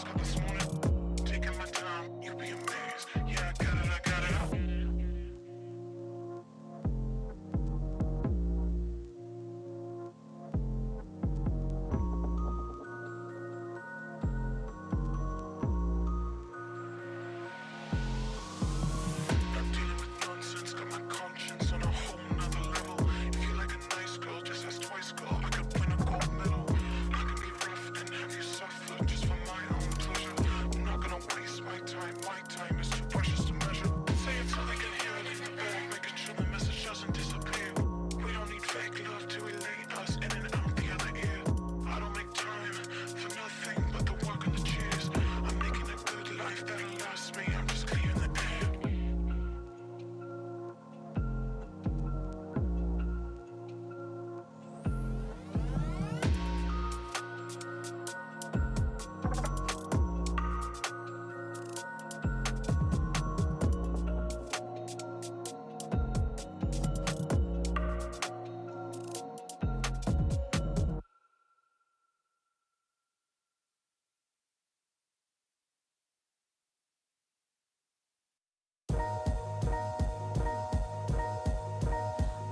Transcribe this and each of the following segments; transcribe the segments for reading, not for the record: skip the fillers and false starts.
got this morning. Taking my time, you'll be amazed. Yeah, I got it. Not dealing with nonsense, got my conscience on a whole nother level. If you like a nice girl, just ask twice, girl. I could win a gold medal. I can be rough and have you suffer just for my own pleasure. I'm not gonna waste my time is too precious to measure. Say it so they can hear it in the bag, making sure the message doesn't disappear. We don't need fake love to elate us in and out the other ear. I don't make time for nothing but the work and the cheers. I'm making a good life that'll last me. I'm just clearing the air.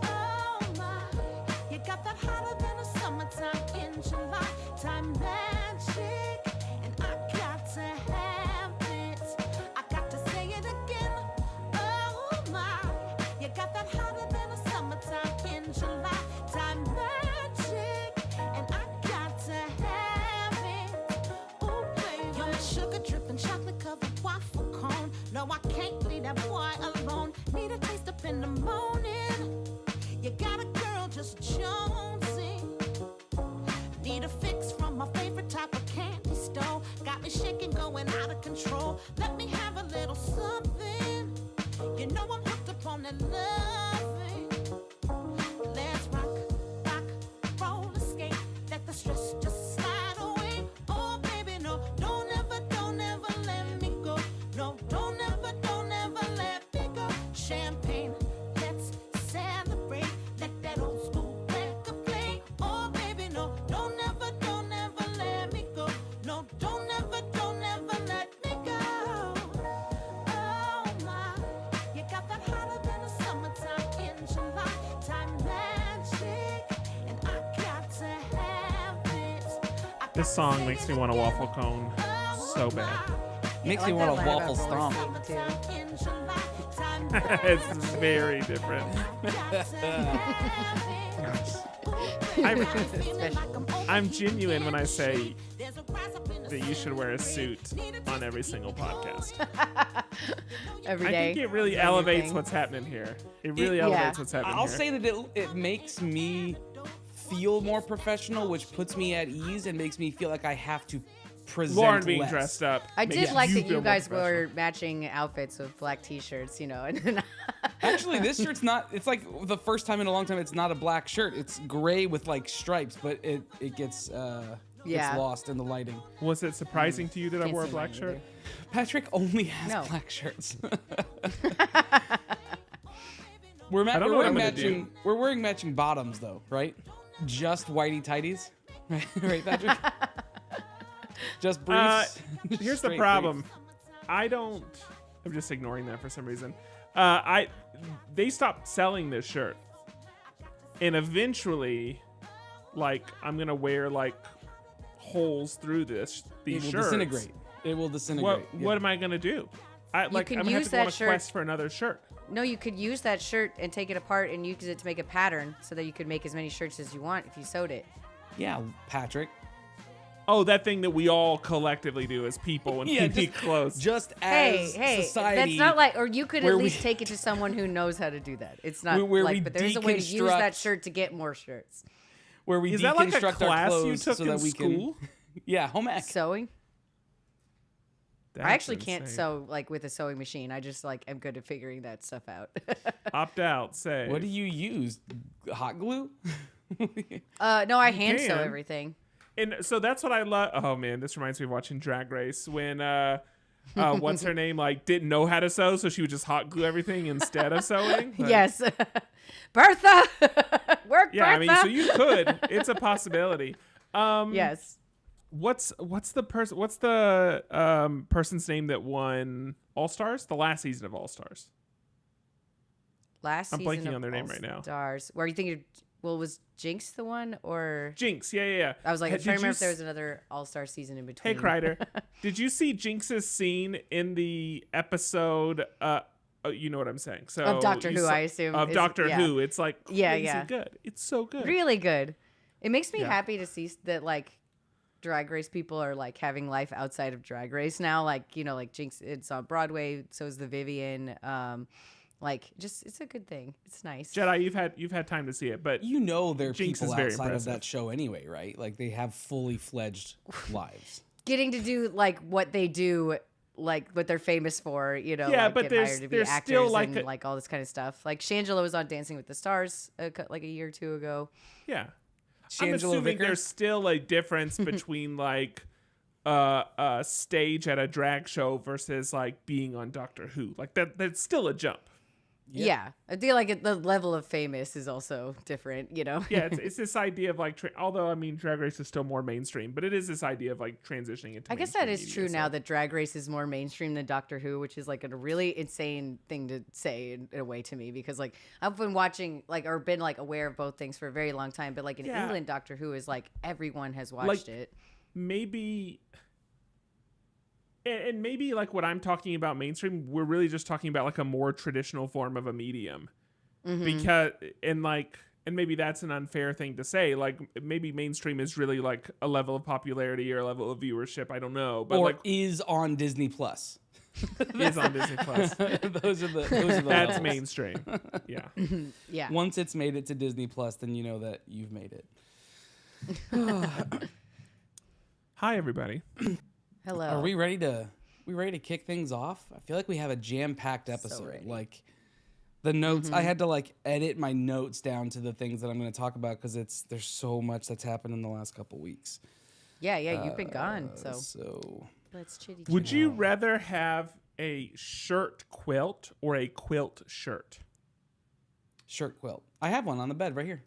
Oh my, you got that hotter than a summertime in July. Time magic, and I got to have it. I got to say it again. Oh my, you got that hotter than a summertime in July. Time magic, and I got to have it. Ooh, baby, you're my sugar dripping, chocolate covered waffle cone. No, I can't leave that boy alone. Need a taste up in the morning. You got a girl just jonesing. Need a fix from my favorite type of candy store. Got me shaking, going out of control. Let me have a little something. You know I'm hooked up on that loving. Let's rock, roll, escape. Let the stress just slide away. Oh baby, no, don't ever let me go. No, don't ever let me go. Champagne, let's celebrate. Let that old school record play. Oh baby, no, don't ever let me go. No, don't ever let me go. Oh my, you got that hotter than a summertime in July. Time magic, and I got to have it. I This got song to makes say me it want a waffle again. cone Oh so bad. my, Makes you me got want a that waffle hotter stomp. than a summertime in July. Time It's magic, very different. got to have it. I'm genuine when I say that you should wear a suit on every single podcast. Every I day. think it really Is that your elevates thing? what's happening here. It really Yeah. elevates what's happening I'll here. say that it makes me feel more professional, which puts me at ease and makes me feel like I have to present Lauren being less. dressed up. I makes did like that feel you more guys professional. wore matching outfits with black t-shirts, you know. And Actually, this shirt's not. It's like the first time in a long time. It's not a black shirt. It's gray with like stripes, but it gets Yeah. lost in the lighting. Was it surprising to you that I Can't wore a see black mine shirt? either. Patrick only has No. black shirts. I don't know what I'm gonna do. We're wearing matching bottoms though, right? Just whitey tighties, right, Patrick? Just briefs. Just Here's the straight problem. briefs. I'm just ignoring that for some reason. They stopped selling this shirt. And eventually, like, I'm gonna wear like holes through these It will shirts. disintegrate. It will disintegrate. What am I gonna do? I'm can gonna have use to go on that a shirt- quest for another shirt. no, you could use that shirt and take it apart and use it to make a pattern so that you could make as many shirts as you want if you sewed it. Yeah, Patrick. Oh, that thing that we all collectively do as people when Yeah, we need clothes. Just Hey, as society. that's not like, or you could where at we- least take it to someone who knows how to do that. It's not Where we like, but there's a way to use that deconstruct- shirt to get more shirts. where we Is that like a deconstruct our class you clothes took so in that we school? can. Yeah, home ec. Sewing? That's I actually can't insane. sew like with a sewing machine. I just like am good at figuring that stuff out. Opt out. Say. What do you use? Hot glue? No, I hand sew can. everything. And so that's what I love. Oh man, this reminds me of watching Drag Race when what's her name like didn't know how to sew, so she would just hot glue everything instead of sewing. Like, Yes. Bertha! Work, Yeah, I Bertha! mean, so you could. It's a possibility. Yes. What's the person's name that won All Stars? The last season of All Stars. Last I'm season blanking of on their name right now. Stars. Were you thinking? Well, was Jinx the one or? Jinx, yeah. I was like, I'm Did trying to you remember if there was another All Star season in between. Hey, Kreider, did you see Jinx's scene in the episode? You know what I'm saying. So Of Doctor you Who, saw- I assume, Of is- Doctor yeah. Who. It's like crazy Yeah. good. It's so good. Really good. It makes me Yeah. happy to see that like Drag Race people are like having life outside of Drag Race now. Like like Jinx, it's on Broadway. So is the Vivian. Like just it's a good thing. It's nice. Jedi, you've had time to see it, but There are Jinx people is very outside of impressive. that show anyway, right? Like they have fully fledged lives. Getting to do like what they do, like what they're famous for, Yeah, like, but get there's- hired to be there's actors still, like, and a- like all this kind of stuff. Like Shangela was on Dancing with the Stars like a year or two ago. yeah. Shangela I'm assuming Vickers? there's still a difference between like a stage at a drag show versus like being on Doctor Who. Like that's still a jump. Yeah, I feel like the level of famous is also different. Yeah, it's this idea of like, although I mean, Drag Race is still more mainstream, but it is this idea of like transitioning into. I guess that mainstream is media, true so- now that Drag Race is more mainstream than Doctor Who, which is like a really insane thing to say in a way to me because like I've been watching like or been like aware of both things for a very long time, but like in Yeah. England, Doctor Who is like everyone has watched Like, it. Maybe. And maybe like what I'm talking about mainstream, we're really just talking about like a more traditional form of a medium, because and maybe that's an unfair thing to say. Like maybe mainstream is really like a level of popularity or a level of viewership. I don't know, but Or like is on Disney Plus. is on Disney Plus. those are the That's levels. mainstream. Yeah. Yeah. Once it's made it to Disney Plus, then you know that you've made it. Hi everybody. Hello. Are we ready to kick things off? I feel like we have a jam-packed episode. ready. Like the notes, I had to like edit my notes down to the things that I'm going to talk about because there's so much that's happened in the last couple weeks. Yeah, you've been gone, so So let's chitty. Would you rather have a shirt quilt or a quilt shirt? shirt quilt. I have one on the bed right here,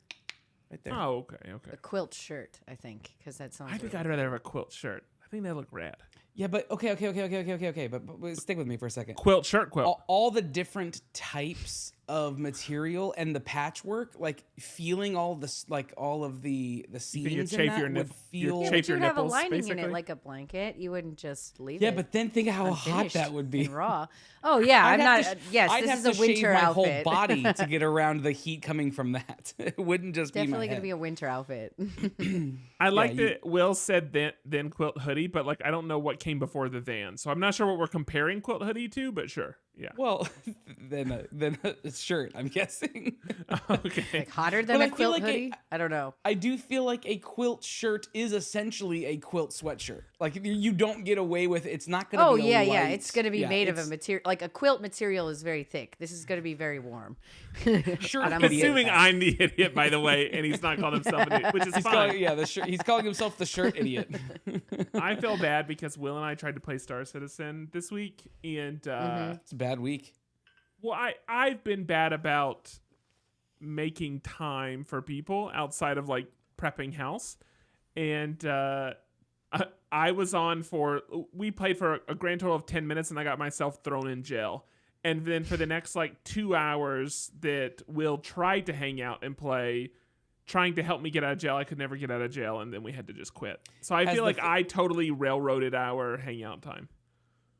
right there. Oh, okay. a quilt shirt? I think because that sounds. I think really- I'd rather have a quilt shirt. I think they look rad. Yeah, but okay. But stick with me for a second. Quilt shirt quilt. All the different types of material and the patchwork, like feeling all this, like all of the seams you'd in chafe that your would nip- your feel. chafe But your you'd have a nipples, lining in basically? it like a blanket. You wouldn't just leave Yeah, it. but then think of how hot unfinished that would be. and raw. Oh yeah, I'm not. Yes, I'd this have is to a winter shave my outfit. whole body to get around the heat coming from that. It wouldn't just Definitely be my gonna be head. a winter outfit. I like you- that Will said then quilt hoodie, but like I don't know what came before the then. So I'm not sure what we're comparing quilt hoodie to, but sure. Yeah. Well, then a shirt, I'm guessing. Okay. Like hotter than But a I feel quilt like hoodie. I don't know. I do feel like a quilt shirt is essentially a quilt sweatshirt. Like you don't get away with it. It's not going to Oh be yeah, a yeah. light- It's gonna be yeah, made of a it's- material. Like a quilt material is very thick. This is gonna be very warm. Shirt But I'm idiot. Assuming I'm the idiot, by the way, and he's not calling himself an idiot, which is He's fine. calling, yeah, he's calling himself the shirt idiot. I feel bad because Will and I tried to play Star Citizen this week, and It's a bad week. well, I've been bad about making time for people outside of like prepping house, and I was on we played for a grand total of 10 minutes, and I got myself thrown in jail. And then for the next like 2 hours that Will tried to hang out and play, trying to help me get out of jail, I could never get out of jail, and then we had to just quit. So I Has feel the like I totally railroaded our hangout time.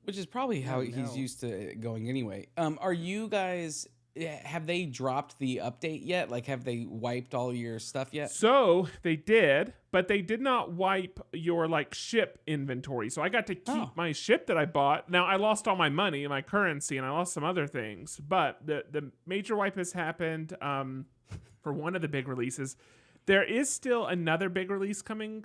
Which is probably how he's used to it going anyway. Are you guys, have they dropped the update yet? Like, have they wiped all your stuff yet? So they did, but they did not wipe your like ship inventory. So I got to keep my ship that I bought. Now I lost all my money and my currency, and I lost some other things. But the major wipe has happened for one of the big releases. There is still another big release coming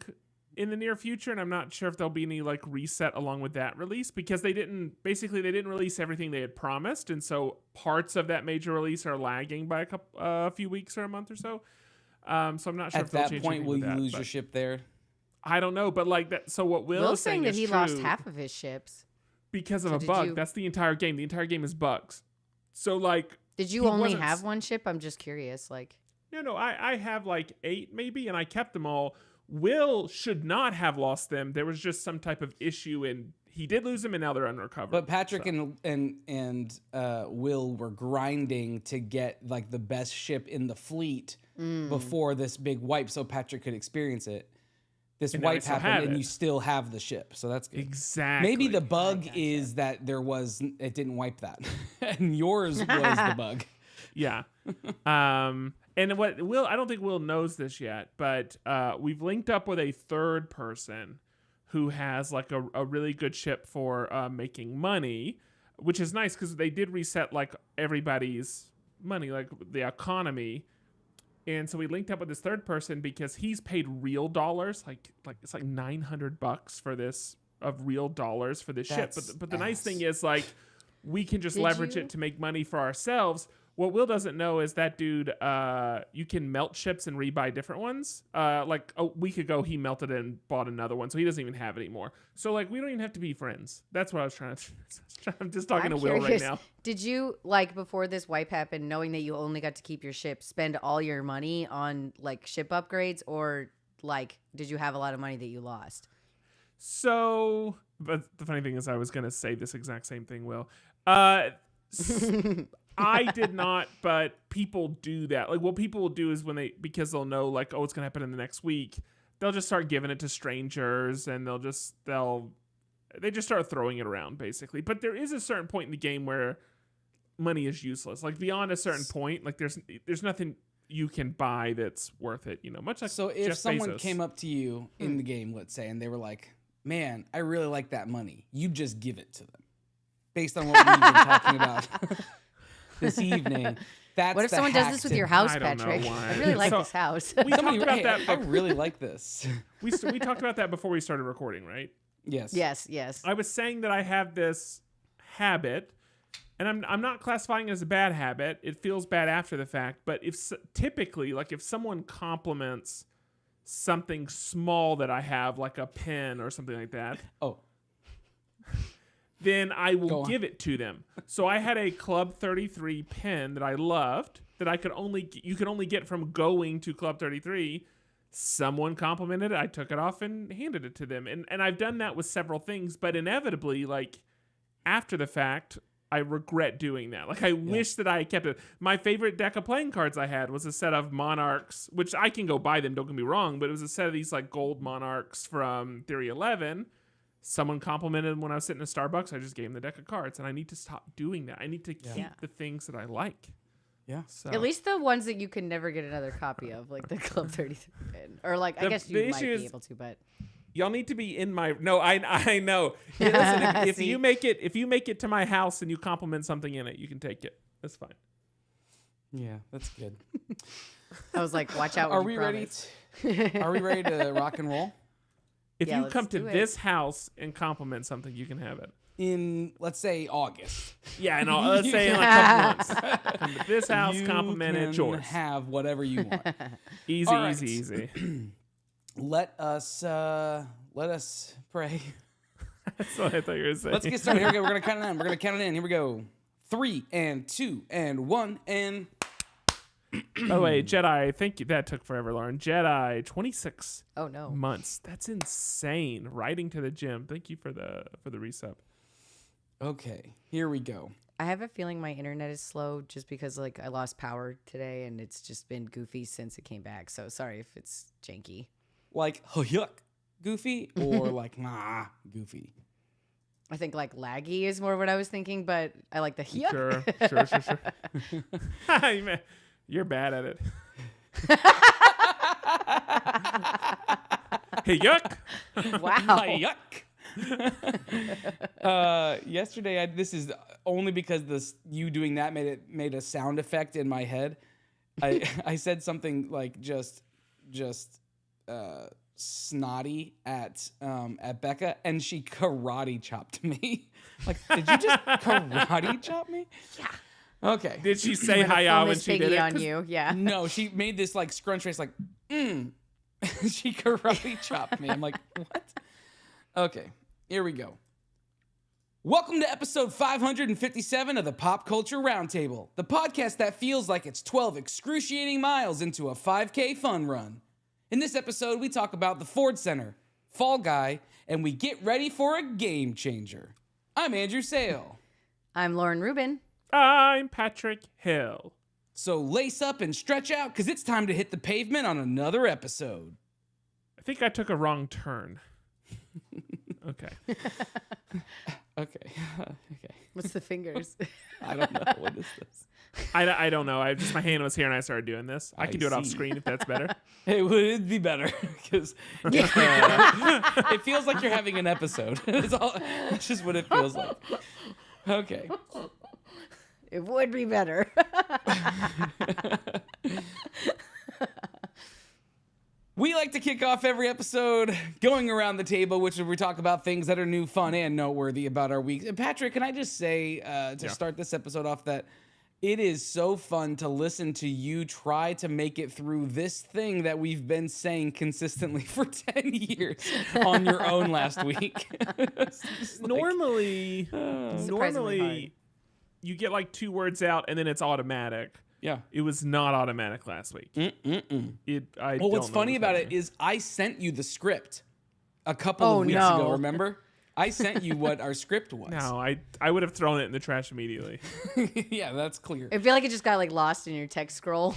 in the near future, and I'm not sure if there'll be any like reset along with that release, because they didn't release everything they had promised, and so parts of that major release are lagging by a few weeks or a month or so. So I'm not sure At if they'll that change point, anything will with you that, lose but your ship there? I don't know, but like that. So what Will Will's is saying that is he true lost half of his ships. because of So a did bug. you- That's the entire game. The entire game is bugs. So like, Did you He only wasn't have one ship? I'm just curious. Like, no, I have like 8 maybe, and I kept them all. Will should not have lost them. There was just some type of issue, and he did lose them, and now they're unrecoverable. But Patrick and Will were grinding to get like the best ship in the fleet before this big wipe, so Patrick could experience it. This And now they wipe still have happened, and it. you still have the ship, so that's good. Exactly. Maybe the bug is that it didn't wipe that, and yours was the bug. Yeah. And what Will, I don't think Will knows this yet, but we've linked up with a third person who has like a really good ship for making money, which is nice because they did reset like everybody's money, like the economy. And so we linked up with this third person because he's paid real dollars, like it's like $900 for this of real dollars for this ship. But the nice thing is like we can just leverage it to make money for ourselves. What Will doesn't know is that dude, you can melt ships and rebuy different ones. Like a week ago, he melted it and bought another one, so he doesn't even have it anymore. So like, we don't even have to be friends. That's what I was trying to. I'm just talking to Will right now. Did you, like, before this wipe happened, knowing that you only got to keep your ship, spend all your money on like ship upgrades, or like, did you have a lot of money that you lost? So, but the funny thing is, I was gonna say this exact same thing, Will. I did not, but people do that. Like, what people will do is because they'll know, like, oh, it's going to happen in the next week, they'll just start giving it to strangers, and they just start throwing it around, basically. But there is a certain point in the game where money is useless. Like, beyond a certain point, like, there's nothing you can buy that's worth it, much like So if Jeff someone Bezos. came up to you in the game, let's say, and they were like, man, I really like that money, you just give it to them. Based on what we've been talking about this evening. That's What if someone does this with your house, I don't know Patrick? why. I really like So- this house. We talked about that. I really like this. We talked about that before we started recording, right? Yes. Yes. I was saying that I have this habit, and I'm not classifying it as a bad habit. It feels bad after the fact, but typically, like if someone compliments something small that I have, like a pen or something like that, Oh. then I will give it to them. So I had a Club 33 pen that I loved that you could only get from going to Club 33. Someone complimented it. I took it off and handed it to them. And I've done that with several things, but inevitably, like after the fact, I regret doing that. Like I wish that I had kept it. My favorite deck of playing cards I had was a set of Monarchs, which I can go buy them, don't get me wrong, but it was a set of these like gold Monarchs from Theory 11. Someone complimented when I was sitting in Starbucks. I just gave them the deck of cards, and I need to stop doing that. I need to keep the things that I like. Yeah. So At least the ones that you can never get another copy of, like the Club 33 pin. Or like, I guess you might be able to, but y'all need to be in my. No, I know. Yeah, listen, if See? you make it to my house and you compliment something in it, you can take it. That's fine. Yeah, that's good. I was like, watch out. Are we ready? Are we ready to rock and roll? If Yeah, you let's come to do it. this house and compliment something, you can have it. In, let's say, August. Yeah, and let's say in like a couple months. Come to this house, compliment it, can yours. have whatever you want. Easy, All right. easy. Let us pray. That's what I thought you were saying. Let's get started. Here we go. We're gonna count it in. Here we go. 3 and 2 and 1 and. By the way, Jedi, thank you. That took forever, Lauren. Jedi, 26 Oh no. months. That's insane. Riding to the gym. Thank you for the resub. Okay, here we go. I have a feeling my internet is slow just because like I lost power today and it's just been goofy since it came back. So sorry if it's janky. Like yuck, goofy, or like nah, goofy. I think like laggy is more what I was thinking, but I like the yuck. Sure. You're bad at it. Hey, yuck. Wow. Yuck. Yesterday, this is only because you doing that made a sound effect in my head. I said something like just snotty at Becca, and she karate chopped me. Like, did you just karate chop me? Yeah. Okay. Did she say I'm gonna hi film when this she did piggy it? on you. Yeah. No, she made this like scrunch face, like, She karate chopped me. I'm like, what? Okay, here we go. Welcome to episode 557 of the Pop Culture Roundtable, the podcast that feels like it's 12 excruciating miles into a 5K fun run. In this episode, we talk about the Ford Center, Fall Guy, and we get ready for a game changer. I'm Andrew Sale. I'm Lauren Rubin. I'm Patrick Hill. So lace up and stretch out, because it's time to hit the pavement on another episode. I think I took a wrong turn. Okay. Okay. What's the fingers? I don't know. What is this? I don't know. My hand was here and I started doing this. I can do it off see. screen if that's better. It would be better because it feels like you're having an episode. That's just what it feels like. Okay. It would be better. We like to kick off every episode going around the table, which is we talk about things that are new, fun, and noteworthy about our week. And Patrick, can I just say to start this episode off that it is so fun to listen to you try to make it through this thing that we've been saying consistently for 10 years on your own last week. Normally, Surprisingly hard. you get like 2 words out and then it's automatic. Yeah. It was not automatic last week. Well, what's funny about it is I sent you the script a couple of weeks ago, remember? I sent you what our script was. No, I would have thrown it in the trash immediately. Yeah, that's clear. I feel like it just got like lost in your text scroll.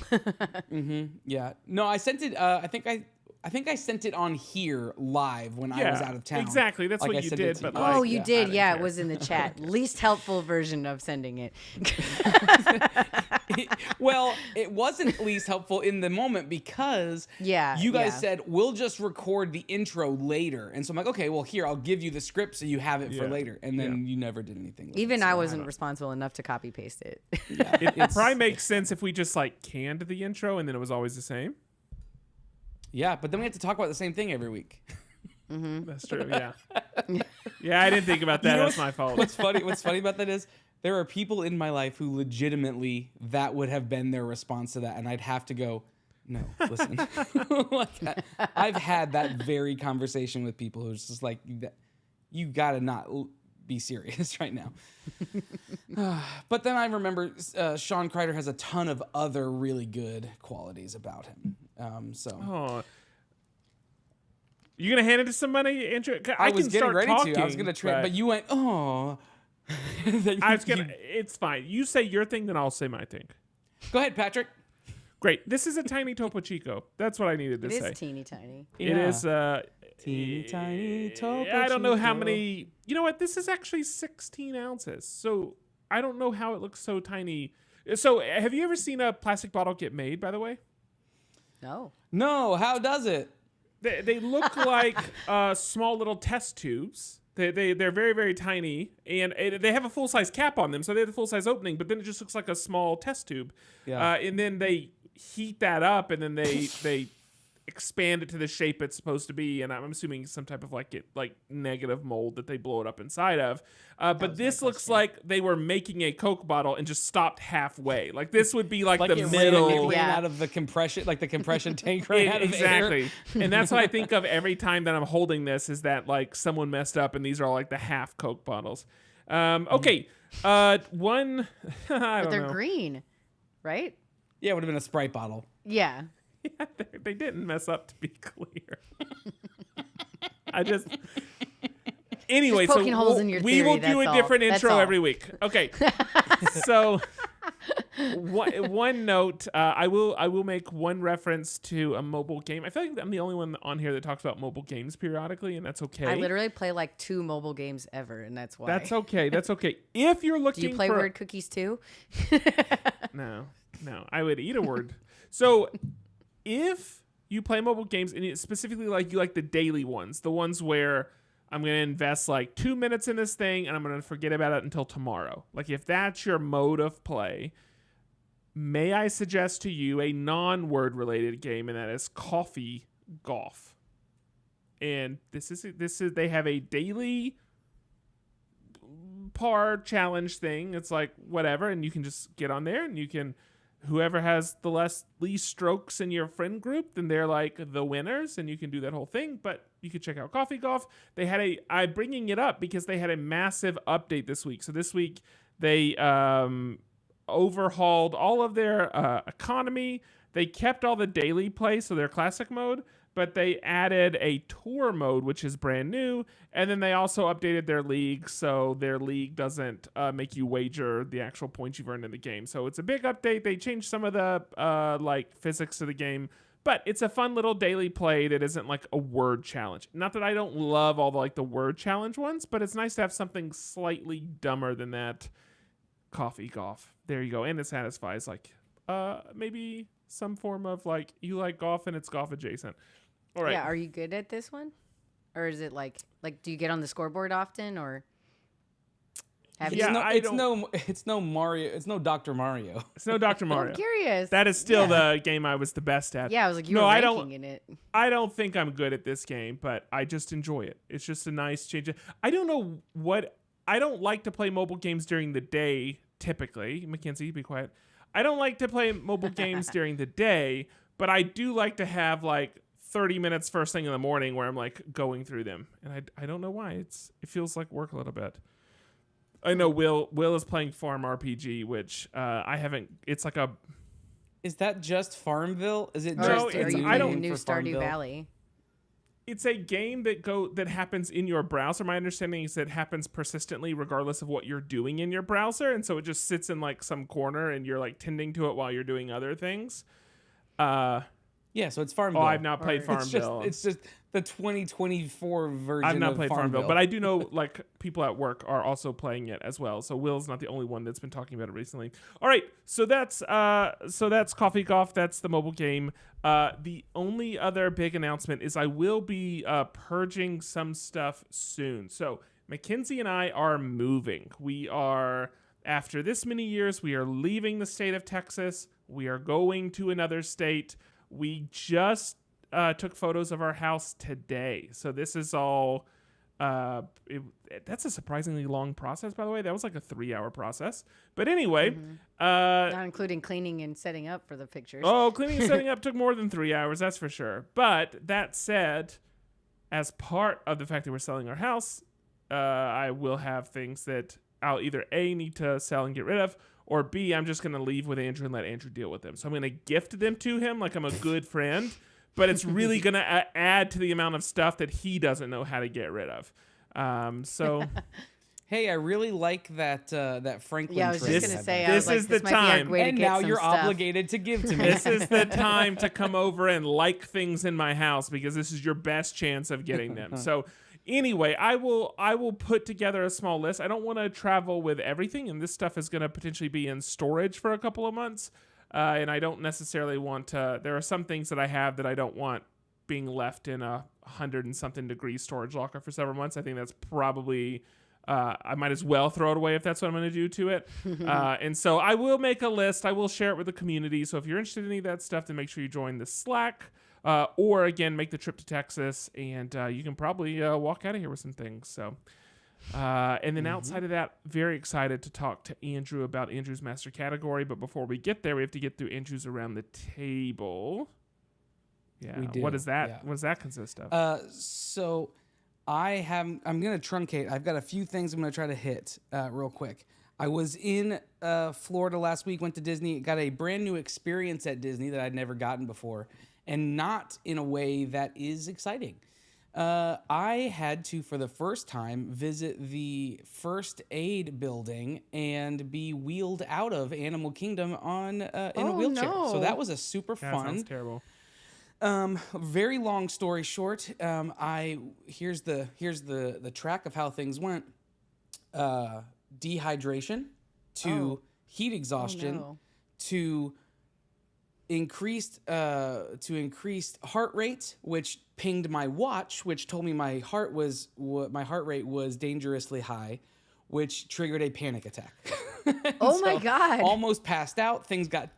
Yeah. No, I sent it. I think I sent it on here live when I was out of town. Exactly. That's Like, I what you sent it did. to But you. like, Oh, you I did. didn't Yeah, care. it was in the chat. Least helpful version of sending it. Well, it wasn't least helpful in the moment because Yeah, you guys yeah. said we'll just record the intro later, and so I'm like, okay, well here I'll give you the script so you have it for Yeah. later, and then you never did anything. With Even it, so I wasn't responsible enough to copy paste it. It probably makes sense if we just like canned the intro and then it was always the same. Yeah, but then we have to talk about the same thing every week. That's true. Yeah. Yeah, I didn't think about that. You know That's my fault. What's funny about that is there are people in my life who legitimately that would have been their response to that, and I'd have to go, no, listen. Like, I've had that very conversation with people who's just like, you gotta not be serious right now. But then I remember Sean Kreider has a ton of other really good qualities about him. Oh. You gonna hand it to somebody, Andrew? I was can getting start ready talking, to. I was gonna try, but you went, oh. I was gonna. It's fine. You say your thing, then I'll say my thing. Go ahead, Patrick. Great. This is a tiny Topo Chico. That's what I needed to It say. is teeny tiny. It is. Teeny tiny Topo I don't know how Chico. many. You know what? This is actually 16 ounces. So I don't know how it looks so tiny. So have you ever seen a plastic bottle get made? By the way, No. No, how does it? they look like small little test tubes. They're very, very tiny, and they have a full-size cap on them, so they have a full-size opening, but then it just looks like a small test tube. Yeah. And then they heat that up, and then they expand it to the shape it's supposed to be, and I'm assuming some type of like negative mold that they blow it up inside of. But this looks like they were making a Coke bottle and just stopped halfway. Like this would be like the it middle. ran out of the compression, like the compression tank ran out of air. Exactly. And that's what I think of every time that I'm holding this is that like someone messed up and these are all like the half Coke bottles. Okay. One I But don't they're know. green, right? Yeah, it would have been a Sprite bottle. Yeah. Yeah, they didn't mess up, to be clear. I just anyway, Just poking so holes in your we will theory, do a that's all. different That's intro all. every week. Okay. So one note, I will make one reference to a mobile game. I feel like I'm the only one on here that talks about mobile games periodically, and that's okay. I literally play like 2 mobile games ever, and that's why. That's okay. That's okay. If you're looking Do you play for word cookies too? No, I would eat a word. So if you play mobile games and specifically like you like the daily ones, the ones where I'm going to invest like 2 minutes in this thing and I'm going to forget about it until tomorrow. Like if that's your mode of play, may I suggest to you a non-word related game, and that is Coffee Golf. And this is they have a daily par challenge thing. It's like whatever, and you can just get on there and you can, whoever has the least strokes in your friend group, then they're like the winners, and you can do that whole thing. But you could check out Coffee Golf. They had I'm bringing it up because they had a massive update this week. So this week they overhauled all of their economy. They kept all the daily play, so their classic mode, but they added a tour mode, which is brand new. And then they also updated their league, so their league doesn't make you wager the actual points you've earned in the game. So it's a big update. They changed some of the like physics to the game, but it's a fun little daily play that isn't like a word challenge. Not that I don't love all the like the word challenge ones, but it's nice to have something slightly dumber than that. Coffee golf. There you go. And it satisfies like maybe some form of like you like golf and it's golf adjacent. All right. Yeah, are you good at this one? Or is it like do you get on the scoreboard often or have Yeah, you? It's no Mario. It's no Dr. Mario. It's no Dr. Mario. I'm curious. That is still Yeah. the game I was the best at. Yeah, I was like, you No, were I ranking don't- in it. I don't think I'm good at this game, but I just enjoy it. It's just a nice change. I don't know what I don't like to play mobile games during the day typically. Mackenzie, be quiet. I don't like to play mobile games during the day, but I do like to have like 30 minutes first thing in the morning where I'm like going through them. And I don't know why. It feels like work a little bit. I know Will is playing Farm RPG, which I haven't. It's like a. Is that just Farmville? Is it No, just it's- a new I don't- name New for Stardew Farmville? Valley. It's a game that happens in your browser. My understanding is that it happens persistently regardless of what you're doing in your browser, and so it just sits in like some corner and you're like tending to it while you're doing other things. Yeah, so it's Farmville. I've not played Or- Farmville. It's just the 2024 version. I've not of played Farmville, Farmville, but I do know like people at work are also playing it as well. So Will's not the only one that's been talking about it recently. All right, so that's Coffee Golf. That's the mobile game. The only other big announcement is I will be purging some stuff soon. So Mackenzie and I are moving. We are after this many years. We are leaving the state of Texas. We are going to another state. We just took photos of our house today. So this is all, that's a surprisingly long process, by the way. That was like a 3-hour process. But anyway. Not including cleaning and setting up for the pictures. Oh, cleaning and setting up took more than 3 hours, that's for sure. But that said, as part of the fact that we're selling our house, I will have things that I'll either A, need to sell and get rid of, or B, I'm just going to leave with Andrew and let Andrew deal with them. So I'm going to gift them to him like I'm a good friend, but it's really going to add to the amount of stuff that he doesn't know how to get rid of. So Hey, I really like that Franklin. Yeah, I was trade just you gonna had say, there. I was This like, is this the might be time. our way to And get now some you're stuff. obligated to give to me. this is the time to come over and like things in my house because this is your best chance of getting them. So anyway, I will put together a small list. I don't want to travel with everything, and this stuff is going to potentially be in storage for a couple of months. And I don't necessarily want to. There are some things that I have that I don't want being left in a 100 and something degree storage locker for several months. I think that's probably. I might as well throw it away if that's what I'm going to do to it. And so I will make a list. I will share it with the community. So if you're interested in any of that stuff, then make sure you join the Slack. Or again, make the trip to Texas, and you can probably walk out of here with some things. So, and then outside of that, very excited to talk to Andrew about Andrew's master category. But before we get there, we have to get through Andrew's around the table. Yeah, We do, what is that? yeah. What does that consist of? So I'm going to truncate. I've got a few things I'm going to try to hit real quick. I was in Florida last week, went to Disney, got a brand new experience at Disney that I'd never gotten before, and not in a way that is exciting. I had to, for the first time, visit the first aid building and be wheeled out of Animal Kingdom in a wheelchair. no. So that was a super That fun. sounds terrible. Very long story short, here's the track of how things went. Dehydration to heat exhaustion no. to increased heart rate, which pinged my watch, which told me my heart rate was dangerously high, which triggered a panic attack. Oh my God. Almost passed out. Things got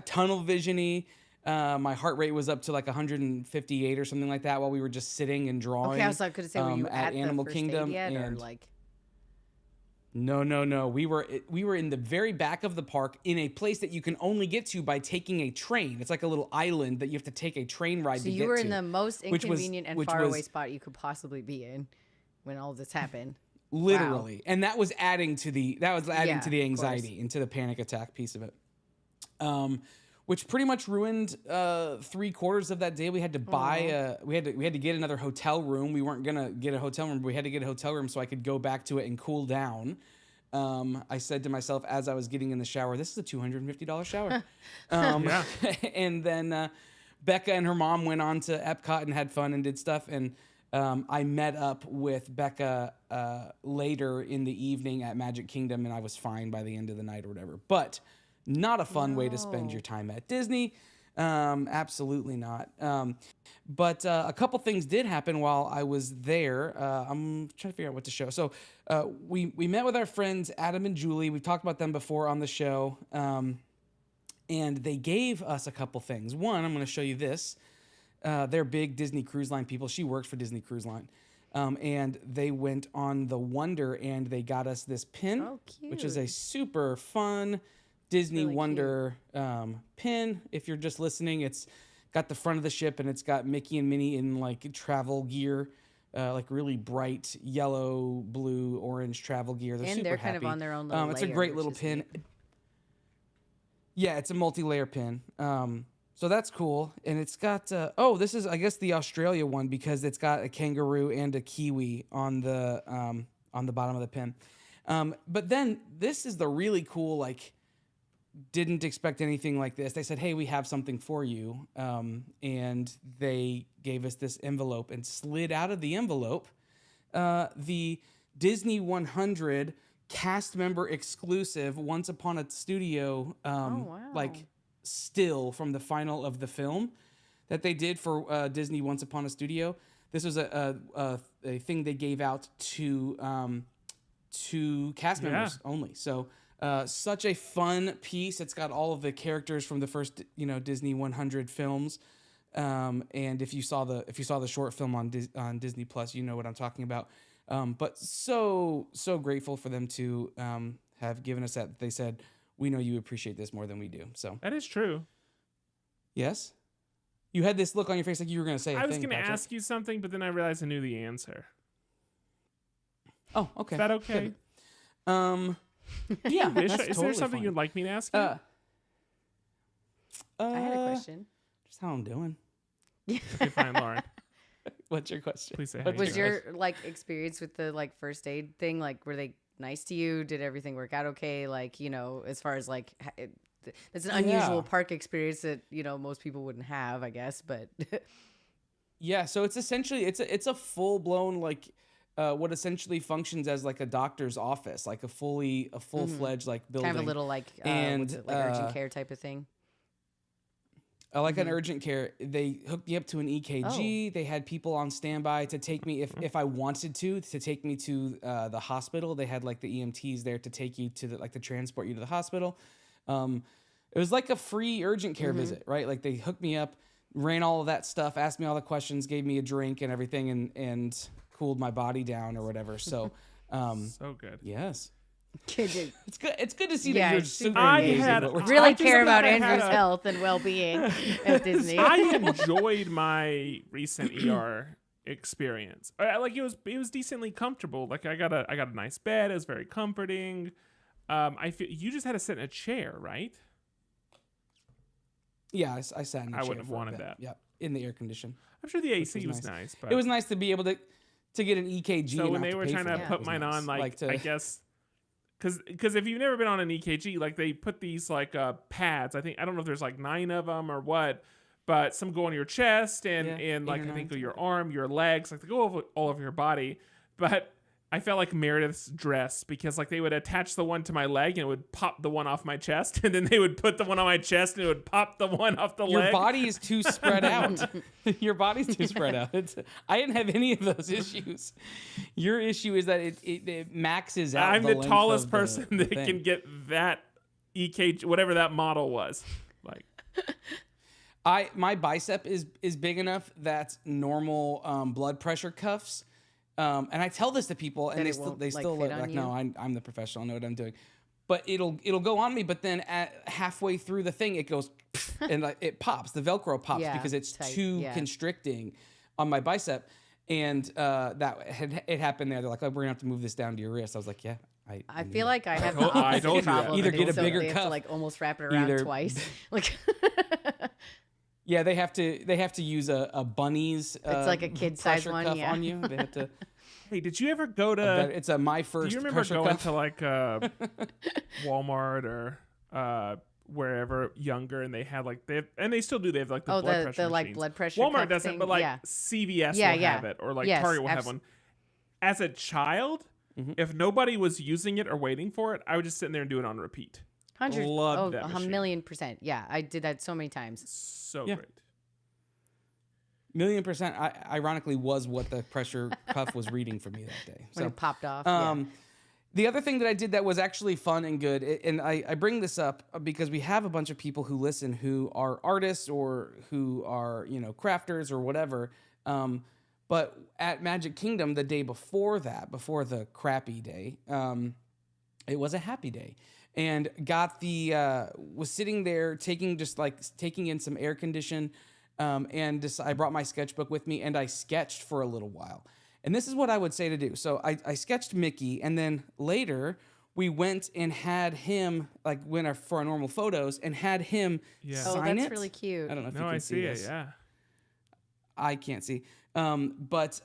tunnel vision-y. My heart rate was up to like 158 or something like that while we were just sitting and drawing. Okay, I was like, could say, were you at Animal the first Kingdom aid yet, or and like? No. We were in the very back of the park in a place that you can only get to by taking a train. It's like a little island that you have to take a train ride So to get to. you were in the most which was- inconvenient and which far away was- spot you could possibly be in when all this happened. Literally. And that was adding to the Yeah, to the of anxiety and to the panic attack piece of it. which pretty much ruined 3/4 of that day. We had to buy we had to get another hotel room. We weren't gonna get a hotel room, but we had to get a hotel room so I could go back to it and cool down. I said to myself as I was getting in the shower, "This is a $250 shower." Yeah. And then Becca and her mom went on to Epcot and had fun and did stuff. And I met up with Becca later in the evening at Magic Kingdom, and I was fine by the end of the night or whatever. But not a fun way to spend your time at Disney. Absolutely not. But a couple things did happen while I was there. I'm trying to figure out what to show. So we met with our friends Adam and Julie. We've talked about them before on the show. And they gave us a couple things. One, I'm going to show you this. They're big Disney Cruise Line people. She works for Disney Cruise Line. And they went on the Wonder and they got us this pin, which is a super fun Disney really Wonder pin. If you're just listening, it's got the front of the ship and it's got Mickey and Minnie in like travel gear, like really bright yellow, blue, orange travel gear. They're And super they're kind happy. of on their own little It's a layer, great which little is pin. neat. Yeah, it's a multi-layer pin. So that's cool. And it's got, this is, I guess, the Australia one because it's got a kangaroo and a kiwi on the bottom of the pin. But then this is the really cool, like, didn't expect anything like this. They said, "Hey, we have something for you." And they gave us this envelope and slid out of the envelope the Disney 100 cast member exclusive Once Upon a Studio like still from the final of the film that they did for Disney Once Upon a Studio. This was a thing they gave out to cast members only. So such a fun piece. It's got all of the characters from the first Disney 100 films. And if you saw the short film on Disney Plus, you know what I'm talking about. But so grateful for them to have given us that. They said, "We know you appreciate this more than we do." So That is true. yes, you had this look on your face like you were going to say. I was going to ask you something, but then I realized I knew the answer. Oh, okay. Is that okay? Good. Yeah. Is that's there totally something fine. you'd like me to ask you? I had a question. Just how I'm doing. Okay, fine, Lauren. What's your question? Please say hi. Was your like experience with the like first aid thing, like were they nice to you? Did everything work out okay? Like, as far as like it's an unusual park experience that most people wouldn't have, I guess, but Yeah, so it's essentially it's a full blown like what essentially functions as like a doctor's office, like a full fledged like building, kind of a little like and urgent care type of thing. Like an urgent care. They hooked me up to an EKG. They had people on standby to take me if I wanted to take me to the hospital. They had like the EMTs there to take you to to transport you to the hospital. It was like a free urgent care visit, right? Like they hooked me up, ran all of that stuff, asked me all the questions, gave me a drink and everything, and cooled my body down or whatever. So, So good. yes, Kids it's good. It's good to see Yeah, that you're it's super I engaged had- in what we're really I just care thought about I had Andrew's a- health and well-being at Disney. I enjoyed my recent ER experience. Like it was decently comfortable. Like I got a nice bed. It was very comforting. I feel you just had to sit in a chair, right? Yeah, I sat in a I chair wouldn't have for a wanted bit. that. Yeah, in the air condition. I'm sure the AC was was nice. nice, but It was nice to be able to get an EKG. so and when not they to were pay trying for to it. put It was mine nice. on, like to, I guess. Because if you've never been on an EKG, like they put these like pads. I don't know if there's like 9 of them or what, but some go on your chest and Yeah, and 8 like or I 9, think something your arm, your legs, like they go all over your body. But I felt like Meredith's dress because like they would attach the one to my leg and it would pop the one off my chest, and then they would put the one on my chest and it would pop the one off the your leg. body is too spread out. Your body's too spread out. I didn't have any of those issues. Your issue is that it maxes out. I'm the length tallest of the person that thing. can get that EKG, whatever that model was. Like. My bicep is big enough that's normal blood pressure cuffs. And I tell this to people, and That they it still won't, they like, still fit look on like, you? no, I'm the professional, I know what I'm doing. But it'll go on me, but then at halfway through the thing, it goes and like it pops. The Velcro pops Yeah, because it's tight, too yeah. constricting on my bicep. And it happened there. They're like, "Oh, we're gonna have to move this down to your wrist." I was like, "Yeah, I knew feel that. like I have the told- I opposite told you that. problem. Either get a so bigger they have cuff, to like almost wrap it around either- twice. Like Yeah, they have to use a bunny's. It's like a kid-sized pressure one, cuff yeah. on you. They have to. Hey, did you ever go to? It's a my Do first. you remember pressure going cuff. to like Walmart or wherever younger, and they had like they still do. They have like the blood pressure the like machines. blood pressure. Walmart cuff doesn't, thing. but like yeah. CVS Yeah, will yeah. have it, or like Yes, Target will have one. As a child, if nobody was using it or waiting for it, I would just sit in there and do it on repeat. Loved that a machine. 1,000,000%. Yeah, I did that so many times. So Yeah. great. 1,000,000%. Ironically, was what the pressure cuff was reading for me that day. When So, it popped off. the other thing that I did that was actually fun and good, and I bring this up because we have a bunch of people who listen who are artists or who are, crafters or whatever. But at Magic Kingdom, the day before that, before the crappy day, it was a happy day. And was sitting there taking in some air condition, and I brought my sketchbook with me and I sketched for a little while. And this is what I would say to do. So I sketched Mickey, and then later we went and had him for our normal photos and had him sign it. That's really cute. I don't know if you No, can I see see this. it. Yeah. I can't see. But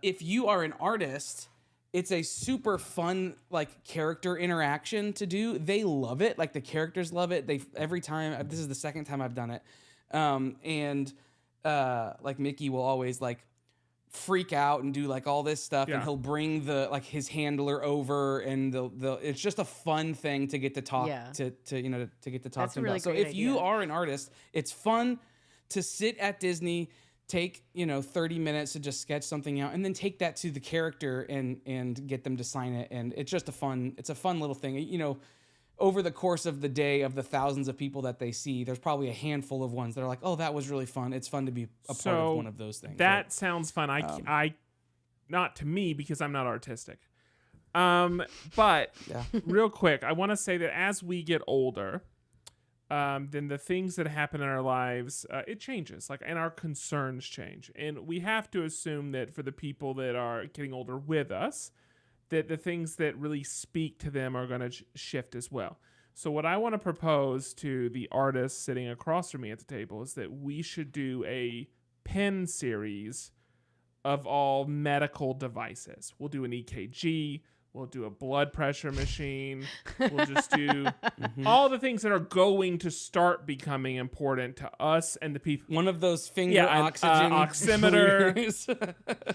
if you are an artist, it's a super fun character interaction to do. They love it. Like the characters love it. Every time. This is the second time I've done it. And Mickey will always freak out and do all this stuff, and he'll bring his handler over, and it's just a fun thing to get to talk to get to talk That's to a him really about. So great if you idea. are an artist, it's fun to sit at Disney, take 30 minutes to just sketch something out, and then take that to the character and get them to sign it. And it's just a fun little thing. Over the course of the day, of the thousands of people that they see, there's probably a handful of ones that are like, oh, that was really fun. It's fun to be a part of one of those things. That sounds fun. I not to me because I'm not artistic. But real quick, I want to say that as we get older, then the things that happen in our lives, it changes. And our concerns change, and we have to assume that for the people that are getting older with us, that the things that really speak to them are going to shift as well. So what I want to propose to the artists sitting across from me at the table is that we should do a pen series of all medical devices. We'll do an EKG. We'll do a blood pressure machine. We'll just do all the things that are going to start becoming important to us and the people. One of those finger oxygen oximeter. readers.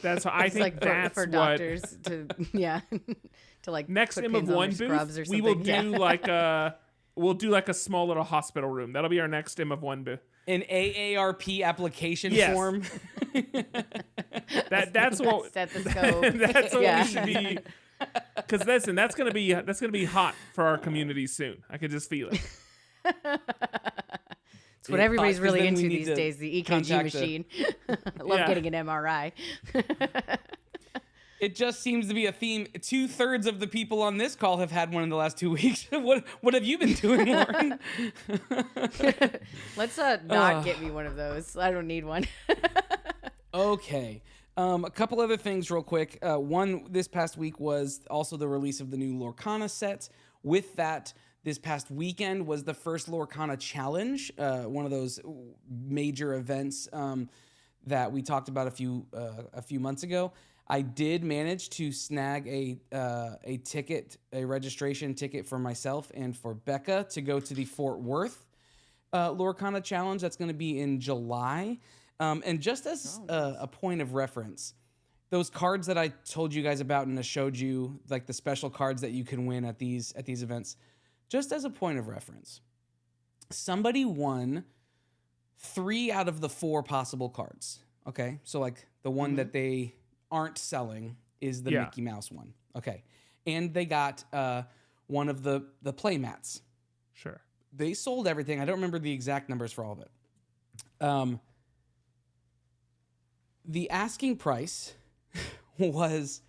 That's what I think. That's for what doctors to to next put M of pins on one their scrubs booth. or We will something. do we'll do a small little hospital room. That'll be our next M of one booth. An AARP application Yes. form. That's what Stethoscope. that's what Yeah. we should be. Because listen, that's gonna be hot for our community soon. I can just feel it. It's what everybody's 'cause really then we into need these to days, the EKG contact the- machine. I love Yeah. getting an MRI. It just seems to be a theme. 2/3 of the people on this call have had one in the last 2 weeks. What have you been doing, Lauren? Let's not get me one of those. I don't need one. Okay. A couple other things real quick. One, this past week was also the release of the new Lorcana set. With that, this past weekend was the first Lorcana Challenge, one of those major events that we talked about a few months ago. I did manage to snag a ticket, a registration ticket for myself and for Becca to go to the Fort Worth Lorcana Challenge. That's going to be in July. And just as a point of reference, those cards that I told you guys about and I showed you, the special cards that you can win at these events, just as a point of reference, somebody won 3 out of the 4 possible cards. Okay, so the one that they aren't selling is the Mickey Mouse one. Okay, and they got one of the play mats. Sure. They sold everything. I don't remember the exact numbers for all of it. The asking price was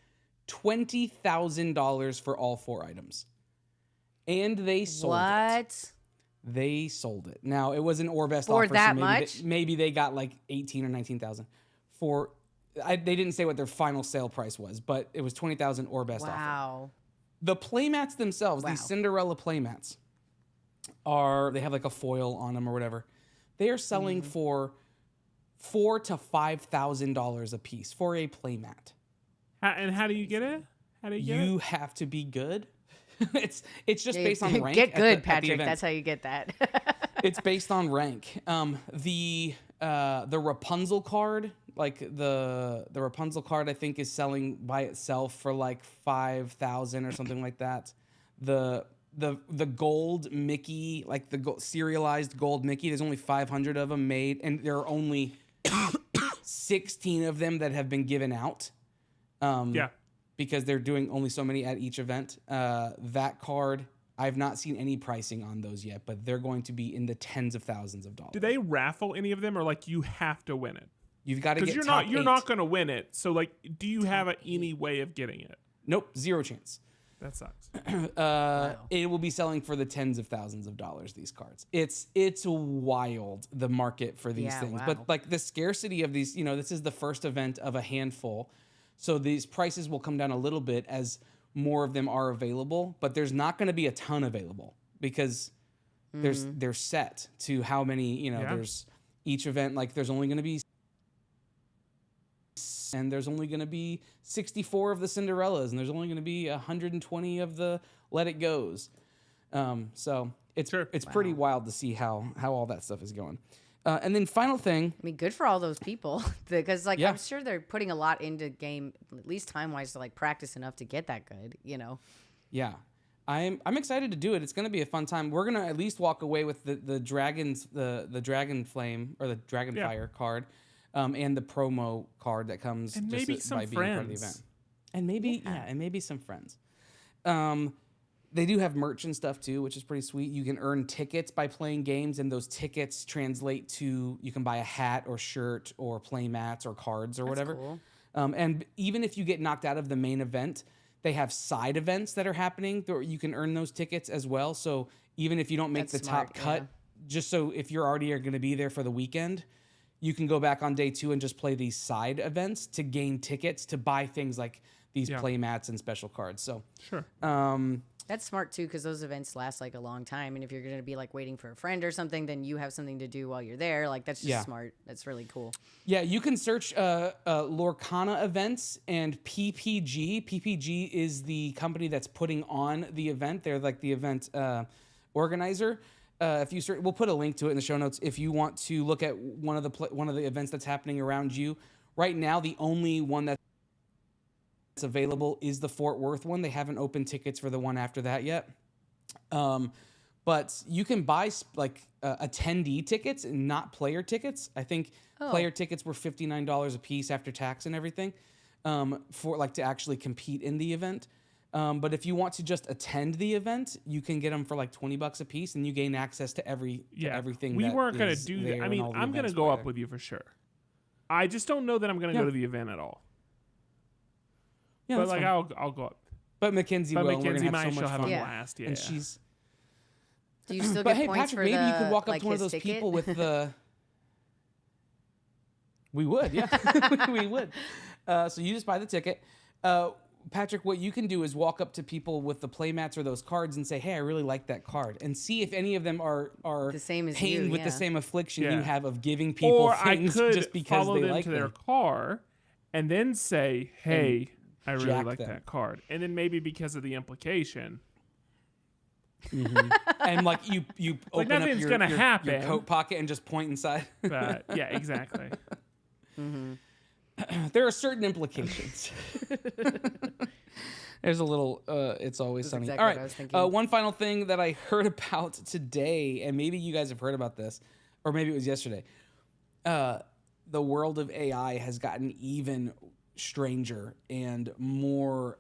$20,000 for all 4 items. And they sold it. What? They sold it. Now, it was an or best For offer. that so much? maybe they got 18 or 19,000. They didn't say what their final sale price was, but it was 20,000 or best offer. Wow. The playmats themselves, Wow. these Cinderella playmats, they have a foil on them or whatever. they are selling for $4,000 to $5,000 a piece for a playmat. And how do you get it? How do you get You it? have to be good. it's just Yeah, based on rank. Get at good, the- at the Patrick. event. That's how you get that. It's based on rank. The Rapunzel card, like the Rapunzel card, I think is selling by itself for like 5,000 or something like that. The gold Mickey, like the serialized gold Mickey, there's only 500 of them made, and there are only 16 of them that have been given out. Yeah. Because they're doing only so many at each event. That card, I've not seen any pricing on those yet, but they're going to be in the tens of thousands of dollars. Do they raffle any of them, or like you have to win it? You've got to Because get you're top not 8. going to win it. So like, do you have any way of getting it? Nope, 0 chance. That sucks. It will be selling for the tens of thousands of dollars, these cards. It's wild, the market for these Yeah, things. wow. But like the scarcity of these, this is the first event of a handful. So these prices will come down a little bit as more of them are available, but there's not going to be a ton available because they're set to how many, there's each event, like there's only going to be, and there's only going to be 64 of the Cinderellas, and there's only going to be 120 of the Let It Goes. So it's pretty wild to see how all that stuff is going. And then final thing. I mean, good for all those people because, like, Yeah. I'm sure they're putting a lot into game, at least time wise, to like practice enough to get that good. Yeah, I'm excited to do it. It's going to be a fun time. We're gonna at least walk away with the dragons, the dragon flame or the dragon fire card, and the promo card that comes And just maybe by some being part of the friends. event. And maybe some friends. They do have merch and stuff too, which is pretty sweet. You can earn tickets by playing games, and those tickets translate to you can buy a hat or shirt or play mats or cards or whatever. Cool. And even if you get knocked out of the main event, they have side events that are happening where you can earn those tickets as well. So even if you don't make That's the smart, top cut, yeah. just so if you're already going to be there for the weekend, you can go back on day 2 and just play these side events to gain tickets to buy things like these play mats and special cards. So Sure. That's smart too, because those events last like a long time, and if you're gonna be like waiting for a friend or something, then you have something to do while you're there. Like that's just smart. That's really cool. Yeah, you can search Lorcana events and PPG. PPG is the company that's putting on the event. They're like the event organizer. If you search, we'll put a link to it in the show notes if you want to look at one of the events that's happening around you. Right now, the only one that's available is the Fort Worth one. They haven't opened tickets for the one after that yet. But you can buy attendee tickets and not player tickets. I think player tickets were $59 a piece after tax and everything, for like to actually compete in the event. But if you want to just attend the event, you can get them for like $20 a piece, and you gain access to everything. We that weren't going to is do there that. I and mean, all the I'm going to events go were up there. with you for sure. I just don't know that I'm going to go to the event at all. Yeah, But that's like, fine. I'll go up. But Mackenzie But will. and we're Mackenzie gonna might. have so She'll much have fun. a Yeah. blast. Yeah. And she's. Do you still But get hey, points Patrick, for maybe the, you could walk up like, to one of his those ticket? people with the. We would, yeah, we would. So you just buy the ticket. Patrick, what you can do is walk up to people with the playmats or those cards and say, "Hey, I really like that card," and see if any of them are The same as pained you, with the yeah. same affliction Yeah. you have of giving people Or I things could just because follow they them like to their them. car and then say, "Hey, I really jack like them. that card," and then maybe because of the implication, And like you open up nothing's your, gonna your happen. coat pocket and just point inside. but yeah, exactly. There are certain implications. There's a little, it's always That's sunny. exactly All what right. I was thinking. One final thing that I heard about today, and maybe you guys have heard about this, or maybe it was yesterday. The world of AI has gotten even stranger and more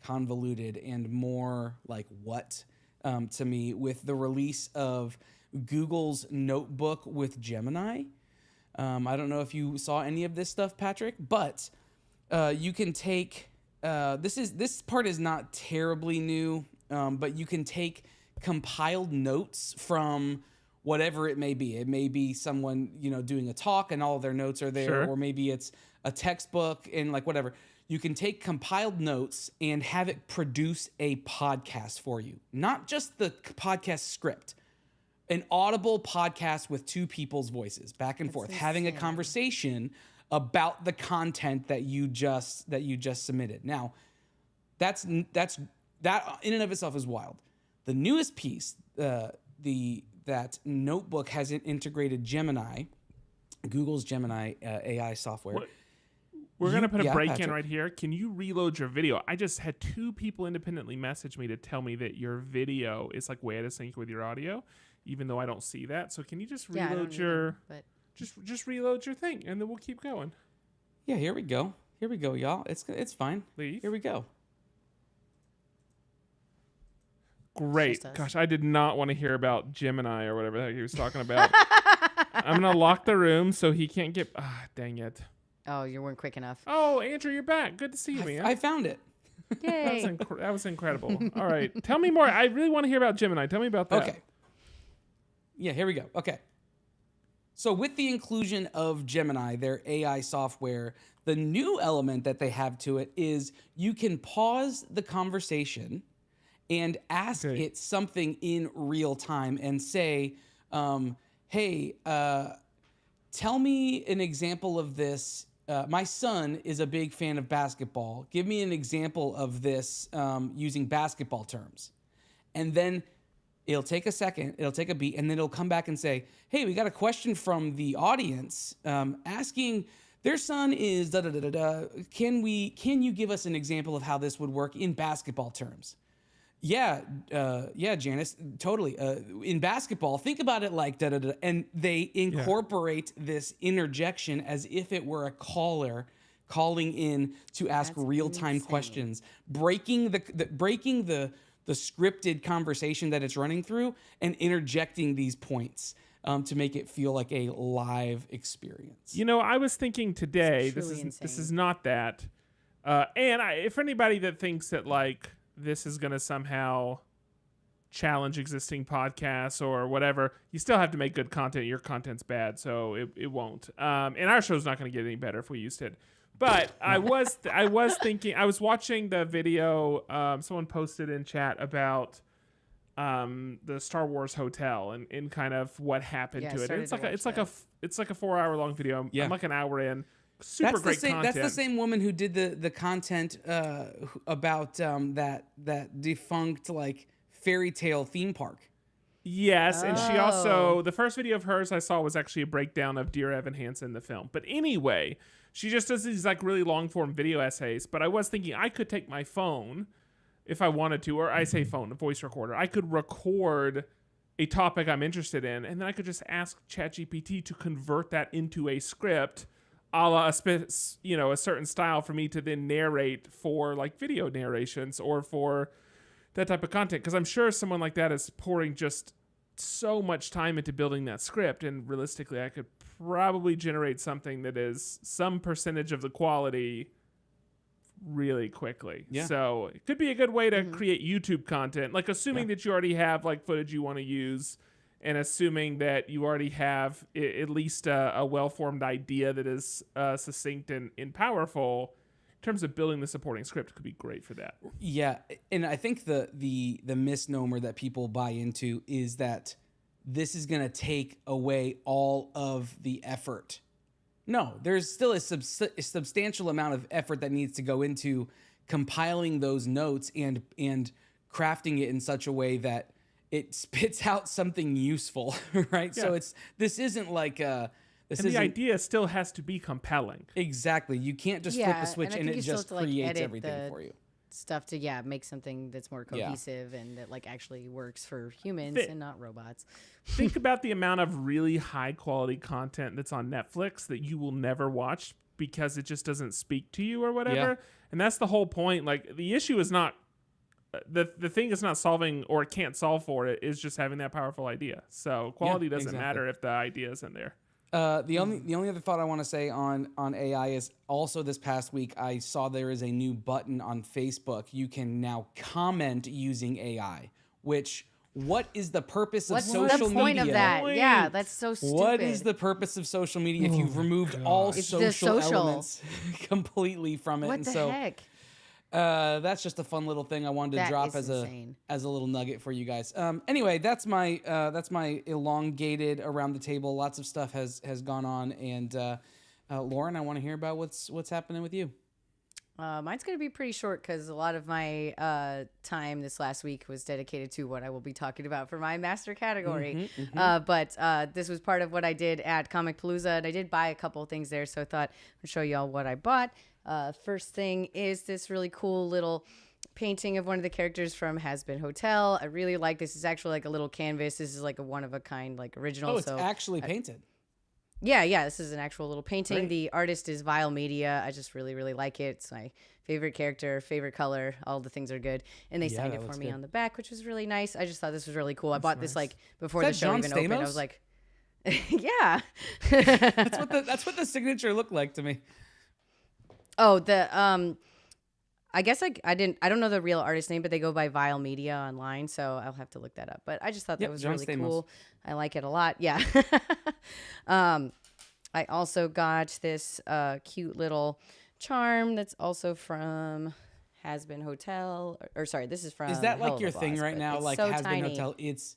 convoluted and more like what to me with the release of Google's notebook with Gemini. I don't know if you saw any of this stuff, Patrick, but you can take this part is not terribly new, but you can take compiled notes from whatever it may be. It may be someone doing a talk and all of their notes are there, Sure. or maybe it's a textbook and like whatever. You can take compiled notes and have it produce a podcast for you, not just the podcast script, an audible podcast with two people's voices back and forth, having a conversation about the content that you just submitted. Now, that in and of itself is wild. The newest piece, that Notebook has integrated Gemini, Google's Gemini AI software. We're going to put a break in Patrick. right here. Can you reload your video? I just had 2 people independently message me to tell me that your video is like way out of sync with your audio, even though I don't see that. So can you just Yeah, I reload don't your either, but just reload your thing, and then we'll keep going. Yeah, here we go. Here we go, y'all. It's fine. Leave. Here we go. Great. Just us. Gosh, I did not want to hear about Gemini or whatever the heck he was talking about. I'm going to lock the room so he can't get... dang it. oh, you weren't quick enough. Oh, Andrew, you're back. Good to see you, man. I found it. Yay! That was incredible. All right. Tell me more. I really want to hear about Gemini. Tell me about that. Okay. Yeah, here we go. Okay. So with the inclusion of Gemini, their AI software, the new element that they have to it is you can pause the conversation and ask it something in real time and say, hey, tell me an example of this. My son is a big fan of basketball. Give me an example of this using basketball terms. And then it'll take a second, it'll take a beat, and then it'll come back and say, hey, we got a question from the audience asking, their son is da-da-da-da-da. Can you give us an example of how this would work in basketball terms? Yeah, Janice, totally. In basketball, think about it like da-da-da. And they incorporate this interjection as if it were a caller calling in to ask That's real-time insane. questions, breaking the scripted conversation that it's running through and interjecting these points to make it feel like a live experience. You know, I was thinking today, this truly is insane. not that. And for anybody that thinks that like this is going to somehow challenge existing podcasts or whatever, you still have to make good content. Your content's bad, so it won't. And our show's not going to get any better if we used it. But I was thinking, I was watching the video someone posted in chat about the Star Wars hotel and kind of what happened Yeah, I to it. And started it's to like watch it's like a 4-hour long video. Yeah. I'm like an hour in. Super great content. That's the same woman who did the content about that defunct like fairy tale theme park. Yes, and she also, Oh. the first video of hers I saw was actually a breakdown of Dear Evan Hansen, the film. But anyway, she just does these like really long form video essays. But I was thinking I could take my phone if I wanted to, or I say phone, a voice recorder. I could record a topic I'm interested in, and then I could just ask ChatGPT to convert that into a script, a la a certain style for me to then narrate for like video narrations or for that type of content. Because I'm sure someone like that is pouring just so much time into building that script, and realistically I could probably generate something that is some percentage of the quality really quickly. Yeah. So it could be a good way to create YouTube content, like assuming that you already have like footage you want to use, and assuming that you already have at least a well-formed idea that is succinct and powerful. In terms of building the supporting script, could be great for that. Yeah, and I think the misnomer that people buy into is that this is going to take away all of the effort. No, there's still a substantial amount of effort that needs to go into compiling those notes and crafting it in such a way that it spits out something useful, right? Yeah. So this isn't like this And the isn't idea still has to be compelling. exactly. You can't just flip Yeah, the switch and I and think it you still just have to, like, creates edit everything the for you. Stuff to make something that's more Yeah. cohesive and that like actually works for humans Fit. and not robots. Think about the amount of really high quality content that's on Netflix that you will never watch because it just doesn't speak to you or whatever. Yeah. And that's the whole point. Like the issue is not the thing is not solving or can't solve for it is just having that powerful idea. So quality doesn't exactly. matter if the idea isn't there. The only other thought I want to say on AI is also this past week I saw there is a new button on Facebook. You can now comment using AI, which what is the purpose of What's social the point media? of that? Point. Yeah, that's so stupid. What is the purpose of social media if you've removed all It's the social social. elements completely from it? What and the so heck? That's just a fun little thing I wanted to That drop is insane. as a little nugget for you guys. Anyway, that's my elongated around the table. Lots of stuff has gone on, and Lauren, I want to hear about what's happening with you. Mine's going to be pretty short because a lot of my time this last week was dedicated to what I will be talking about for my master category. But this was part of what I did at Comic Palooza, and I did buy a couple of things there, so I thought I'd show you all what I bought. First thing is this really cool little painting of one of the characters from Has Been Hotel. I really like this. It's actually like a little canvas. This is like a one-of-a-kind, like original. Oh, it's actually painted. Yeah, this is an actual little painting. Great. The artist is Vile Media. I just really, really like it. It's my favorite character, favorite color. All the things are good. And they signed that it for looks me good. on the back, which was really nice. I just thought this was really cool. I bought this like before Is the that show John even opened. I Stamos? was like, yeah. That's what the signature looked like to me. Oh, I guess I don't know the real artist name, but they go by Vile Media online, so I'll have to look that up. But I just thought Yep, that was John really Stamos. cool. I like it a lot. Yeah. I also got this cute little charm that's also from Has Been Hotel. Or sorry, this is from Is that Hell like of your a thing Boss, right but now? it's Like so Has Been tiny. Hotel, it's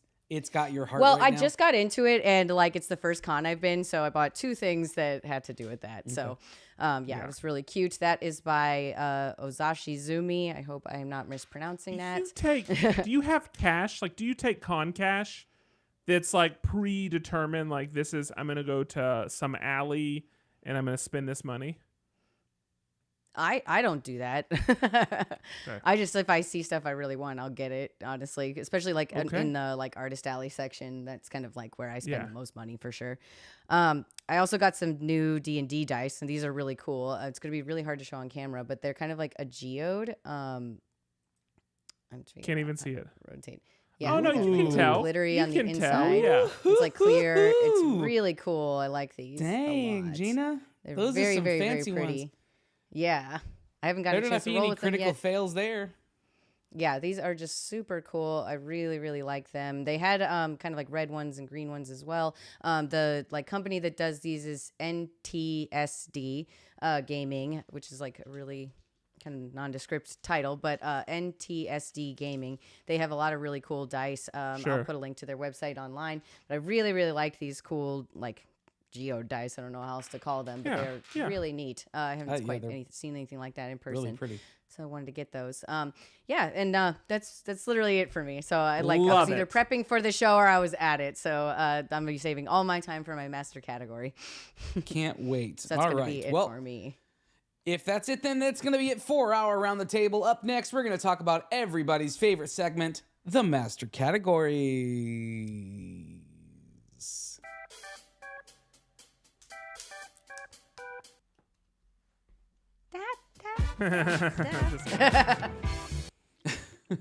got your heart. Well, right I now? just got into it, and like it's the first con I've been, so I bought two things that had to do with that. So, it was really cute. That is by Ozashi Zumi. I hope I am not mispronouncing that. Do you have cash? Like, do you take con cash that's like predetermined? Like, this is, I'm going to go to some alley and I'm going to spend this money? I don't do that. I just, if I see stuff I really want, I'll get it, honestly, especially like in the like artist alley section. That's kind of like where I spend the most money for sure. I also got some new D&D dice, and these are really cool. It's going to be really hard to show on camera, but they're kind of like a geode. Can't even see it. Rotate. Oh, no, you can It's tell. glittery You on the can tell, inside. yeah. It's like clear. It's really cool. I like these. a Dang, lot. Gina, They're those very, are some very, fancy very pretty. ones. Yeah. I haven't got There a don't chance have to to be roll any with them critical yet. fails there. Yeah, these are just super cool. I really, really like them. They had kind of like red ones and green ones as well. The like company that does these is NTSD Gaming, which is like a really kind of nondescript title, but NTSD Gaming. They have a lot of really cool dice. Sure. I'll put a link to their website online. But I really, really like these cool like geo dice. I don't know how else to call them, but they're really neat. I haven't quite seen anything like that in person. Really pretty. So I wanted to get those. And that's literally it for me. So I was Love either it. prepping for the show or I was at it. So I'm gonna be saving all my time for my master category. Can't wait. So that's All gonna right. be it Well, for me. if that's it, then that's going to be it for our Around the Table. Up next, we're going to talk about everybody's favorite segment, the Master Categories.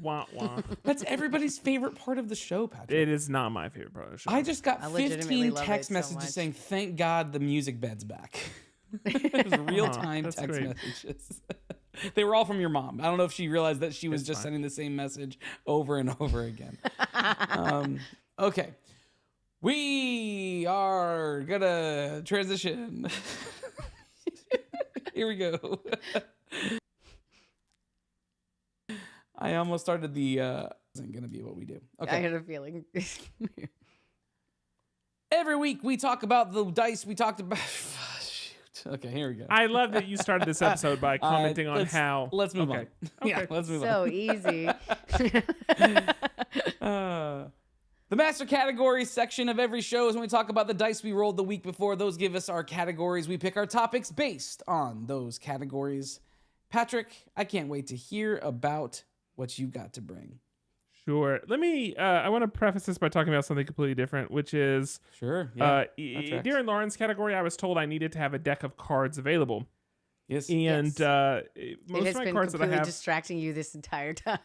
Wah, wah. That's everybody's favorite part of the show, Patrick. It is not my favorite part of the show. I just got I legitimately 15 love text it so messages much. saying, thank God the music bed's back. It was real-time that's text great. messages. They were all from your mom. I don't know if she realized that she was just sending the same message over and over again. Okay. We are going to transition. Here we go. I almost started the... isn't going to be what we do. Okay. I had a feeling. Every week we talk about the dice we talked about. Shoot. Okay, here we go. I love that you started this episode by commenting on let's- how. Let's move Okay. on. Yeah, let's move So easy. on. The Master Categories section of every show is when we talk about the dice we rolled the week before. Those give us our categories. We pick our topics based on those categories. Patrick, I can't wait to hear about what you got to bring. Sure. Let me. I want to preface this by talking about something completely different, which is Sure. Yeah. during Lauren's category, I was told I needed to have a deck of cards available. Yes. And Yes. most It has of my been cards that I completely have, distracting you this entire time.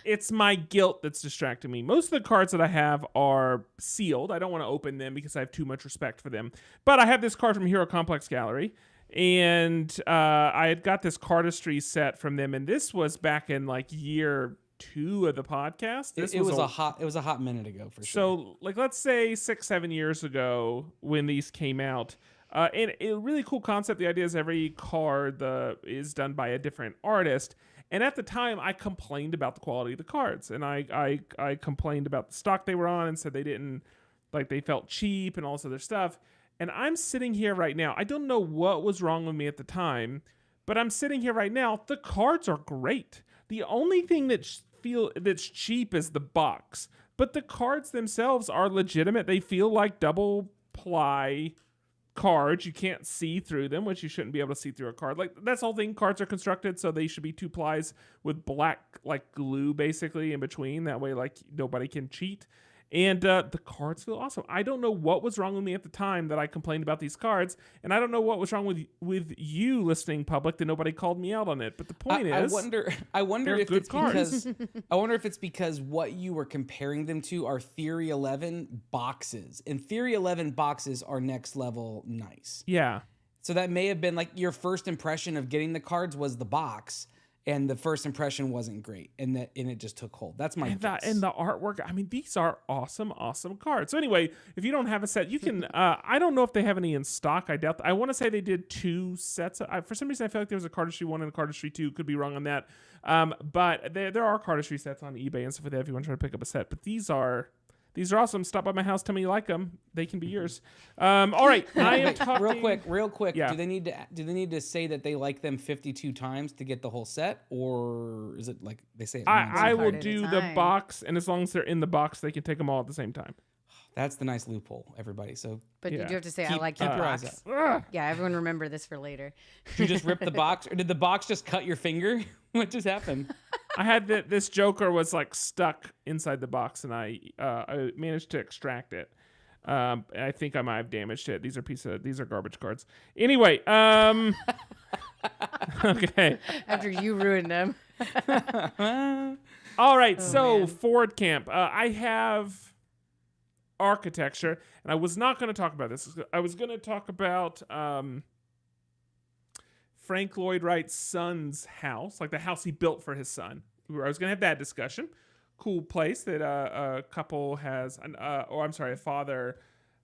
it's my guilt that's distracting me. Most of the cards that I have are sealed. I don't want to open them because I have too much respect for them. But I have this card from Hero Complex Gallery, and I had got this cardistry set from them, and this was back in like year 2 of the podcast. This It was a hot minute ago for sure. So, like, let's say 6-7 years ago when these came out, And a really cool concept. The idea is every card is done by a different artist. And at the time, I complained about the quality of the cards, and I complained about the stock they were on and said they felt cheap and all this other stuff. And I'm sitting here right now. I don't know what was wrong with me at the time, but I'm sitting here right now. The cards are great. The only thing that's cheap is the box, but the cards themselves are legitimate. They feel like double ply cards. You can't see through them, which you shouldn't be able to see through a card. Like, that's the whole thing. Cards are constructed so they should be 2 plies with black like glue basically in between. That way, like, nobody can cheat. And the cards feel awesome. I don't know what was wrong with me at the time that I complained about these cards, and I don't know what was wrong with you, listening public, that nobody called me out on it. But the point is, I wonder if it's cards. because I wonder if it's because what you were comparing them to are Theory 11 boxes, and Theory 11 boxes are next level nice. Yeah. So that may have been like your first impression of getting the cards was the box. And the first impression wasn't great, and it just took hold. That's my guess. And the artwork. I mean, these are awesome cards. So anyway, if you don't have a set, you can. I don't know if they have any in stock. I doubt. I want to say they did 2 sets. For some reason, I feel like there was a Cardistry 1 and a Cardistry 2. Could be wrong on that. But there are Cardistry sets on eBay and stuff like that if you want to try to pick up a set. But these are awesome. Stop by my house. Tell me you like them. They can be yours. All right. I am talking real quick. Yeah. Do they need to say that they like them 52 times to get the whole set, or is it like they say it once? I will card at a do the time. box, and as long as they're in the box, they can take them all at the same time. That's the nice loophole, everybody. So But you Yeah. do have to say, I keep like your your eyes box. out. Yeah, everyone remember this for later. Did you just rip the box, or did the box just cut your finger? What just happened? I had this Joker was like stuck inside the box, and I managed to extract it. I think I might have damaged it. These are garbage cards. Anyway, okay. After you ruined them. All right. So man. Ford Camp. I have architecture, and I was not going to talk about this. I was going to talk about Frank Lloyd Wright's son's house, like the house he built for his son. I was going to have that discussion. Cool place that a couple has, a father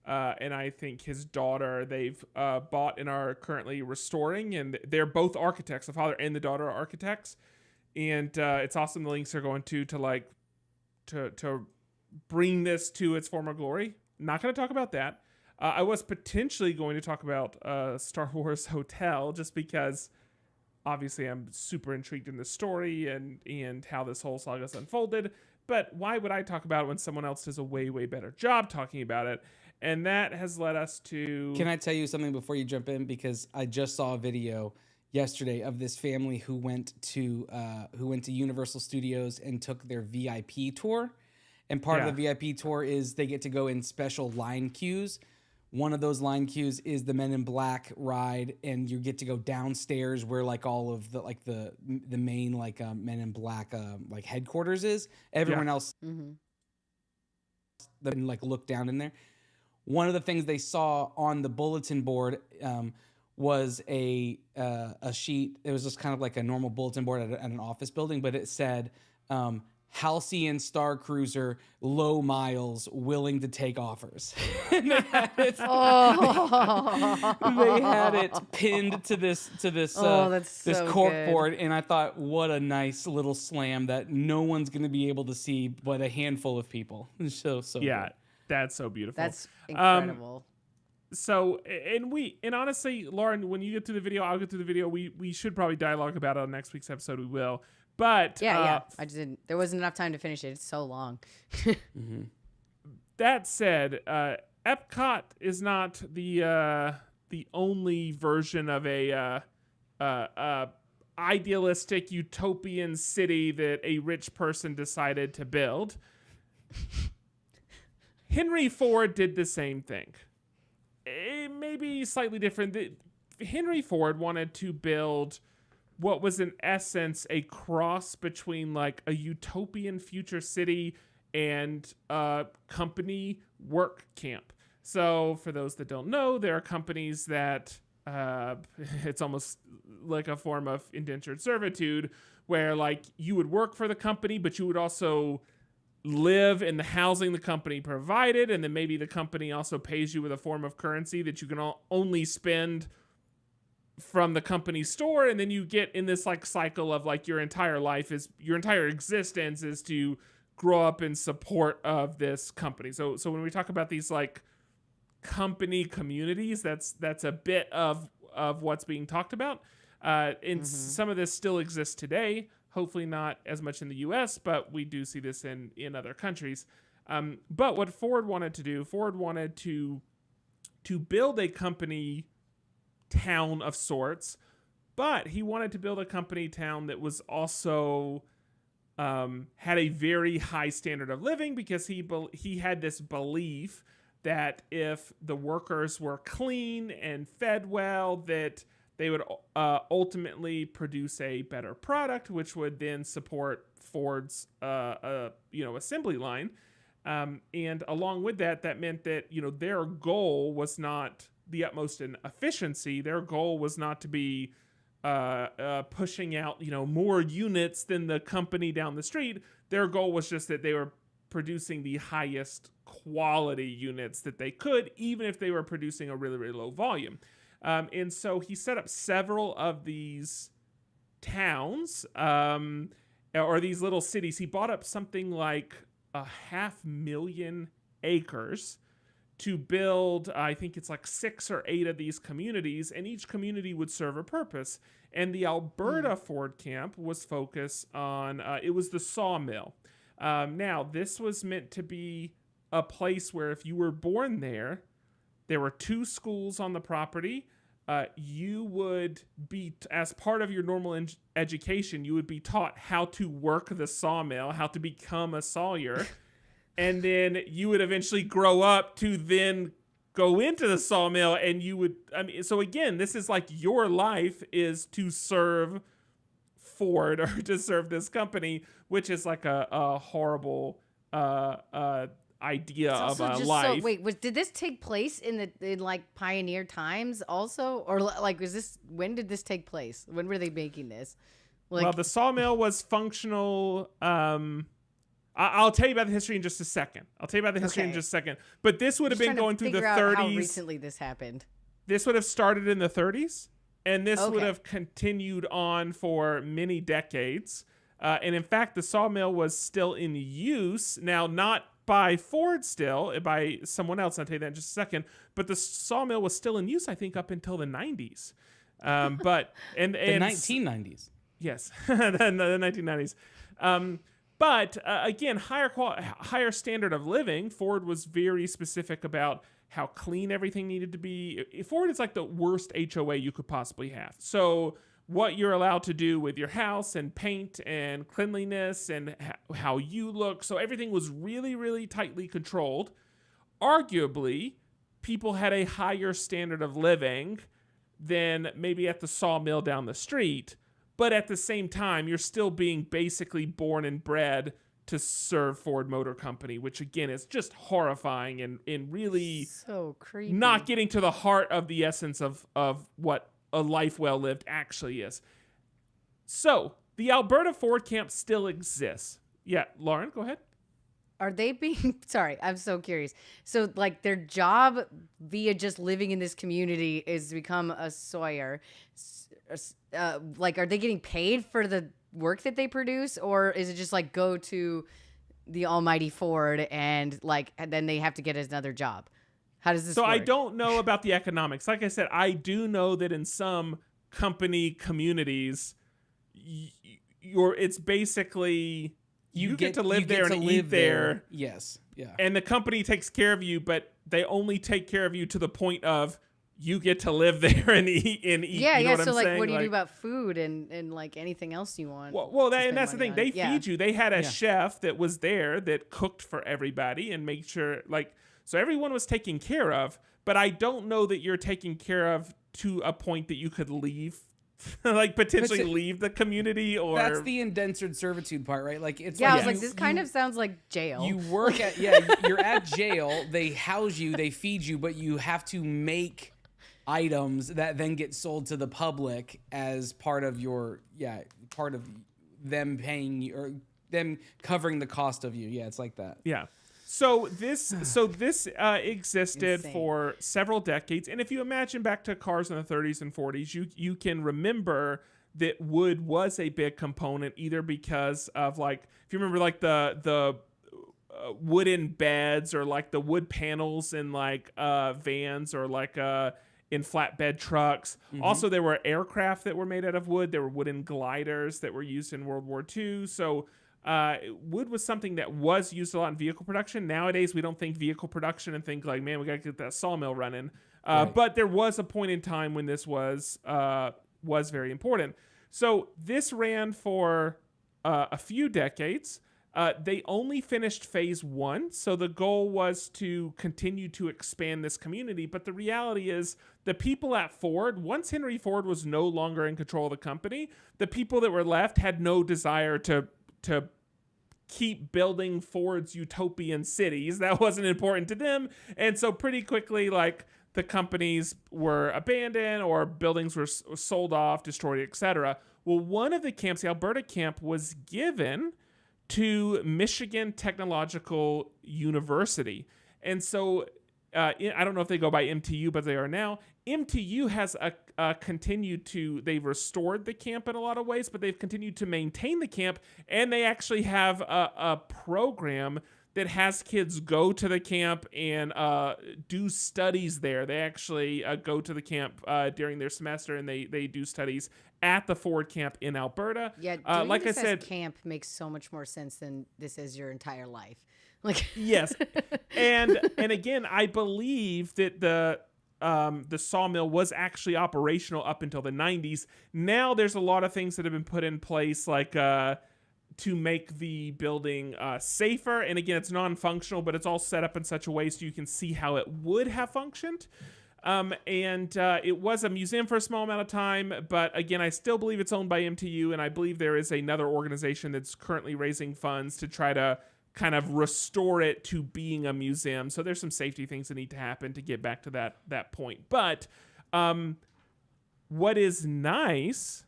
and I think his daughter, they've bought and are currently restoring, and they're both architects. The father and the daughter are architects, and it's awesome. The links are going to bring this to its former glory. Not going to talk about that. I was potentially going to talk about Star Wars Hotel, just because obviously I'm super intrigued in the story and how this whole saga's unfolded. But why would I talk about it when someone else does a way, way better job talking about it? And that has led us to... Can I tell you something before you jump in? Because I just saw a video yesterday of this family who went to Universal Studios and took their VIP tour. And part of the VIP tour is they get to go in special line queues. One of those line queues is the Men in Black ride, and you get to go downstairs where like all of the like the main like Men in Black like headquarters is. Everyone else then like look down in there. One of the things they saw on the bulletin board was a sheet. It was just kind of like a normal bulletin board at an office building, but it said Halcyon Star Cruiser, low miles, willing to take offers. And they had it. They had it pinned to this that's this so cork good. board, and I thought, what a nice little slam that no one's going to be able to see but a handful of people. So Yeah, good. that's so beautiful. That's incredible. So, and honestly, Lauren, when you get through the video, I'll get through the video. We should probably dialogue about it on next week's episode. We will. But yeah. I just didn't. There wasn't enough time to finish it. It's so long. That said, Epcot is not the only version of a idealistic utopian city that a rich person decided to build. Henry Ford did the same thing. It may be slightly different. Henry Ford wanted to build what was in essence a cross between like a utopian future city and a company work camp. So for those that don't know, there are companies that it's almost like a form of indentured servitude where like you would work for the company, but you would also live in the housing the company provided, and then maybe the company also pays you with a form of currency that you can only spend from the company store, and then you get in this like cycle of like your entire existence is to grow up in support of this company. So when we talk about these like company communities, that's a bit of what's being talked about. And some of this still exists today. Hopefully not as much in the US, but we do see this in other countries. But what Ford wanted to build a company town of sorts, but he wanted to build a company town that was also had a very high standard of living, because he had this belief that if the workers were clean and fed well, that they would ultimately produce a better product, which would then support Ford's assembly line. And along with that, that meant that their goal was not the utmost in efficiency. Their goal was not to be pushing out more units than the company down the street. Their goal was just that they were producing the highest quality units that they could, even if they were producing a really, really low volume. And so he set up several of these towns or these little cities. He bought up something like 500,000 acres to build, I think it's like 6 or 8 of these communities, and each community would serve a purpose. And the Alberta Ford camp was focused on, it was the sawmill. Now, this was meant to be a place where if you were born there, there were 2 schools on the property. You would be, as part of your normal education, you would be taught how to work the sawmill, how to become a sawyer. And then you would eventually grow up to then go into the sawmill, and you would, so again, this is like your life is to serve Ford, or to serve this company, which is like a horrible idea of a life. So, wait, did this take place in like pioneer times also, or like when did this take place? When were they making this? Like, well, the sawmill was functional. I'll tell you about the history in just a second. But this would have been going through the 30s. How recently this happened? This would have started in the 30s, and this would have continued on for many decades. And in fact, the sawmill was still in use. Now, not by Ford still, by someone else. I'll tell you that in just a second. But the sawmill was still in use, I think, up until the 90s. But and the 1990s. Yes, the 1990s. But again, higher standard of living. Ford was very specific about how clean everything needed to be. Ford is like the worst HOA you could possibly have. So what you're allowed to do with your house and paint and cleanliness and how you look. So everything was really, really tightly controlled. Arguably, people had a higher standard of living than maybe at the sawmill down the street. But at the same time, you're still being basically born and bred to serve Ford Motor Company, which again is just horrifying and really so creepy. Not getting to the heart of the essence of what a life well lived actually is. So the Alberta Ford camp still exists. Yeah, Lauren, go ahead. Are they being, sorry, I'm so curious. So like their job via just living in this community is to become a sawyer. Like, are they getting paid for the work that they produce, or is it just like go to the almighty Ford and then they have to get another job? How does this work? I don't know about the economics. Like I said, I do know that in some company communities, it's basically you get to live there and eat there. Yes, yeah. And the company takes care of you, but they only take care of you to the point of you get to live there and eat. Yeah, you know what so I'm like, saying? what do you do about food and like anything else you want? Well, that's the thing. They Yeah. feed you. They had a chef that was there that cooked for everybody and made sure, so everyone was taken care of. But I don't know that you're taken care of to a point that you could leave, potentially leave the community. Or that's the indentured servitude part, right? Like it's I was like, this kind of sounds like jail. You work at you're at jail. They house you, they feed you, but you have to make items that then get sold to the public as part of them paying you or them covering the cost of you. Yeah, it's like that. Yeah. So this existed Insane. for several decades, and if you imagine back to cars in the 30s and 40s, you can remember that wood was a big component, either because of like, if you remember like the wooden beds or like the wood panels in like vans or like in flatbed trucks. Also, there were aircraft that were made out of wood. There were wooden gliders that were used in World War II. So wood was something that was used a lot in vehicle production. Nowadays, we don't think vehicle production and think like, man, we got to get that sawmill running. Right. But there was a point in time when this was very important. So this ran for a few decades. They only finished phase 1, so the goal was to continue to expand this community. But the reality is, the people at Ford, once Henry Ford was no longer in control of the company, the people that were left had no desire to keep building Ford's utopian cities. That wasn't important to them. And so pretty quickly, like, the companies were abandoned or buildings were sold off, destroyed, etc. Well, one of the camps, the Alberta camp, was given to Michigan Technological University. And so I don't know if they go by MTU, but they are now. MTU has continued to, they've restored the camp in a lot of ways, but they've continued to maintain the camp, and they actually have a program that has kids go to the camp and do studies there. They actually go to the camp during their semester, and they do studies at the Ford camp in Alberta. Yeah, doing like this I said, as camp makes so much more sense than this is your entire life. Like, yes, and again, I believe that the sawmill was actually operational up until the 90s. Now there's a lot of things that have been put in place, like to make the building safer. And again, it's non-functional, but it's all set up in such a way so you can see how it would have functioned. And it was a museum for a small amount of time, but again, I still believe it's owned by MTU, and I believe there is another organization that's currently raising funds to try to kind of restore it to being a museum. So there's some safety things that need to happen to get back to that point. But what is nice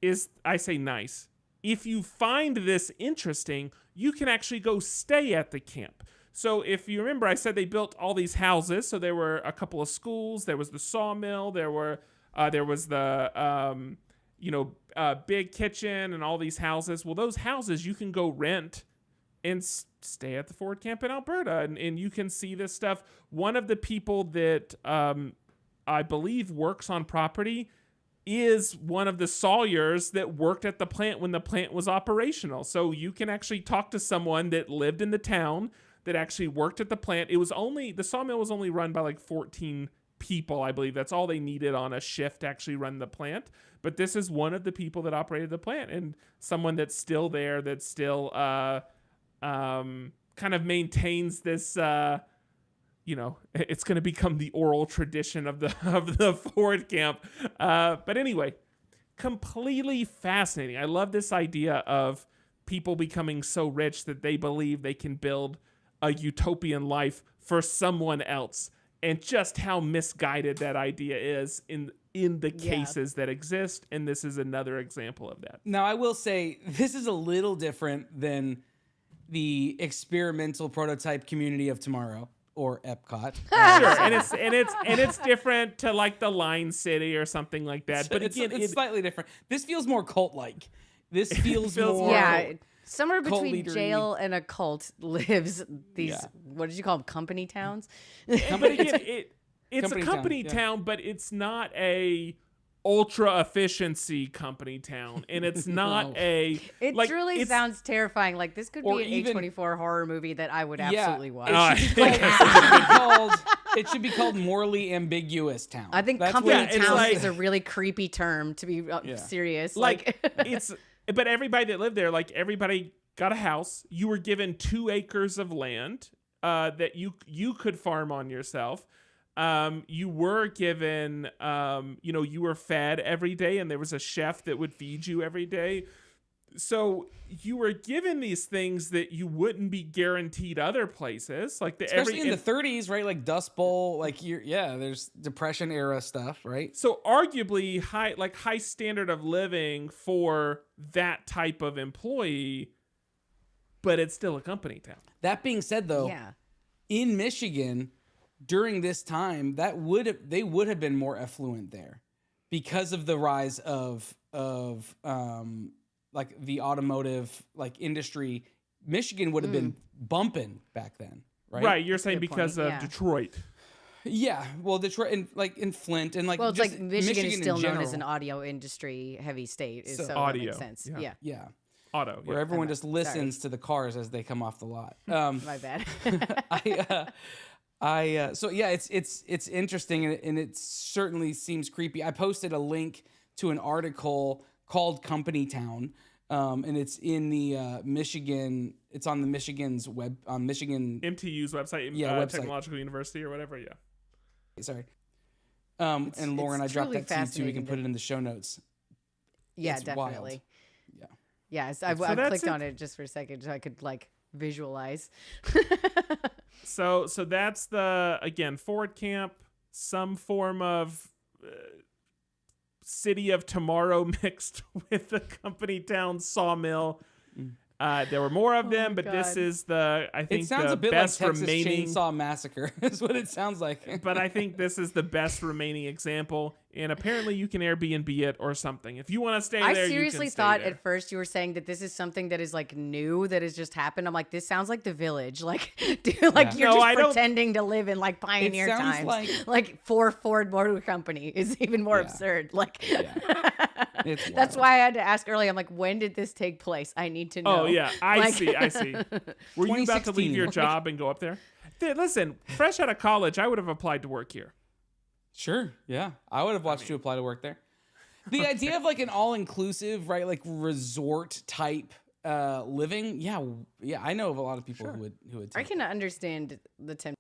is, I say nice, if you find this interesting, you can actually go stay at the camp. So if you remember, I said they built all these houses. So there were a couple of schools. There was the sawmill. There was the big kitchen and all these houses. Well, those houses you can go rent and stay at the Ford camp in Alberta, and you can see this stuff. One of the people that I believe works on property is one of the sawyers that worked at the plant when the plant was operational. So you can actually talk to someone that lived in the town that actually worked at the plant. The sawmill was only run by like 14 people, I believe. That's all they needed on a shift to actually run the plant. But this is one of the people that operated the plant, and someone that's still there, that's still kind of maintains this, it's going to become the oral tradition of the Ford camp. But anyway, completely fascinating. I love this idea of people becoming so rich that they believe they can build a utopian life for someone else, and just how misguided that idea is in the cases that exist. And this is another example of that. Now, I will say this is a little different than the experimental prototype community of tomorrow, or Epcot. Sure, and it's different to like the Line City or something like that. But it's again, slightly different. This feels more cult-like. This feels more. yeah, somewhere cult between leadery. jail and a cult lives these, what did you call them, company towns? But again, it's Company a company town, town, but it's not a ultra efficiency company town, and it's not No. It like, truly it's- sounds terrifying. Like, this could Or be an even- A24 horror movie that I would absolutely watch. It should be called Morally Ambiguous Town. I think That's company what it's town like- is a really creepy term, to be serious. like but everybody that lived there, like, everybody got a house. You were given 2 acres of land that you could farm on yourself. You were given, you were fed every day, and there was a chef that would feed you every day. So you were given these things that you wouldn't be guaranteed other places, like Especially in the 30s, right? Like Dust Bowl, like there's Depression era stuff, right? So arguably high standard of living for that type of employee but it's still a company town. That being said, though, Yeah. in Michigan during this time, they would have been more affluent there because of the rise of like the automotive like industry. Michigan would have been bumping back then, right? Right, you're a saying good because point, of yeah. Detroit. Yeah, well, Detroit and like in Flint and like Well, it's just like Michigan is in still known as general. an audio industry heavy state, so, that Audio, makes sense. yeah. Yeah. Yeah, Auto. where Yeah. everyone just listens to the cars as they come off the lot. My bad. So yeah, it's interesting and it certainly seems creepy. I posted a link to an article called Company Town, and it's in the Michigan. It's on the Michigan's web on Michigan. MTU's website, website. Technological University or whatever. Yeah. Sorry. And Lauren, I it's dropped truly that to you too. We can fascinating put it in the show notes. Yeah, It's wild. definitely. Yeah. Yes, I that's clicked it. on it just for a second so I could like visualize. So that's the, again, Ford Camp, some form of city of tomorrow mixed with the company town sawmill. There were more of them, my but this God. is I think It sounds the a bit like best Texas remaining. Chainsaw Massacre. Is what it sounds like. But I think this is the best remaining example, and apparently you can Airbnb it or something. If you want to stay I there, seriously you can stay thought there. at first you were saying that this is something that is like new that has just happened. I'm like, this sounds like The Village. Like, dude, like you're No, just I don't- pretending to live in like pioneer sounds times. like- for Ford Motor Company is even more absurd. Like, It's that's wild. why I had to ask early. I'm like, when did this take place? I need to know. Oh yeah, I Like- see. Were you about to 2016. leave your job and go up there? Listen, fresh out of college, I would have applied to work here. Sure. Yeah. I would have watched you apply to work there. The idea of like an all-inclusive, right, like resort type living. Yeah. Yeah. I know of a lot of people who would I take can understand the temptation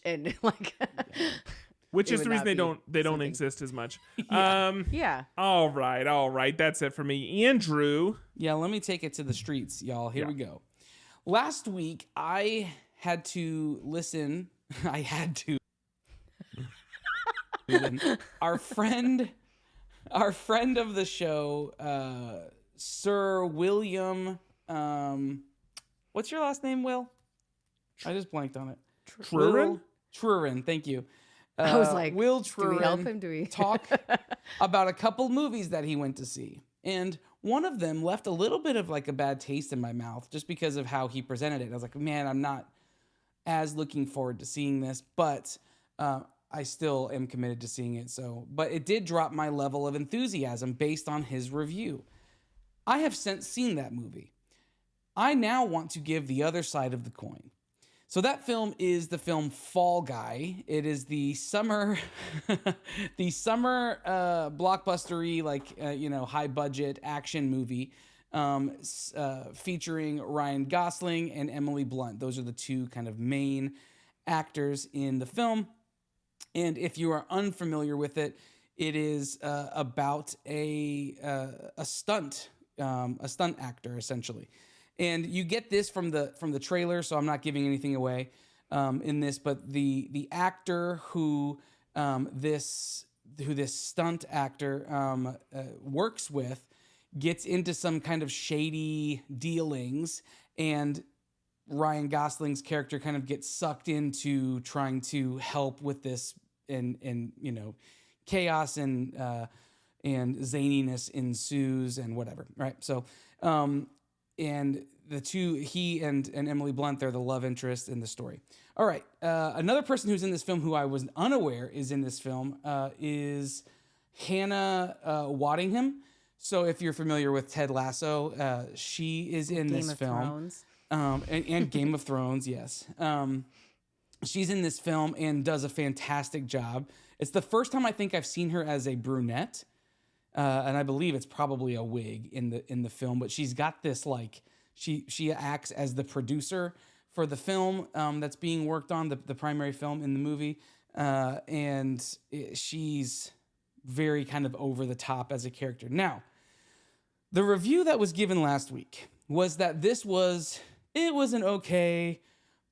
and like, Which It is the would reason not they be don't something. exist as much. yeah. All right. That's it for me. Andrew. Yeah, let me take it to the streets, y'all. Here Yeah. we go. Last week, I had to listen. I had to. our friend of the show, Sir William. What's your last name, Will? I just blanked on it. Trurin? Trurin, thank you. I was like, Will do we help Trurin him? Do we talk about a couple movies that he went to see. And one of them left a little bit of like a bad taste in my mouth just because of how he presented it. I was like, man, I'm not as looking forward to seeing this, but I still am committed to seeing it. But it did drop my level of enthusiasm based on his review. I have since seen that movie. I now want to give the other side of the coin. So that film is the film Fall Guy. It is the summer, blockbustery, like high budget action movie, featuring Ryan Gosling and Emily Blunt. Those are the two kind of main actors in the film. And if you are unfamiliar with it, it is about a stunt actor essentially. And you get this from the trailer, so I'm not giving anything away in this. But the actor who this stunt actor works with gets into some kind of shady dealings, and Ryan Gosling's character kind of gets sucked into trying to help with this, and chaos and zaniness ensues and whatever. Right, so. And the two, he and Emily Blunt, they're the love interest in the story. All right. Another person who's in this film who I was unaware is in this film is Hannah Waddingham. So if you're familiar with Ted Lasso, she is in Game this of film. Thrones. And Game of Thrones, yes. She's in this film and does a fantastic job. It's the first time I think I've seen her as a brunette. And I believe it's probably a wig in the film, but she's got this like she acts as the producer for the film that's being worked on, the primary film in the movie, and she's very kind of over the top as a character. Now, the review that was given last week was that it was an okay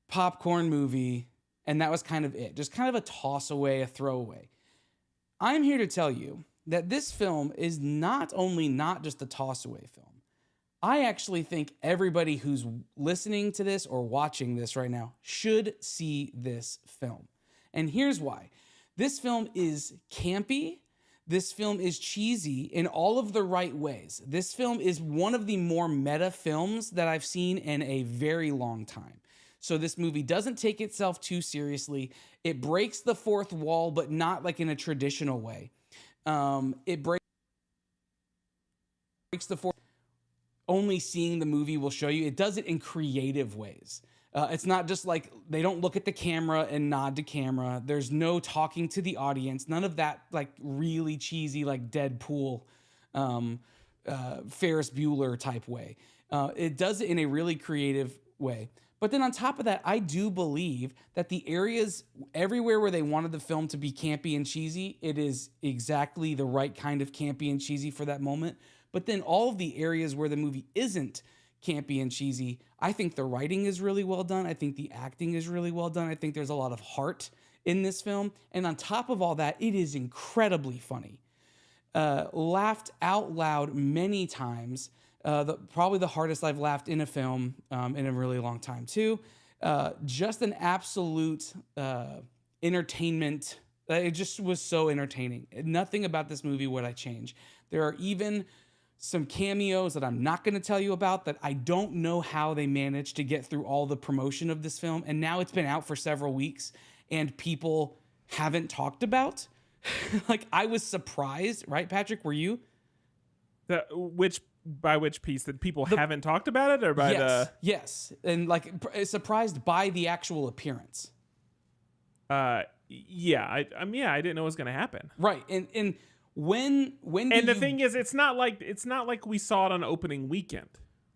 popcorn movie, and that was kind of it, just kind of a toss away, a throwaway. I'm here to tell you that this film is not only not just a toss-away film, I actually think everybody who's listening to this or watching this right now should see this film. And here's why. This film is campy. This film is cheesy in all of the right ways. This film is one of the more meta films that I've seen in a very long time. So this movie doesn't take itself too seriously. It breaks the fourth wall, but not like in a traditional way. It breaks the fourth. Only seeing the movie will show you. It does it in creative ways. It's not just like they don't look at the camera and nod to camera. There's no talking to the audience. None of that like really cheesy like Deadpool, Ferris Bueller type way. It does it in a really creative way. But then on top of that, I do believe that the areas everywhere where they wanted the film to be campy and cheesy, it is exactly the right kind of campy and cheesy for that moment. But then all of the areas where the movie isn't campy and cheesy, I think the writing is really well done. I think the acting is really well done. I think there's a lot of heart in this film. And on top of all that, it is incredibly funny. Laughed out loud many times. Probably the hardest I've laughed in a film in a really long time too. Just an absolute entertainment. It just was so entertaining. Nothing about this movie would I change. There are even some cameos that I'm not going to tell you about that I don't know how they managed to get through all the promotion of this film. And now it's been out for several weeks and people haven't talked about. Like I was surprised, right, Patrick? Were you? By which piece that people haven't talked about it, or by yes, and like surprised by the actual appearance. I didn't know it was going to happen. Right, and when and the thing is, it's not like we saw it on opening weekend.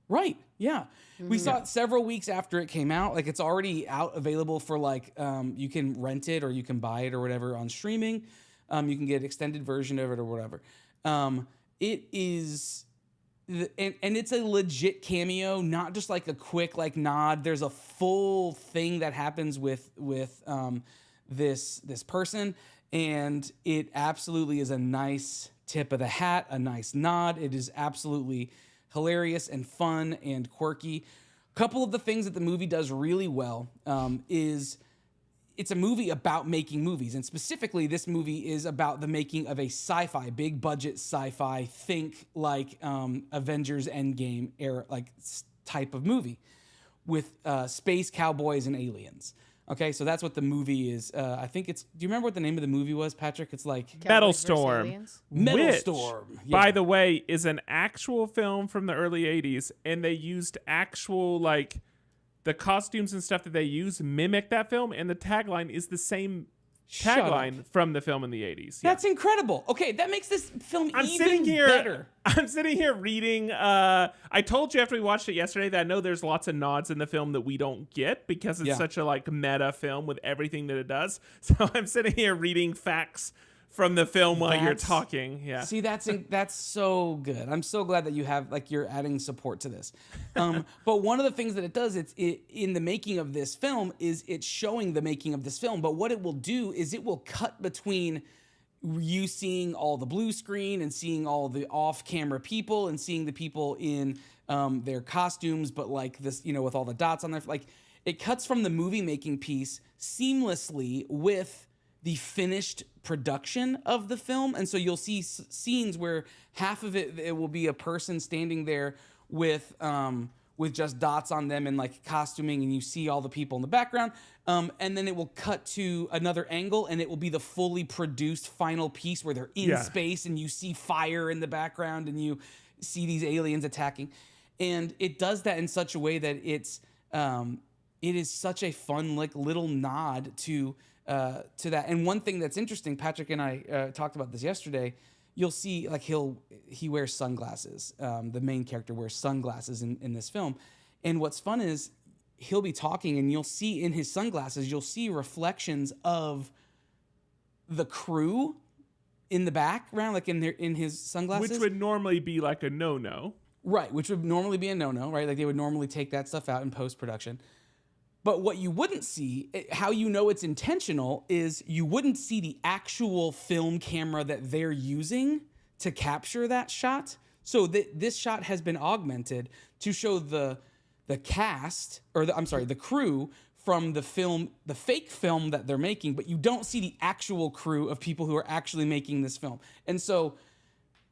Right. Yeah. We saw it several weeks after it came out. Like it's already out available for like you can rent it or you can buy it or whatever on streaming. You can get an extended version of it or whatever. It is. And it's a legit cameo, not just like a quick like nod. There's a full thing that happens with this person, and it absolutely is a nice tip of the hat, a nice nod. It is absolutely hilarious and fun and quirky. A couple of the things that the movie does really well is it's a movie about making movies, and specifically this movie is about the making of a sci-fi, big budget sci-fi, think like Avengers Endgame era like type of movie with space cowboys and aliens. Okay, so that's what the movie is. I think it's. Do you remember what the name of the movie was, Patrick? It's like Metal Storm. Metal Which, Storm. Yeah. by the way, is an actual film from the early 80s, and they used actual like the costumes and stuff that they use mimic that film, and the tagline is the same tagline from the film in the 80s. That's incredible. Okay, that makes this film I'm even sitting here, better. I'm sitting here reading. I told you after we watched it yesterday that I know there's lots of nods in the film that we don't get because it's such a like meta film with everything that it does. So I'm sitting here reading facts from the film while you're talking. Yeah. See, that's so good. I'm so glad that you have like you're adding support to this. But one of the things that it does, it in the making of this film is it's showing the making of this film. But what it will do is it will cut between you seeing all the blue screen and seeing all the off-camera people and seeing the people in their costumes, but like this, you know, with all the dots on there. Like it cuts from the movie making piece seamlessly with the finished production of the film. And so you'll see scenes where half of it will be a person standing there with just dots on them and like costuming, and you see all the people in the background. And then it will cut to another angle and it will be the fully produced final piece where they're in space and you see fire in the background and you see these aliens attacking. And it does that in such a way that it is such a fun like little nod to that. And one thing that's interesting, Patrick and I talked about this yesterday. You'll see like he wears sunglasses. The main character wears sunglasses in this film. And what's fun is he'll be talking and you'll see in his sunglasses, you'll see reflections of the crew in the background, like in his sunglasses. Which would normally be like a no-no. Right, which would normally be a no-no, right? Like they would normally take that stuff out in post-production. But what you wouldn't see, how you know it's intentional, is you wouldn't see the actual film camera that they're using to capture that shot. So this shot has been augmented to show the cast, or the crew from the film, the fake film that they're making, but you don't see the actual crew of people who are actually making this film. And so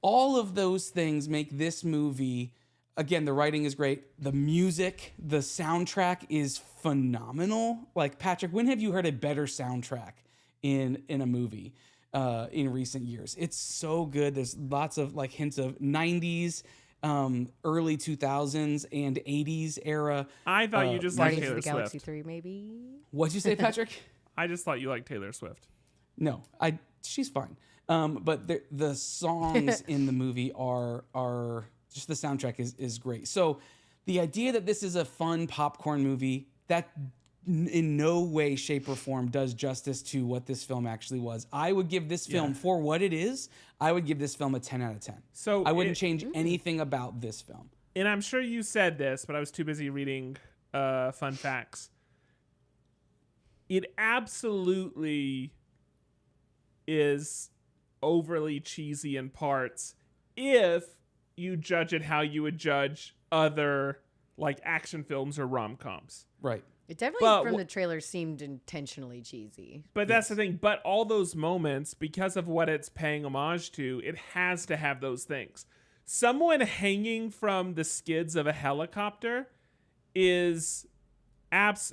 all of those things make this movie, again, the writing is great. The music, the soundtrack is phenomenal. Like, Patrick, when have you heard a better soundtrack in a movie in recent years? It's so good. There's lots of like hints of 90s, early 2000s and 80s era. I thought you just liked Guardians of Taylor the Galaxy Swift. 3, maybe. What'd you say, Patrick? I just thought you liked Taylor Swift. No, she's fine. But the songs in the movie are just, the soundtrack is great. So the idea that this is a fun popcorn movie, that in no way, shape, or form does justice to what this film actually was. I would give this film, for what it is, I would give this film a 10 out of 10. So I wouldn't change anything about this film. And I'm sure you said this, but I was too busy reading fun facts. It absolutely is overly cheesy in parts if you judge it how you would judge other like action films or rom-coms. Right. It definitely, But from the trailer, seemed intentionally cheesy. But that's the thing. But all those moments, because of what it's paying homage to, it has to have those things. Someone hanging from the skids of a helicopter is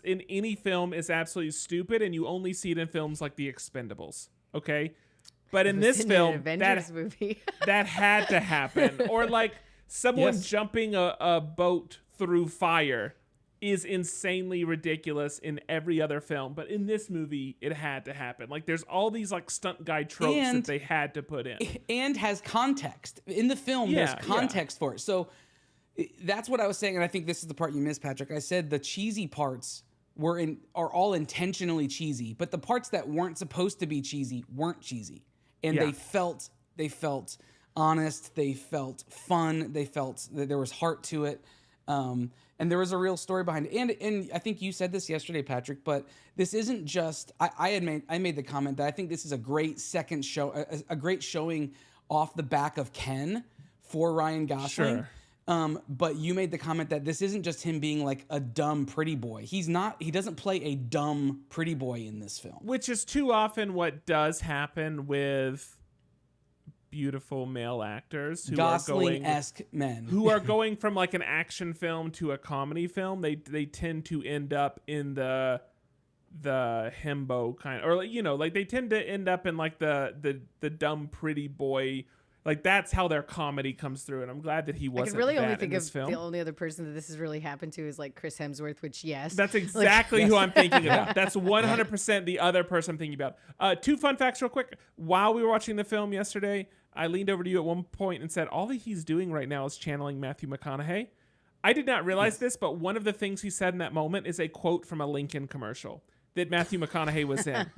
in any film is absolutely stupid, and you only see it in films like The Expendables. Okay? But in this In an film, Avengers movie. that had to happen. Or like someone Yes. jumping a boat through fire is insanely ridiculous in every other film, but in this movie it had to happen. Like, there's all these like stunt guy tropes And- that they had to put in. And has context. In the film, there's context for it. So that's what I was saying, and I think this is the part you missed, Patrick. I said the cheesy parts are all intentionally cheesy, but the parts that weren't supposed to be cheesy weren't cheesy. And Yeah. they felt honest, they felt fun, they felt that there was heart to it. And there was a real story behind it. And I think you said this yesterday, Patrick, but this isn't just, I made the comment that I think this is a great second show, a great showing off the back of Ken for Ryan Gosling. Sure. But you made the comment that this isn't just him being like a dumb pretty boy. He doesn't play a dumb pretty boy in this film. Which is too often what does happen with beautiful male actors who are going Gosling-esque men. who are going from like an action film to a comedy film. They tend to end up in the himbo kind, or like they tend to end up in like the dumb pretty boy. Like, that's how their comedy comes through, and I'm glad that he I wasn't can really that only in think this of film. the only other person that this has really happened to is like Chris Hemsworth, which That's exactly who I'm thinking about. That's 100% the other person I'm thinking about. Two fun facts real quick. While we were watching the film yesterday, I leaned over to you at one point and said, all that he's doing right now is channeling Matthew McConaughey. I did not realize this, but one of the things he said in that moment is a quote from a Lincoln commercial that Matthew McConaughey was in.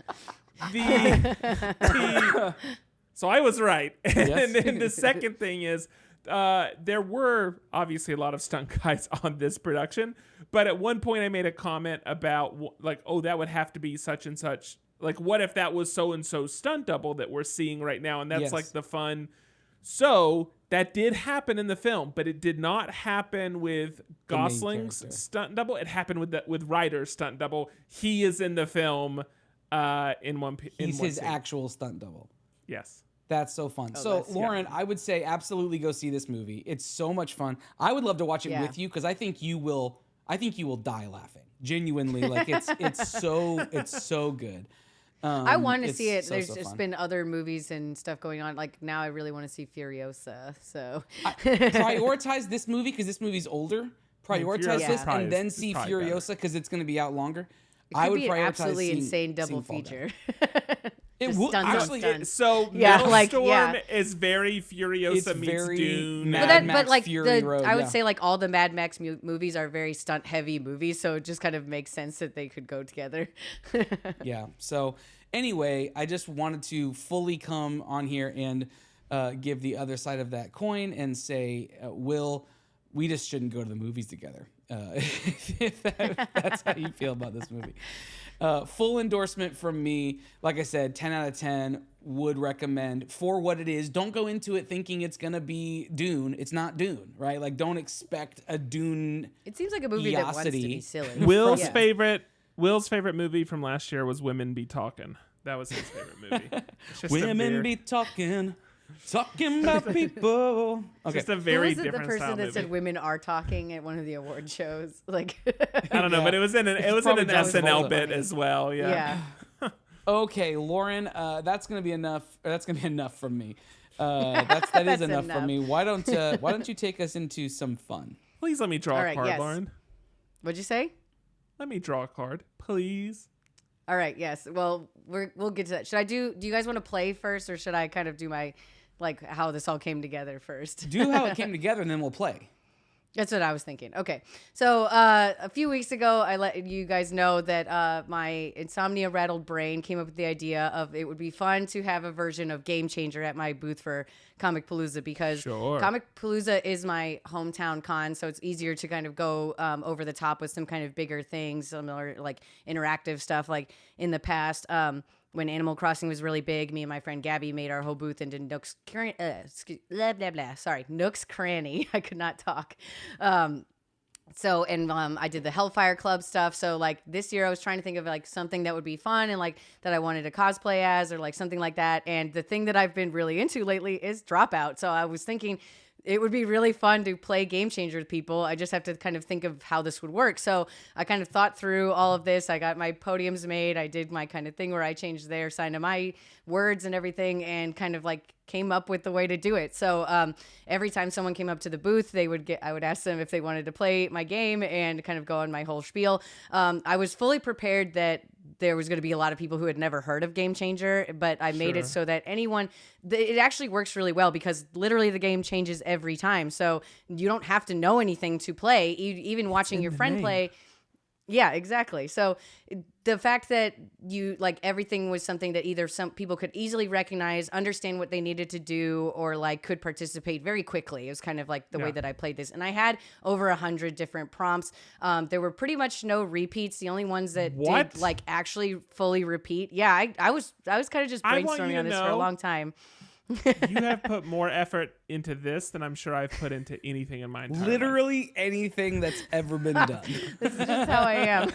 So I was right. And then the second thing is, there were obviously a lot of stunt guys on this production, but at one point I made a comment about like, oh, that would have to be such and such. Like, what if that was so and so stunt double that we're seeing right now? And that's like the fun. So that did happen in the film, but it did not happen with Gosling's stunt double. It happened with Ryder's stunt double. He is in the film in one. He's his scene. actual stunt double. Yes. That's so fun. So, Lauren, I would say absolutely go see this movie. It's so much fun. I would love to watch it with you because I think you will die laughing. Genuinely, like it's so good. I want to see it. so There's fun. just been other movies and stuff going on. Like, now I really want to see Furiosa. So Prioritize this movie because this movie's older. Prioritize Furiosa this probably and then is see probably Furiosa because it's going to be out longer. it I could would be an prioritize absolutely seeing- insane double seeing Fall Guy. feature. It Just would stunts on actually. stunts. So Yeah, Middle like, Storm yeah. is very Furiosa It's meets very Dune. Mad Well, that, Max but like Fury the, Road, I would yeah. say like all the Mad Max movies are very stunt heavy movies, so it just kind of makes sense that they could go together. Yeah. So anyway, I just wanted to fully come on here and give the other side of that coin and say, Will, we just shouldn't go to the movies together. If that's how you feel about this movie. Full endorsement from me. Like I said, 10 out of 10 would recommend for what it is. Don't go into it thinking it's going to be Dune. It's not Dune, right? Like, don't expect a Dune. It seems like a movie that wants to be Yosity. silly. Will's Yeah. favorite movie from last year was Women Be Talking. That was his favorite movie. It's just a Women very- be talking about people. Okay. Just a Who very was it, the different person style that movie. said women are talking at one of the award shows? Like, I don't know, Yeah. but it was in an probably John SNL Travolta. bit as well. Yeah. yeah. Okay, Lauren, that's gonna be enough. That's gonna be enough from me. That is That's enough enough. from me. Why don't you take us into some fun? Please let me draw All a right, card, yes. Lauren. What'd you say? Let me draw a card, please. All right. Yes. Well, we'll get to that. Do you guys want to play first, or should I kind of do my, like, how this all came together first? Do how it came together, and then we'll play. That's what I was thinking. Okay. So a few weeks ago, I let you guys know that my insomnia rattled brain came up with the idea of it would be fun to have a version of Game Changer at my booth for Comic Palooza, because Sure. Comic Palooza is my hometown con, so it's easier to kind of go over the top with some kind of bigger things, similar like interactive stuff. Like in the past, when Animal Crossing was really big, me and my friend Gabby made our whole booth into Nook's Nook's Cranny. I could not talk. I did the Hellfire Club stuff. So like this year I was trying to think of like something that would be fun and like that I wanted to cosplay as, or like something like that. And the thing that I've been really into lately is Dropout. So I was thinking it would be really fun to play Game Changer with people. I just have to kind of think of how this would work. So I kind of thought through all of this. I got my podiums made. I did my kind of thing where I changed their sign to my words and everything, and kind of like came up with the way to do it. So every time someone came up to the booth, I would ask them if they wanted to play my game and kind of go on my whole spiel. I was fully prepared that there was going to be a lot of people who had never heard of Game Changer, but I made it Sure. so that it actually works really well, because literally the game changes every time. So you don't have to know anything to play, even watching your friend play. Yeah, exactly. So the fact that you like everything was something that either some people could easily recognize, understand what they needed to do, or like could participate very quickly. It was kind of like the way that I played this. And I had over 100 different prompts. There were pretty much no repeats. The only ones that What? did like actually fully repeat. Yeah, I was kind of just I want you brainstorming to on this for a know- long time. You have put more effort into this than I'm sure I've put into anything in my entire life. Literally anything that's ever been done. This is just how I am.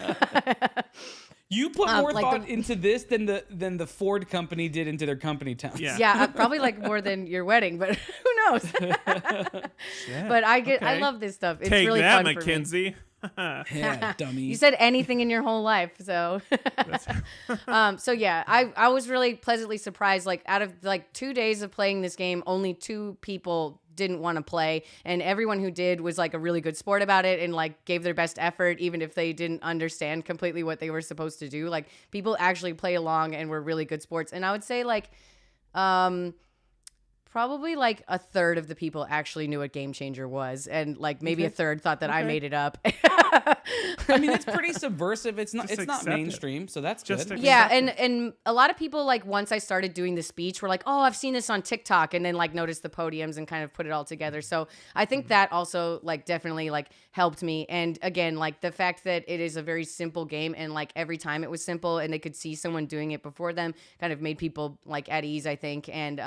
You put more like thought the- into this than the Ford company did into their company towns. Yeah. Yeah, probably like more than your wedding, but who knows? But I Okay. love this stuff. It's Take really that, fun for me. Mackenzie. Yeah, dummy. You said anything in your whole life, so so yeah, I was really pleasantly surprised. Like out of like 2 days of playing this game, only 2 people didn't want to play, and everyone who did was like a really good sport about it and like gave their best effort, even if they didn't understand completely what they were supposed to do. Like people actually play along and were really good sports. And I would say like probably like a third of the people actually knew what Game Changer was, and like maybe a third thought that I made it up. I mean, it's pretty subversive. It's not Just it's not accept it. mainstream, so that's Just good. accept Yeah, Exactly. and a lot of people like once I started doing the speech were like, "Oh, I've seen this on TikTok," and then like noticed the podiums and kind of put it all together. So I think that also like definitely like helped me. And again, like the fact that it is a very simple game, and like every time it was simple, and they could see someone doing it before them, kind of made people like at ease, I think, and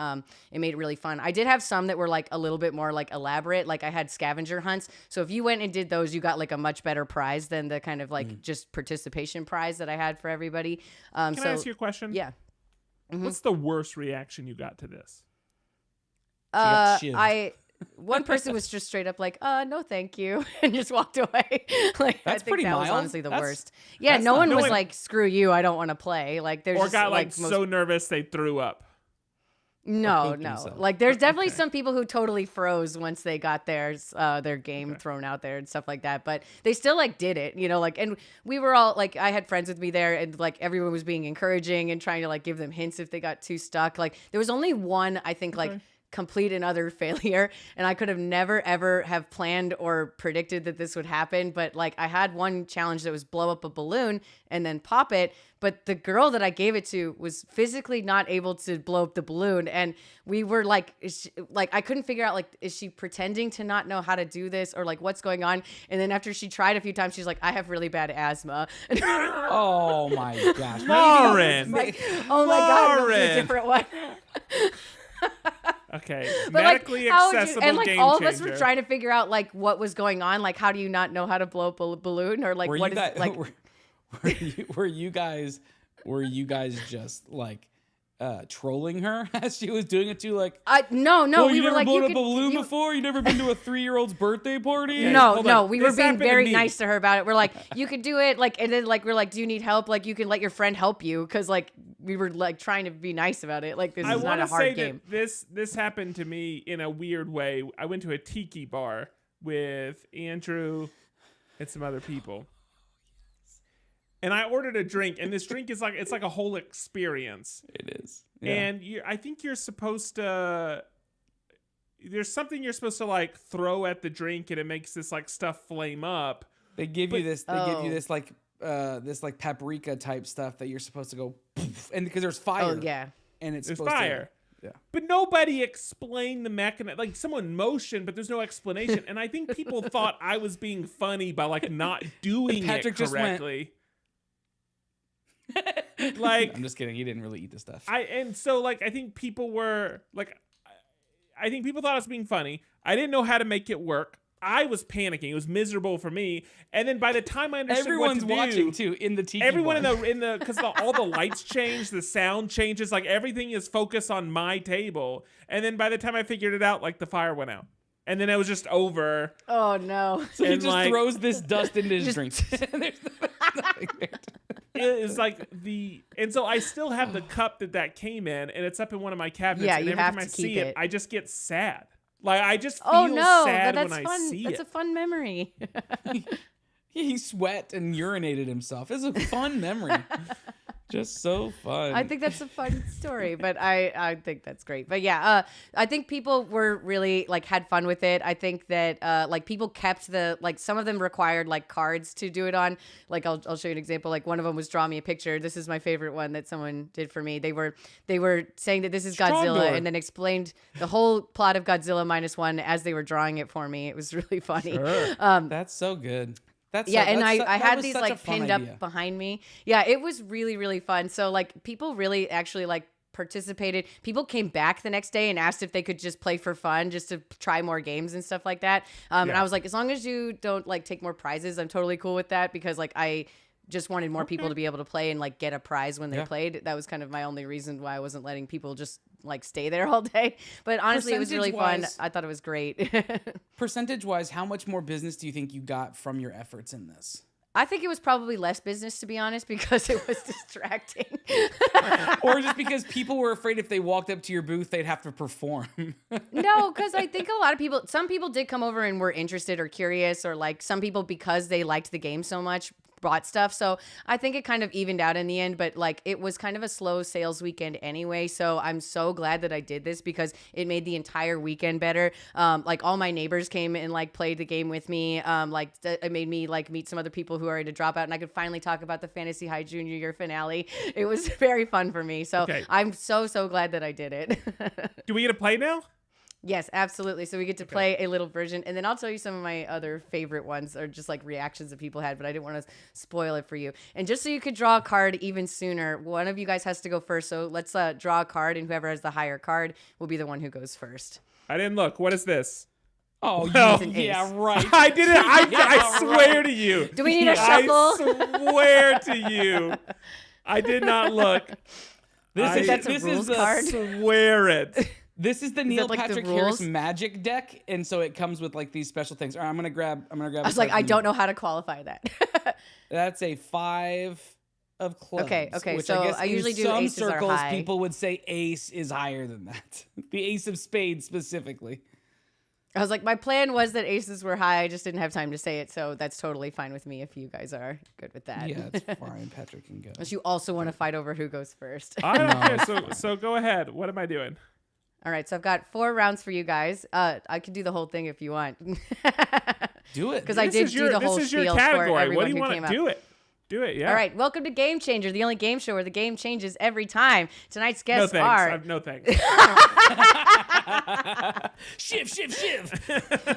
it made it really fun. I did have some that were like a little bit more like elaborate. Like I had scavenger hunts, so if you went and did those, you got like a much better prize than the kind of like just participation prize that I had for everybody. Can I ask you a question? Yeah. What's the worst reaction you got to this? got shivved. One person was just straight up like, no, thank you, and just walked away. Like I That's think pretty that was mild. honestly the That's- worst. Yeah, that's no not- one No was one- like, screw you, I don't want to play. Like there's Or just, got like most- so nervous they threw up? no, pooped no. themselves. Like there's definitely some people who totally froze once they got their game thrown out there and stuff like that. But they still like did it, you know, like, and we were all like, I had friends with me there, and like everyone was being encouraging and trying to like give them hints if they got too stuck. Like there was only one, I think, like complete and utter failure, and I could have never ever have planned or predicted that this would happen. But like I had one challenge that was blow up a balloon and then pop it, but the girl that I gave it to was physically not able to blow up the balloon, and we were like, I couldn't figure out like, is she pretending to not know how to do this or like what's going on? And then after she tried a few times, she's like, I have really bad asthma. Oh my gosh. Lauren. Like, oh my god, it was a Lauren. different one. Okay, But medically how would you, accessible and like game all changer. of us were trying to figure out like what was going on. Like, how do you not know how to blow up a balloon, or like Were what you is guys, like? were you guys just like trolling her as she was doing it too? Like, No, oh, we you were never like, blown you up could, a balloon before? You never been to a 3-year-old's birthday party? No, hold no, on. we This were being happened to very me. nice to her about it. We're like, you could do it, like, and then like we're like, do you need help? Like, you can let your friend help you, because like we were like trying to be nice about it. Like, this I is not want a to hard say game. that this happened to me in a weird way. I went to a tiki bar with Andrew and some other people, and I ordered a drink. And this drink is like, it's like a whole experience. It is. Yeah. And I think you're supposed to. There's something you're supposed to like throw at the drink, and it makes this like stuff flame up. They give you this. They give you Oh. this like paprika type stuff that you're supposed to go, poof, and because there's fire. Oh yeah. And it's There's supposed fire. to. Yeah. But nobody explained the mechanism. Like someone motioned, but there's no explanation. And I think people thought I was being funny by like not doing Patrick it just went- correctly. Like I'm just kidding. He didn't really eat the stuff. I think people were like, I think people thought I was being funny. I didn't know how to make it work. I was panicking. It was miserable for me. And then by the time I understood Everyone's what to watching do, too in the tiki everyone bar. in the because all the lights change, the sound changes, like everything is focused on my table. And then by the time I figured it out, like the fire went out, and then it was just over. Oh no. So he and, just like- throws this dust into his Just- drink. There's nothing there. It is like and so I still have the cup that came in, and it's up in one of my cabinets. Yeah, and you every have time I to keep see it, it. I just get sad. Like I just feel Oh no, sad but that's when fun. I see That's it. a fun memory. He sweat and urinated himself. It's a fun memory. Just so fun. I think that's a fun story, but I think that's great. But yeah, I think people were really like had fun with it. I think that like people kept some of them required like cards to do it on. Like I'll show you an example. Like one of them was draw me a picture. This is my favorite one that someone did for me. They were saying that this is Godzilla Strongboard. and then explained the whole plot of Godzilla -1 as they were drawing it for me. It was really funny. Sure. That's so good. That's Yeah, so, and that's, I that had was these such a like fun pinned idea. up behind me. Yeah, it was really, really fun. So like people really actually like participated. People came back the next day and asked if they could just play for fun, just to try more games and stuff like that. And Yeah. I was like, as long as you don't like take more prizes, I'm totally cool with that, because like I just wanted more people to be able to play and like get a prize when they Yeah. played. That was kind of my only reason why I wasn't letting people just like stay there all day. But honestly, it was really fun. Percentage-wise- I thought it was great. Percentage-wise, how much more business do you think you got from your efforts in this? I think it was probably less business, to be honest, because it was distracting. Or just because people were afraid if they walked up to your booth, they'd have to perform? No, because I think a lot of people, some people did come over and were interested or curious, or like some people, because they liked the game so much, bought stuff. So I think it kind of evened out in the end, but like it was kind of a slow sales weekend anyway. So I'm so glad that I did this, because it made the entire weekend better. Like all my neighbors came and like played the game with me. It made me like meet some other people who are ready to drop out, and I could finally talk about the Fantasy High Junior Year finale. It was very fun for me. So Okay. I'm so glad that I did it. Do we get to play now? Yes, absolutely. So we get to play a little version, and then I'll tell you some of my other favorite ones, or just like reactions that people had, but I didn't want to spoil it for you. And just so you could draw a card even sooner, one of you guys has to go first. So let's draw a card, and whoever has the higher card will be the one who goes first. I didn't look. What is this? Oh, Well, yeah, right. I didn't. I Yeah, swear to you. Do we need a shuffle? I swear to you. I did not look. This is that's a this rules is card? Swear it. This is the Neil like the Patrick Harris rules? Magic deck, and so it comes with like these special things. All right, I'm gonna grab. I was like, I don't know how to qualify that. That's a 5 of clubs. Okay, Which so I guess I usually in do some aces are circles high. people would say ace is higher than that. The ace of spades specifically. I was like, my plan was that aces were high. I just didn't have time to say it, so that's totally fine with me if you guys are good with that. Yeah, it's fine. Patrick can go. Unless you also want to fight over who goes first. I don't care. So go ahead. What am I doing? All right, so I've got 4 rounds for you guys. I can do the whole thing if you want. Do it. Because I did do the whole This is your spiel for category. everyone What do you who want came to up. do it? Do it, yeah. All right, welcome to Game Changer, the only game show where the game changes every time. Tonight's No guests thanks. are. No thanks. Shift.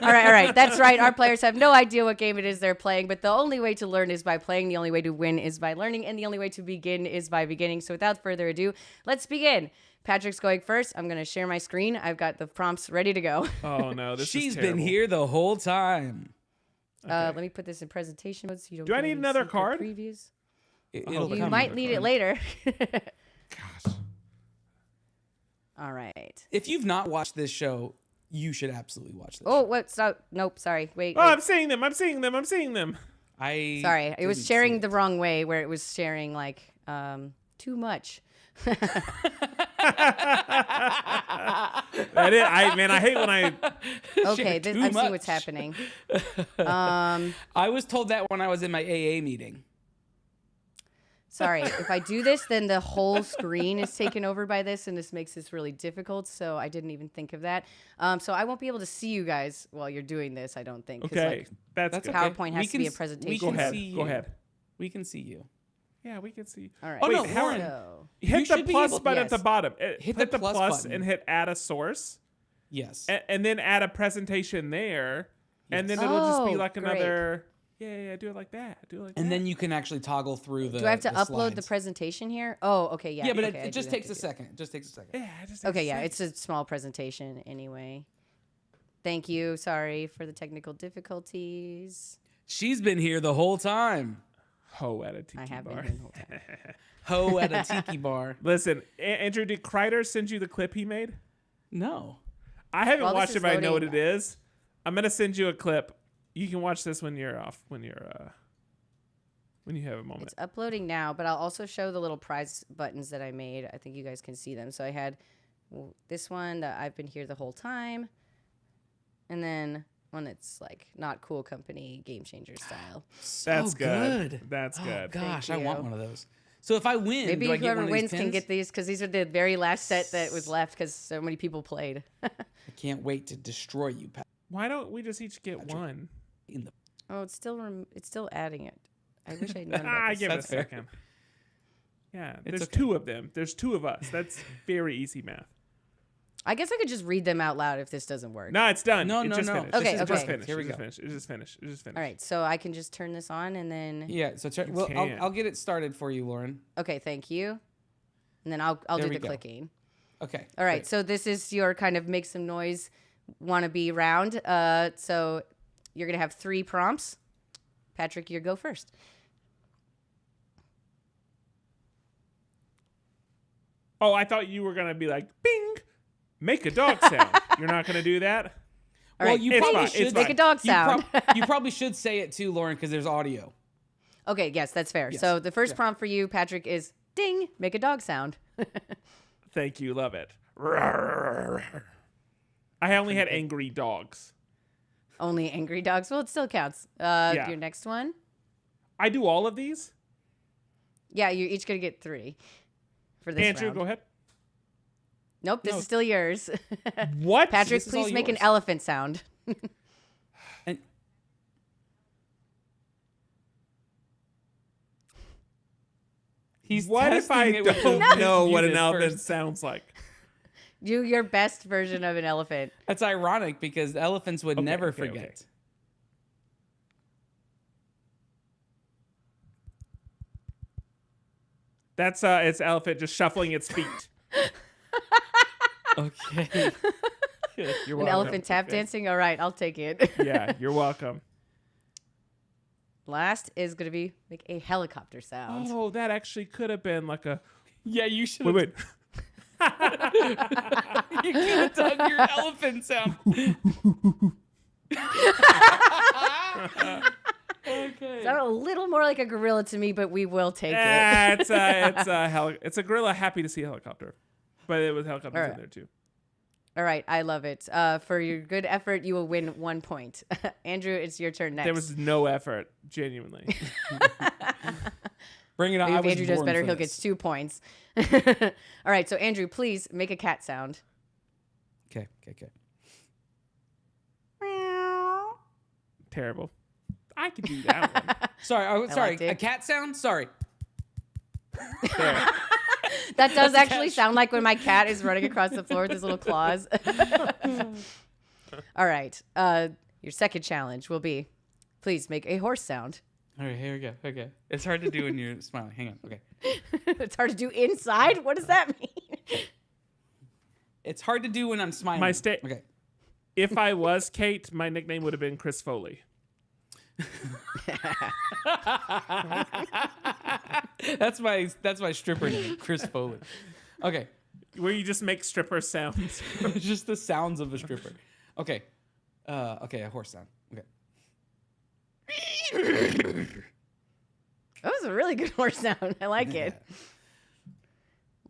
All right. That's right. Our players have no idea what game it is they're playing, but the only way to learn is by playing. The only way to win is by learning, and the only way to begin is by beginning. So without further ado, let's begin. Patrick's going first. I'm going to share my screen. I've got the prompts ready to go. Oh no, this She's is been terrible. here the whole time. Let me put this in presentation mode so you don't. Do I get need any another secret card? Previews. It'll You come. might need it later. Gosh. All right. If you've not watched this show, you should absolutely watch this. Oh, what? Stop. Nope. Sorry. Wait. Oh, wait. I'm seeing them. I Sorry. It was didn't sharing see the wrong way, where it was sharing like too much. I hate when I. Okay, too I'm seeing much. what's happening. I was told that when I was in my AA meeting. Sorry, if I do this, then the whole screen is taken over by this, and this makes this really difficult. So I didn't even think of that. So I won't be able to see you guys while you're doing this. I don't think. 'cause, Okay, like, that's good. okay. PowerPoint has We to can be a s- we presentation. Go can ahead. see Go you. ahead. We can see you. Yeah, we can see. All right. Oh, no, Wait, how- Lauren. So, Hit You the should be plus able- button at the Yes. bottom. Hit Hit the the plus plus button. and hit add a source, Yes. and then add a presentation there, and then it'll just be Oh, like great. another. Yeah. Do it like that. Do it like that. And then you can actually toggle through the. do I have to the upload the slides. presentation here? Oh, okay, yeah. Yeah, but okay, I it just do have takes to a do it. second. It just takes a second. Yeah, it just takes Okay, a yeah, second. it's a small presentation anyway. Thank you. Sorry for the technical difficulties. She's been here the whole time. Ho at a tiki I have bar. been here the whole time. Ho at a tiki bar. Listen, Andrew, did Kreider send you the clip he made? No. I haven't While this watched is it, but I know what loading- it is. I'm gonna send you a clip. You can watch this when you're off. When you have a moment. It's uploading now, but I'll also show the little prize buttons that I made. I think you guys can see them. So I had this one that I've been here the whole time, and then one that's like not cool company, game changer style. That's So good. That's Oh, good. gosh, Thank I want you. one of those. So if I win, Maybe do I get whoever one of these wins can pins? get these because these are the very last set that was left because so many people played. I can't wait to destroy you, Pat. Why don't we just each get one? In the Oh, it's still adding it. I wish I'd known about this. Give it a That's fair. second. Yeah, It's there's okay. 2 of them. There's 2 of us. That's very easy math. I guess I could just read them out loud if this doesn't work. No, it's done. No, it no, just no. finished. Okay, It just okay. finished. Here we It just go. finished. It just finished. It just finished. All right, so I can just turn this on and then. Yeah, so You well, can. I'll get it started for you, Lauren. Okay, thank you. And then I'll There do we the go. clicking. Okay. All right, great. so this is your kind of make some noise, wannabe round. So you're gonna have 3 prompts. Patrick, you go first. Oh, I thought you were gonna be like, "Bing, make a dog sound." You're not gonna do that. All Well, right, you It's probably fine, should it's make a dog you sound. you probably should say it too, Lauren, because there's audio. Okay, yes, that's fair. Yes. So the first Yeah. prompt for you, Patrick, is ding, make a dog sound. Thank you. Love it. I only had angry dogs. Only angry dogs. Well, it still counts. Yeah. Your next one. I do all of these. Yeah, you're each gonna get 3 for this Andrew, round. go ahead. Nope, this No. is still yours. What? Patrick, This is all please make an yours. elephant sound. And he's What if I testing it with don't the know what an muted elephant first. sounds like? Do your best version of an elephant. That's ironic because elephants would never okay, forget. okay. That's it's elephant just shuffling its feet. Okay. You're An welcome. elephant tap Okay. dancing. All right, I'll take it. Yeah, you're welcome. Last is gonna be make a helicopter sound. Oh, that actually could have been like a. Yeah, you should. Wait. You could have done your elephant sound. Okay. Sounded a little more like a gorilla to me, but we will take it. It's a gorilla happy to see a helicopter, but it was helicopters Alright. in there too. All right, I love it. For your good effort, you will win 1 point. Andrew, it's your turn next. There was no effort, genuinely. Bring it on. Maybe I if was Andrew does born better, for he'll this. get 2 points. All right, so Andrew, please make a cat sound. Okay. Terrible. I could do that one. Sorry, sorry. liked it. A cat sound? Sorry. There. That does actually sound like when my cat is running across the floor with his little claws. All right. Your second challenge will be, please make a horse sound. All right, here we go. Okay. It's hard to do when you're smiling. Hang on. Okay. It's hard to do inside. What does that mean? It's hard to do when I'm smiling. Okay. If I was Kate, my nickname would have been Chris Foley. That's my stripper name, Chris Foley. Okay. Where you just make stripper sounds. Just the sounds of a stripper. Okay. Okay, a horse sound. Okay. That was a really good horse sound. I like it.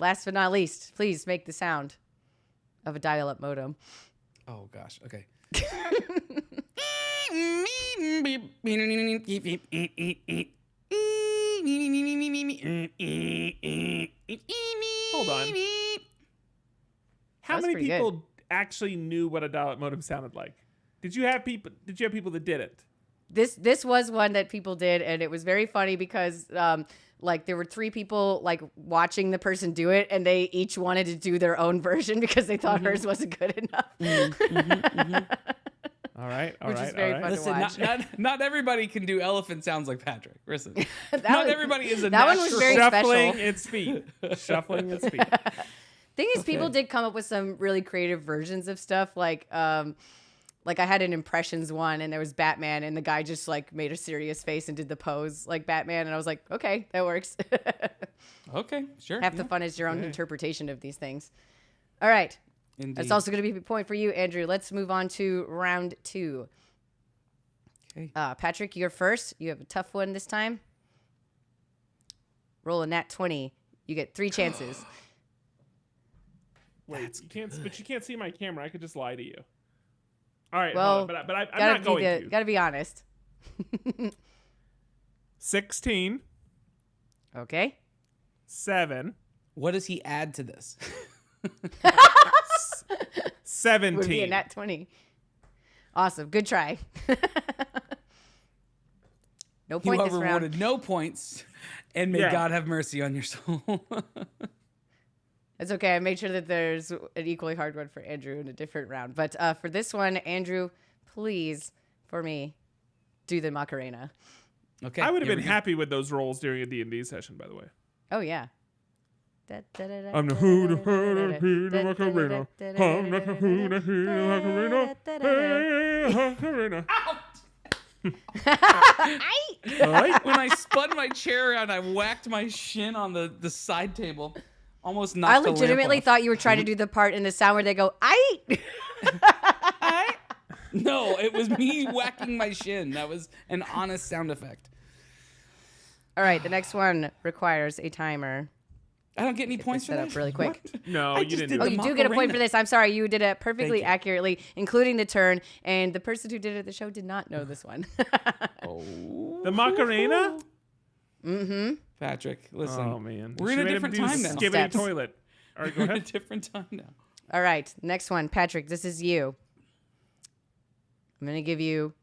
Last but not least, please make the sound of a dial-up modem. Oh gosh. Okay. Hold on. How was many pretty people actually knew what a dial-up modem sounded like? Did you have people that did it? This was one that people did, and it was very funny because like there were 3 people like watching the person do it, and they each wanted to do their own version because they thought hers wasn't good enough. All right. Which is very fun to Listen, watch. not everybody can do elephant sounds like Patrick. Listen, That not was- everybody is a that one natural. was very Shuffling special. its feet. Shuffling its feet. Thing is, people did come up with some really creative versions of stuff. Like I had an impressions one, and there was Batman, and the guy just like made a serious face and did the pose like Batman, and I was like, okay, that works. Okay, sure. Half the fun is your own interpretation of these things. All right. Indeed. That's also going to be a point for you, Andrew. Let's move on to round 2. Okay. Patrick, you're first. You have a tough one this time. Roll a nat 20. You get 3 chances. Wait, you can't see my camera. I could just lie to you. All right, Well, hold on, but I'm not going to. Gotta be honest. 16, Okay. 7, What does he add to this? 17. Would be a nat 20. Awesome. Good try. No You point are this round. rewarded no points, and may Yeah. God have mercy on your soul. It's okay. I made sure that there's an equally hard one for Andrew in a different round. But for this one, Andrew, please, for me, do the Macarena. Okay. I would have here been we go. happy with those rolls during a D&D session, by the way. Oh, yeah. I'm the who the Macarena. I'm the who the Macarena. Hey, Macarena. All right. When I spun my chair around, I whacked my shin on the side table. Almost knocked I the lamp legitimately off. thought you were trying to do the part in the sound where they go, "Aye." No, it was me whacking my shin. That was an honest sound effect. All right, the next one requires a timer. I don't get any points for Set that. up really quick. No, I you just didn't did do Oh, it. you do get a point Macarena. for this. I'm sorry, you did it perfectly Thank you. accurately, including the turn. And the person who did it at the show did not know this one. Oh. The Macarena? Patrick, listen. Oh, man. We're in She a made him different do time now. Skibbity Steps. toilet. All right, go We're in a ahead. different time now. All right, next one, Patrick. This is you. I'm gonna give you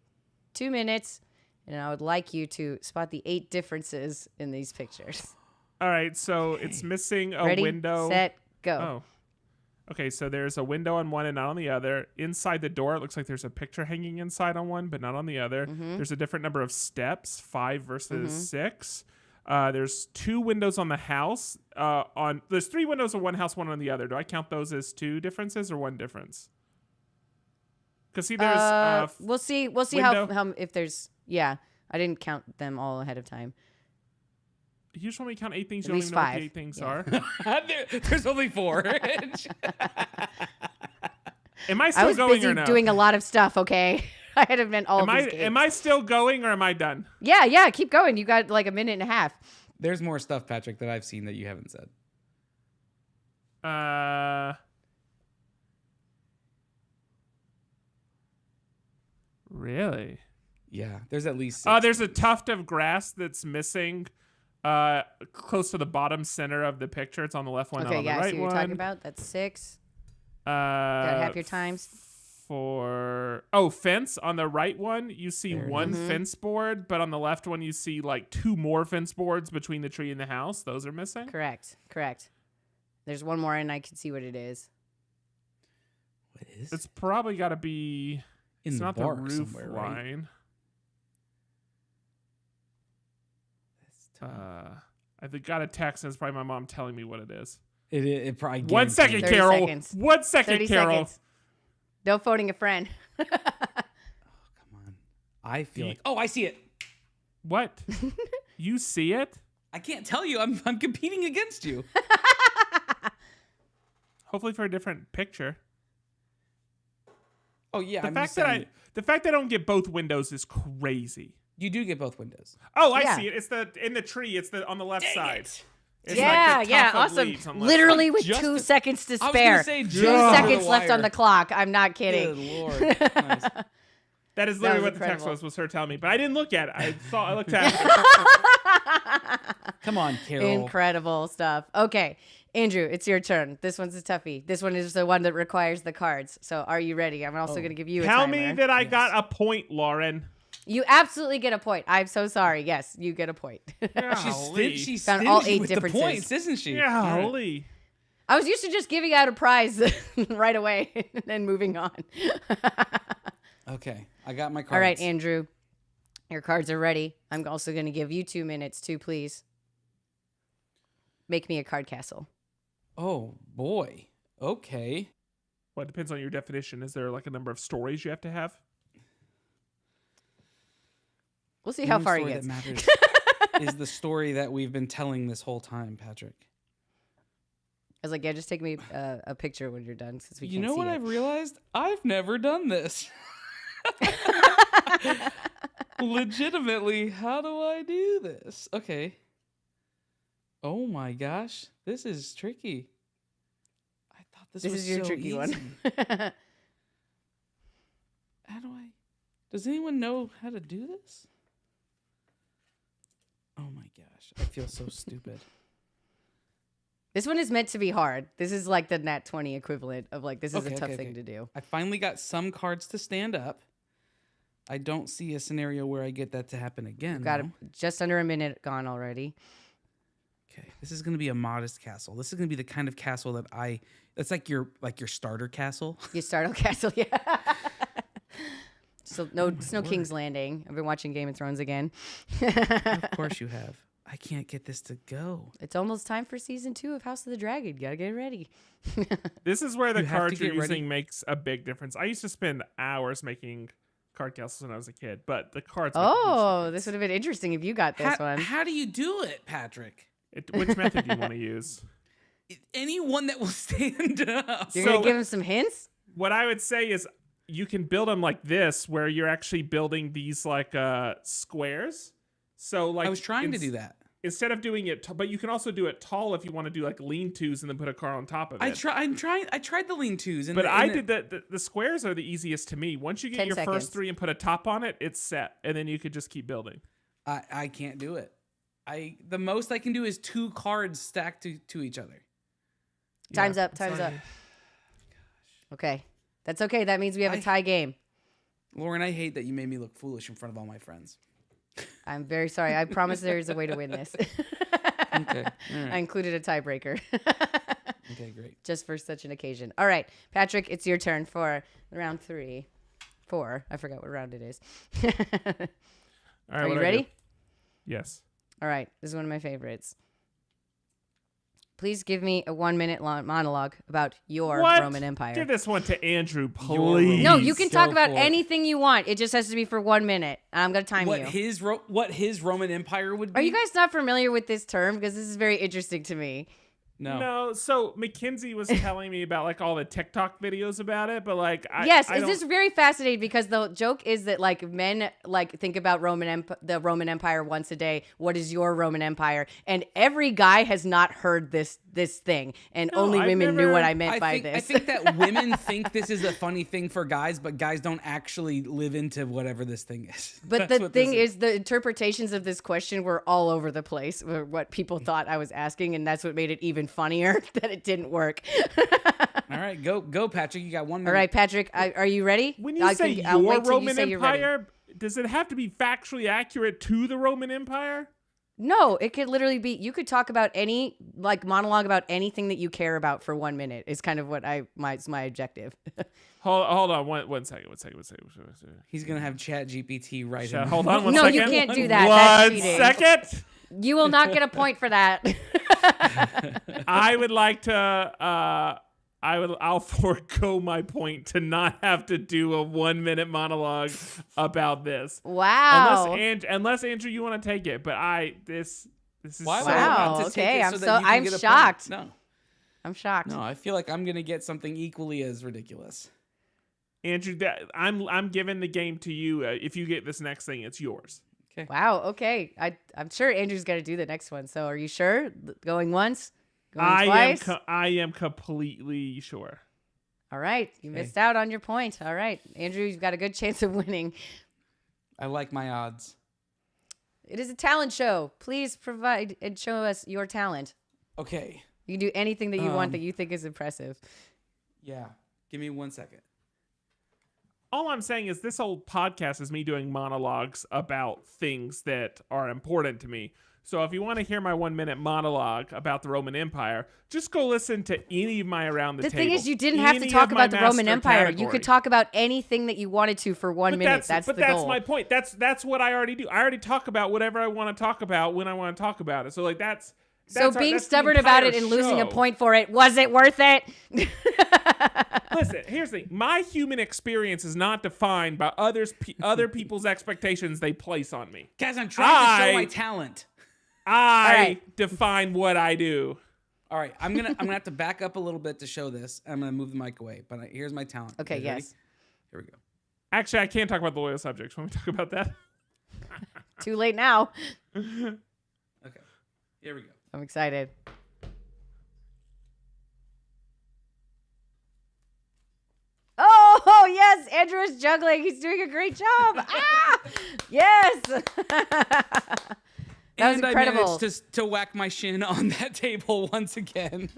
2 minutes, and I would like you to spot the 8 differences in these pictures. All right, so it's missing a Ready, window. set, go. Oh. Okay, so there's a window on one and not on the other. Inside the door, it looks like there's a picture hanging inside on one, but not on the other. There's a different number of steps, 5 versus 6. There's 2 windows on the house. There's 3 windows on one house, 1 on the other. Do I count those as 2 differences or 1 difference? Because see, there's We'll see window. how if there's I didn't count them all ahead of time. you just want me to count 8 things. At You don't least even know what 5. the 8 things Yeah. are. There's only 4. Am I I still was going busy or no? doing a lot of stuff. Okay, I had to invent all am of I these games. am I still going or am I done? Yeah. Keep going. You got like a minute and a half. There's more stuff, Patrick, that I've seen that you haven't said. Really? Yeah, there's at least 6. There's a tuft of grass that's missing close to the bottom center of the picture. It's on the left one, not Okay, on the yeah, I right see what you're one. talking about. That's 6. Got half your times. Fence on the right one, you see one fence board, but on the left one, you see like 2 more fence boards between the tree and the house. Those are missing. Correct. There's one more, and I can see what it is. What is It's probably got to be. in It's the not the bark roof somewhere, right? line. I got a text, and it's probably my mom telling me what it is. It probably. 1 second, 30 Carol. seconds. 1 second, 30 Carol. seconds. No phoning a friend. Come on. I feel like. Oh, I see it. What? You see it? I can't tell you. I'm competing against you. Hopefully for a different picture. Oh yeah. The I'm fact just that saying, the fact that I don't get both windows is crazy. you do get both windows. Oh, I Yeah. see it. It's in the tree. It's on the left side. It. It's Yeah, like the yeah, tuft of awesome. leaves on the left Literally side. with Just 2 the- seconds to I was spare. gonna say 2 just over seconds the left on wire. the clock. I'm not kidding. Good lord. Nice. That is That literally was what the text incredible. was her telling me, but I didn't look at it. I looked at it. Come on, Carol. Incredible stuff. Okay, Andrew, it's your turn. This one's a toughie. This one is the one that requires the cards. So are you ready? I'm also going to give you a Tell timer. me that I got a point, Lauren. You absolutely get a point. I'm so sorry. Yes, you get a point. She's Found all stingy 8 with the differences. points, isn't she? Yeah, All right. holy. I was used to just giving out a prize right away and then moving on. Okay, I got my cards. All right, Andrew, your cards are ready. I'm also going to give you 2 minutes to please make me a card castle. Oh boy. Okay. Well, it depends on your definition. Is there like a number of stories you have to have? We'll see The how only far he story gets. that matters is the story that we've been telling this whole time, Patrick. I was like, yeah, just take me a picture when you're done since we You can't know see what it. I've realized? I've never done this. Legitimately, how do I do this? Okay. Oh my gosh, this is tricky. I thought this This was is your so tricky easy. one. How do I? Does anyone know how to do this? Oh my gosh, I feel so stupid. This one is meant to be hard. This is like the Nat 20 equivalent of like, this is Okay, a tough okay, thing okay. to do. I finally got some cards to stand up. I don't see a scenario where I get that to happen again. Got though. just under a minute gone already. Okay, this is going to be a modest castle. This is going to be the kind of castle that it's like your starter castle. You start on castle, yeah. So no, Oh it's no King's Landing. I've been watching Game of Thrones again. Of course you have. I can't get this to go. It's almost time for season 2 of House of the Dragon. Gotta get ready. This is where the You have to cards you're get ready. using makes a big difference. I used to spend hours making card castles when I was a kid, but the cards. make a huge Oh, difference. this would have been interesting if you got this one. How do you do it, Patrick? Which method do you want to use? Anyone that will stand up. You're So- gonna give him some hints? What I would say is you can build them like this, where you're actually building these like squares. So like I was trying to do that. Instead of doing it, but you can also do it tall if you want to do like lean-tos and then put a car on top of it. I tried the lean-tos. But I did the squares are the easiest to me. Once you get 10 your seconds. first 3 and put a top on it, it's set, and then you could just keep building. I can't do it. The most I can do is 2 cards stacked to each other. Time's Yeah, up. Time's sorry. up. Okay. That's okay. That means we have a tie game. Lauren, I hate that you made me look foolish in front of all my friends. I'm very sorry. I promise there is a way to win this. Okay. All I right. included a tiebreaker Okay, great. just for such an occasion. All right, Patrick, it's your turn for round 4. I forgot what round it is. All right, Are what you do I do? ready? Yes. All right, this is one of my favorites. Please give me a 1-minute long monologue about your What? Roman Empire. Give this one to Andrew, Roman- please. No, you can Go talk about for it. anything you want. It just has to be for 1 minute. I'm going to time What you. his Roman Empire would be? Are you guys not familiar with this term? Because this is very interesting to me. No. So Mackenzie was telling me about like all the TikTok videos about it, but like Yes, I it's just very fascinating because the joke is that like men like think about the Roman Empire once a day. What is your Roman Empire? And every guy has not heard this this thing, and No, only I've women knew never- what I meant by I this. think that women think this is a funny thing for guys, but guys don't actually live into whatever this thing is. But That's the what this thing is, the interpretations of this question were all over the place, were what people thought I was asking, and that's what made it even funnier that it didn't work. All right, go, Patrick. You got 1 minute. All right, Patrick, are you ready? When you say I'll your wait till you Roman say you're ready. Empire, does it have to be factually accurate to the Roman Empire? No, it could literally be. You could talk about any monologue about anything that you care about for 1 minute. Is kind of what my objective. Hold on one second. He's gonna have Chat GPT write him. Hold on one No, second. you can't do that. That's One cheating. second. You will not get a point for that. I would like to. I'll forego my point to not have to do a 1 minute monologue about this. Wow. Unless Andrew, you want to take it, but this is Why so would I Wow, want to take okay, it I'm so that so- you can I'm get a point? shocked. No, I'm shocked. no, I feel like I'm gonna get something equally as ridiculous. Andrew, I'm giving the game to you. If you get this next thing, it's yours. Wow. Okay. I'm sure Andrew's gonna do the next one. So are you sure? Going once? Going twice? I am completely sure. All right. You missed out on your point. All right. Andrew, you've got a good chance of winning. I like my odds. It is a talent show. Please provide and show us your talent. Okay. You can do anything that you want that you think is impressive. Yeah. Give me 1 second. All I'm saying is this whole podcast is me doing monologues about things that are important to me. So if you want to hear my 1 minute monologue about the Roman Empire, just go listen to any of my Around the The Table. thing is, you didn't have to Any talk of my about the Roman master Empire. You category. could talk about anything that you wanted to for 1 minute. That's the goal. my point. That's what I already do. I already talk about whatever I want to talk about when I want to talk about it. So like that's So being that's the stubborn about it entire and losing a show. point for it, was it worth it? Listen, here's the thing. My human experience is not defined by other people's expectations they place on me. Guys, I'm trying to show I- my talent. I right. define what I do. All right, I'm gonna have to back up a little bit to show this. I'm gonna move the mic away, but here's my talent. Okay, You guys ready? yes. Here we go. Actually, I can't talk about the loyal subjects. Want me to talk about that? Too late now. Okay, here we go. I'm excited. Oh, yes. Andrew is juggling. He's doing a great job. Ah, yes. That was And incredible. I managed to whack my shin on that table once again.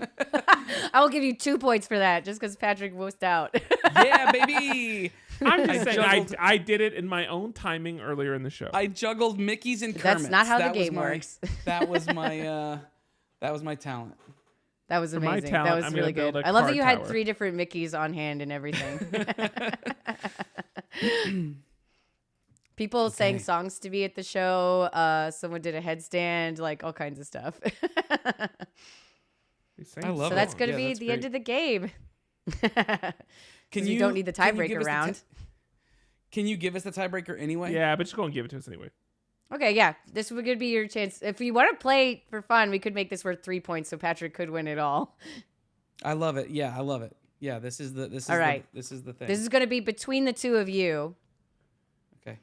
I will give you 2 points for that just because Patrick wussed out. Yeah, baby. I'm just I saying juggled- I did it in my own timing earlier in the show. I juggled Mickey's and That's Kermit's. not how the That was game works. That was my talent. That was my amazing. talent, that was I'm really gonna build good. a I love that card you had tower. 3 different Mickeys on hand and everything. People sang songs to be at the show. Someone did a headstand, like all kinds of stuff. I love So it. that's going to Yeah, be that's the end great. of the game. Can you don't need the can you tiebreaker give us the round. Can you give us the tiebreaker anyway? Yeah, but just go and give it to us anyway. Okay, yeah. This would be your chance. If you want to play for fun, we could make this worth 3 points so Patrick could win it all. I love it. Yeah, I love it. Yeah, this is the All right. this is the thing. This is going to be between the two of you, okay.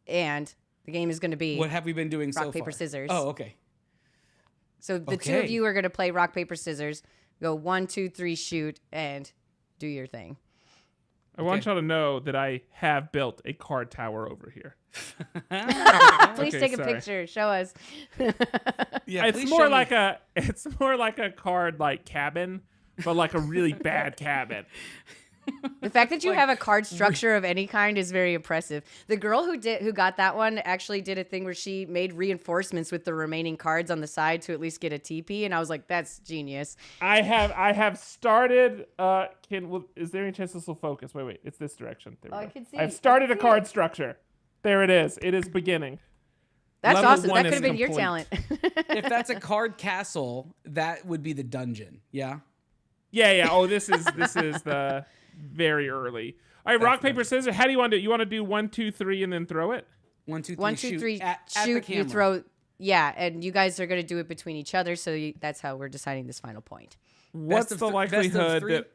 and the game is going to be What have we been doing so rock, paper, far? scissors. Oh, okay. So the two of Okay. you are going to play rock, paper, scissors. Go 1, 2, 3, shoot, and do your thing. I want y'all to know that I have built a card tower over here. Please Okay, take a sorry. picture. Show us. Yeah, It's please more show me. like a card like cabin, but like a really bad cabin. The fact that you have a card structure of any kind is very impressive. The girl who got that one actually did a thing where she made reinforcements with the remaining cards on the side to at least get a TP, and I was like, that's genius. I have started. Is there any chance this will focus? Wait. It's this direction. There we Oh, I go. can see- I've I started can a see card it. structure. There it is. It is beginning. That's Level awesome. one That could is have been your complete. talent. If that's a card castle, that would be the dungeon. Yeah. Yeah. Oh, this is the very early. All right, rock, paper, scissors. How do you want to do it? You want to do 1, 2, 3 and then throw it? 1, 2, 3. 1, 2, 3, at the shoot. You camera. throw. Yeah, and you guys are going to do it between each other, so that's how we're deciding this final point. What's of the th- best of likelihood three? that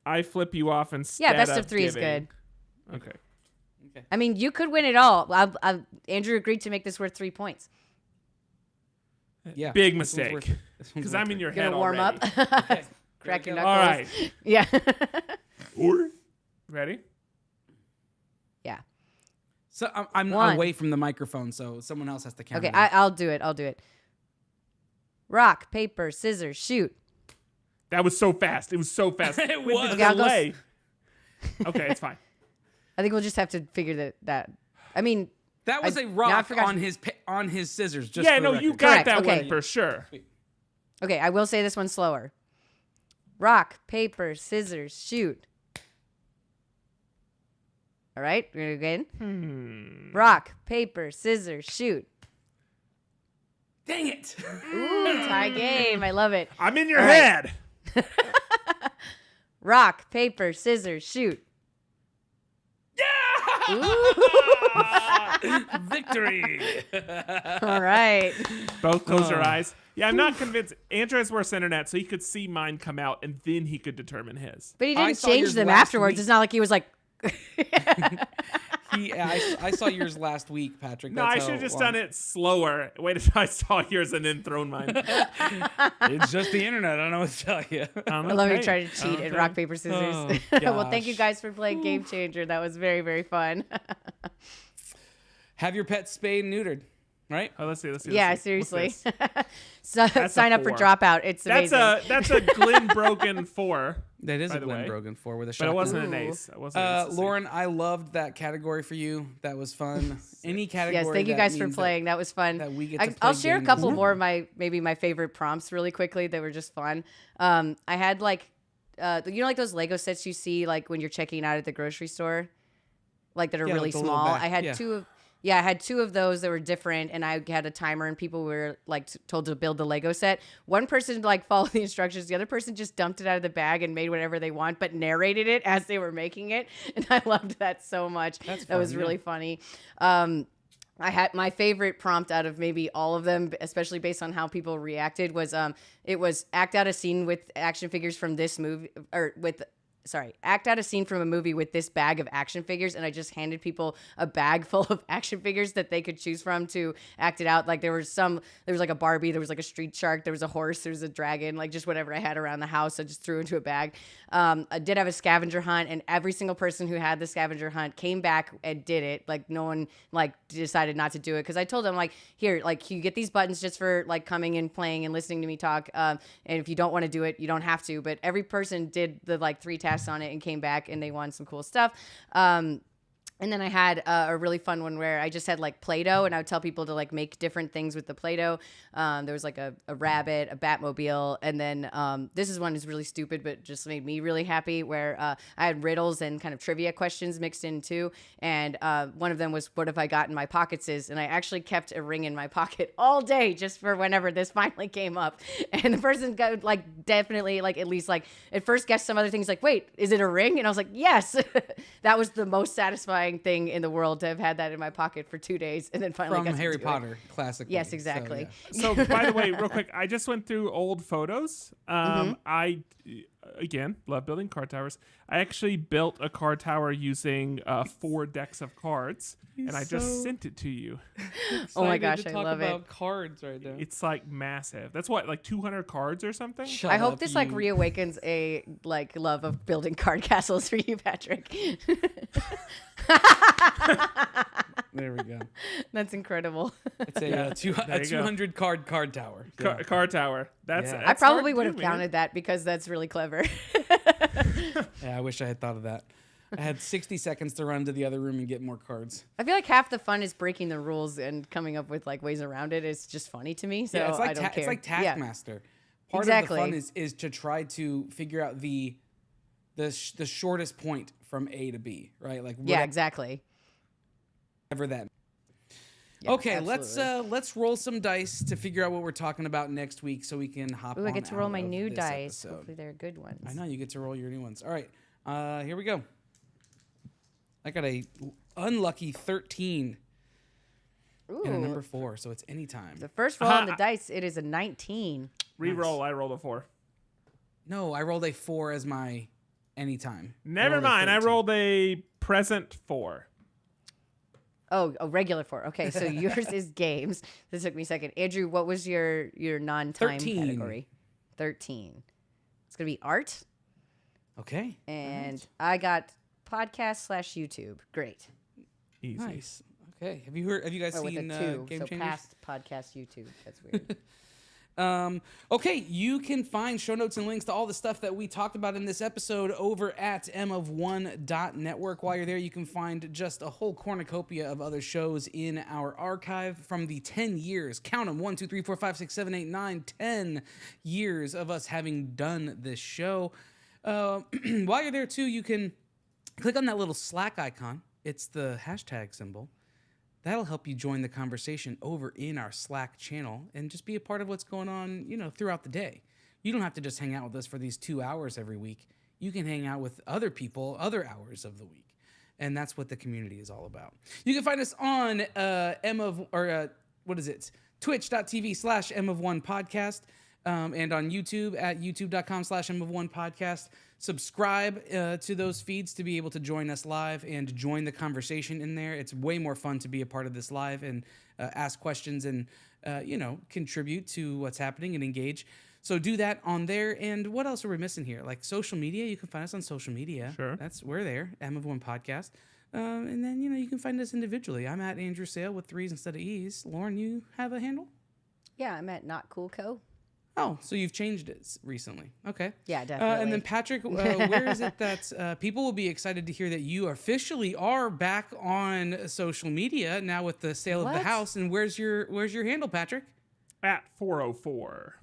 I flip you off instead Yeah, best of of 3 is giving- good. Okay. I mean, you could win it all. Andrew agreed to make this worth 3 points. Yeah. Big this one's mistake. worth- this one's Because worth I'm in it. your head Gonna warm already. up. Okay. Crack your Here we knuckles. All right. Yeah. Ready? Yeah. So I'm One. away from the microphone, so someone else has to count. Okay, it in. I'll do it. I'll do it. Rock, paper, scissors, shoot. That was so fast. It was so fast. It With was. the Okay, I'll go delay. Okay, it's fine. I think we'll just have to figure that. I mean, That was I- a now I rock forgot- on his scissors. Just Yeah, for no, the you record. got Correct, that okay. one for sure. okay, I will say this one slower. Rock, paper, scissors, shoot. All right, we're gonna go again. Rock, paper, scissors, shoot. Dang it! Ooh, tie game. I love it. I'm in your All right. head. Rock, paper, scissors, shoot. Victory! All right. Both close your Oh. eyes. Yeah, I'm not convinced. Andrew has worse internet, so he could see mine come out, and then he could determine his. But he I didn't saw change yours them last afterwards. week. It's not like he was like, I saw yours last week, Patrick. No, I should have just done it slower. Wait until I saw yours and then thrown mine. It's just the internet. I don't know what to tell you. I love you try to cheat at Okay. rock, paper, scissors. Oh, Well, thank you gosh. guys for playing Game Changer. That was very, very fun. Have your pet spayed and neutered, right? Oh, let's see. Let's see. Yeah, let's see. What's seriously. this? So, That's a sign up for 4. Dropout. It's amazing. That's a Glenn Brogan 4, That is By a the Glenn way. Brogan 4 with a but shotgun. it wasn't an Ooh. ace. It wasn't an ace to see. Lauren, I loved that category for you. That was fun. Any category. Yes, thank you that guys for means playing. That was fun. that we get to I'll play share a games. couple more of my favorite prompts really quickly. They were just fun. I had like, like those Lego sets you see like when you're checking out at the grocery store, like that are Yeah, really like the little small. bag. I had Yeah. I had two of those that were different, and I had a timer, and people were like told to build the Lego set. One person like followed the instructions, the other person just dumped it out of the bag and made whatever they want, but narrated it as they were making it, and I loved that so much. That's that was fun, really yeah. funny. I had my favorite prompt out of maybe all of them, especially based on how people reacted, was it was act out a scene with action figures from this movie, act out a scene from a movie with this bag of action figures, and I just handed people a bag full of action figures that they could choose from to act it out. Like there was like a Barbie, there was like a street shark, there was a horse, there was a dragon, like just whatever I had around the house, I just threw into a bag. I did have a scavenger hunt, and every single person who had the scavenger hunt came back and did it. Like no one like decided not to do it, because I told them like, here, like you get these buttons just for like coming and playing and listening to me talk. And if you don't want to do it, you don't have to. But every person did the like 3 tasks on it and came back, and they won some cool stuff. And then I had a really fun one where I just had like Play-Doh, and I would tell people to like make different things with the Play-Doh. There was like a rabbit, a Batmobile, and then this is one is really stupid, but just made me really happy, where I had riddles and kind of trivia questions mixed in too. And one of them was, what have I got in my pockets is, and I actually kept a ring in my pocket all day just for whenever this finally came up. And the person got like definitely like at least like at first guessed some other things, like, wait, is it a ring? And I was like, yes. That was the most satisfying thing in the world to have had that in my pocket for 2 days, and then finally From got to Harry do it. Potter, classic. Yes, exactly. So, by the way, real quick, I just went through old photos. I, again, love building card towers. I actually built a card tower using 4 decks of cards, and I just sent it to you. Oh my gosh, I love it. Cards right now. It's like massive. That's what, like 200 cards or something? I hope this like reawakens a like love of building card castles for you, Patrick. There we go. That's incredible. It's a, Yeah, there you go. 200 card tower. Yeah. Card tower. That's, Yeah. that's I probably hard would to have do, man. counted that because that's really clever. Yeah, I wish I had thought of that. I had 60 seconds to run to the other room and get more cards. I feel like half the fun is breaking the rules and coming up with like ways around it. It's just funny to me, so Yeah, it's like I don't care. it's like Yeah. Taskmaster. Part Exactly. of the fun is to try to figure out the shortest point from A to B, right? Like Yeah, exactly. whatever that. Yeah, Okay, absolutely. let's roll some dice to figure out what we're talking about next week, so we can hop. Ooh, I on get to roll out my of new this dice. episode. Hopefully they're good ones. I know you get to roll your new ones. All right, here we go. I got a unlucky 13 Ooh. and a number 4, so it's anytime. The first roll on the dice, it is a 19. Reroll. I rolled a 4. No, I rolled a 4 as my anytime. Never rolled a mind. I 13. rolled a present 4. Oh, a regular 4. Okay, so yours is games. This took me a second. Andrew, what was your non-time 13. category? 13. It's gonna be art, Okay. and I got podcast / YouTube. Great. Easy. Nice. Okay. Have you guys Oh, with seen a 2. Game So Changers? past podcast YouTube. That's weird. Okay, you can find show notes and links to all the stuff that we talked about in this episode over at mof1.network. While you're there, you can find just a whole cornucopia of other shows in our archive from the 10 years. Count them: 1, 2, 3, 4, 5, 6, 7, 8, 9, 10 years of us having done this show. While you're there, too, you can click on that little Slack icon. It's the hashtag symbol. That'll help you join the conversation over in our Slack channel and just be a part of what's going on, throughout the day. You don't have to just hang out with us for these 2 hours every week. You can hang out with other people other hours of the week. And that's what the community is all about. You can find us on twitch.tv/mof1podcast and on YouTube at youtube.com/mof1podcast. Subscribe to those feeds to be able to join us live and join the conversation in there. It's way more fun to be a part of this live and ask questions and, contribute to what's happening and engage. So do that on there. And what else are we missing here? Like social media. You can find us on social media. Sure. We're there, MF1 Podcast. And then, you can find us individually. I'm at Andrew Sale with 3s instead of E's. Lauren, you have a handle? Yeah, I'm at Not Cool Co. Oh, so you've changed it recently. Okay. Yeah, definitely. And then Patrick, where is it that people will be excited to hear that you officially are back on social media now with the sale of the What? house? And where's your handle, Patrick? At 404.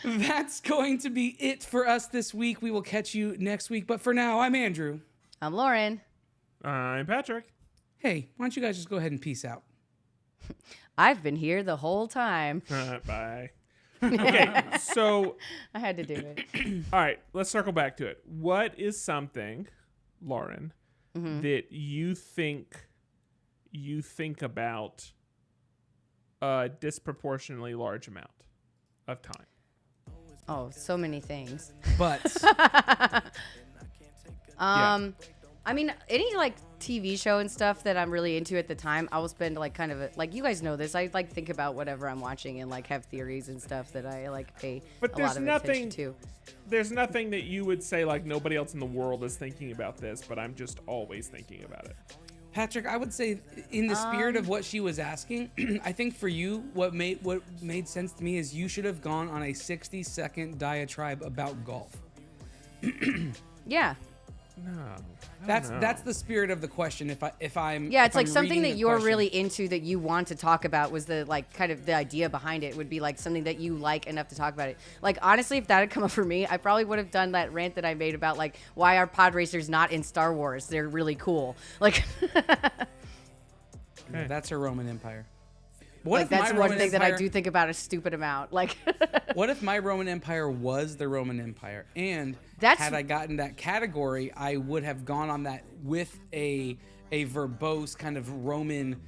That's going to be it for us this week. We will catch you next week. But for now, I'm Andrew. I'm Lauren. I'm Patrick. Hey, why don't you guys just go ahead and peace out? I've been here the whole time. Bye. Okay, so I had to do it. all right, let's circle back to it. What is something, Lauren, that you think about a disproportionately large amount of time? Oh, so many things. But I mean, any like TV show and stuff that I'm really into at the time, I will spend like kind of like you guys know this. I like think about whatever I'm watching and like have theories and stuff that I like pay But a there's lot of nothing attention to. There's nothing that you would say like nobody else in the world is thinking about this, but I'm just always thinking about it. Patrick, I would say in the spirit of what she was asking, I think for you, what made sense to me is you should have gone on a 60-second diatribe about golf. Yeah. No. That's the spirit of the question. If I'm Yeah, if it's like I'm something reading that the you're question. really into that you want to talk about was the like kind of the idea behind it would be like something that you like enough to talk about it. Like honestly, if that had come up for me, I probably would have done that rant that I made about like why are pod racers not in Star Wars? They're really cool. Like Yeah, that's her Roman Empire. What like if my that's one Roman thing that I Empire- do think about a stupid amount. Like What if my Roman Empire was the Roman Empire? And That's- had I gotten that category, I would have gone on that with a verbose kind of Roman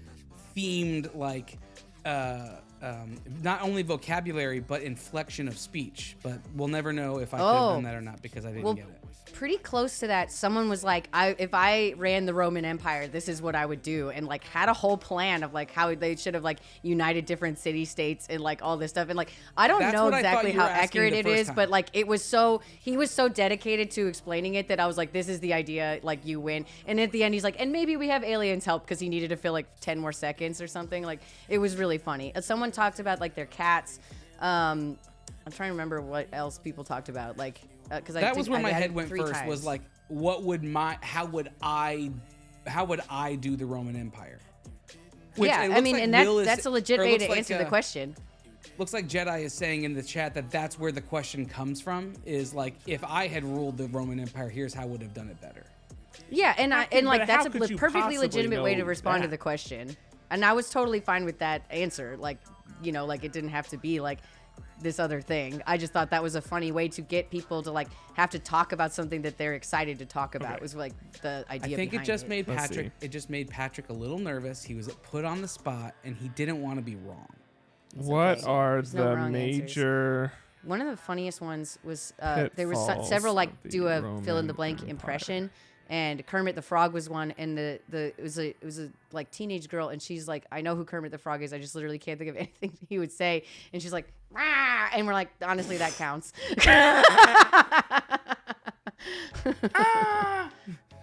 themed like not only vocabulary but inflection of speech. But we'll never know if I could have Oh. done that or not because I didn't Well, get it. pretty close to that. Someone was like, if I ran the Roman Empire, this is what I would do, and like had a whole plan of like how they should have like united different city states and like all this stuff. And like I don't That's know what I thought exactly you were how asking accurate the it first is, time. but like he was so dedicated to explaining it that I was like, this is the idea, like you win. And at the end, he's like, and maybe we have aliens help because he needed to fill like 10 more seconds or something. Like it was really funny. Someone talked about like their cats. I'm trying to remember what else people talked about, like because That was where my had head it went 3 first. times. Was like, how would I do the Roman Empire? Which Yeah, it I looks mean, like and Will that's a legit or it way looks to like, answer the question. Looks like Jedi is saying in the chat that that's where the question comes from. Is like, if I had ruled the Roman Empire, here's how I would have done it better. Yeah, and But like that's how a could you perfectly possibly legitimate way to know respond to that? the question, and I was totally fine with that answer. Like, like it didn't have to be like this other thing. I just thought that was a funny way to get people to like have to talk about something that they're excited to talk about. Okay. Was like the idea. I think it behind just made Let's Patrick. see. It just made Patrick a little nervous. He was put on the spot, and he didn't want to be wrong. What okay. are There's no the wrong answers. major? One of the funniest ones was there was Pitfalls several like of the do a Roman fill in the blank Empire. impression, and Kermit the Frog was one, and it was a like teenage girl, and she's like, I know who Kermit the Frog is. I just literally can't think of anything he would say, and she's like, "Rah!" And we're like, honestly, that counts.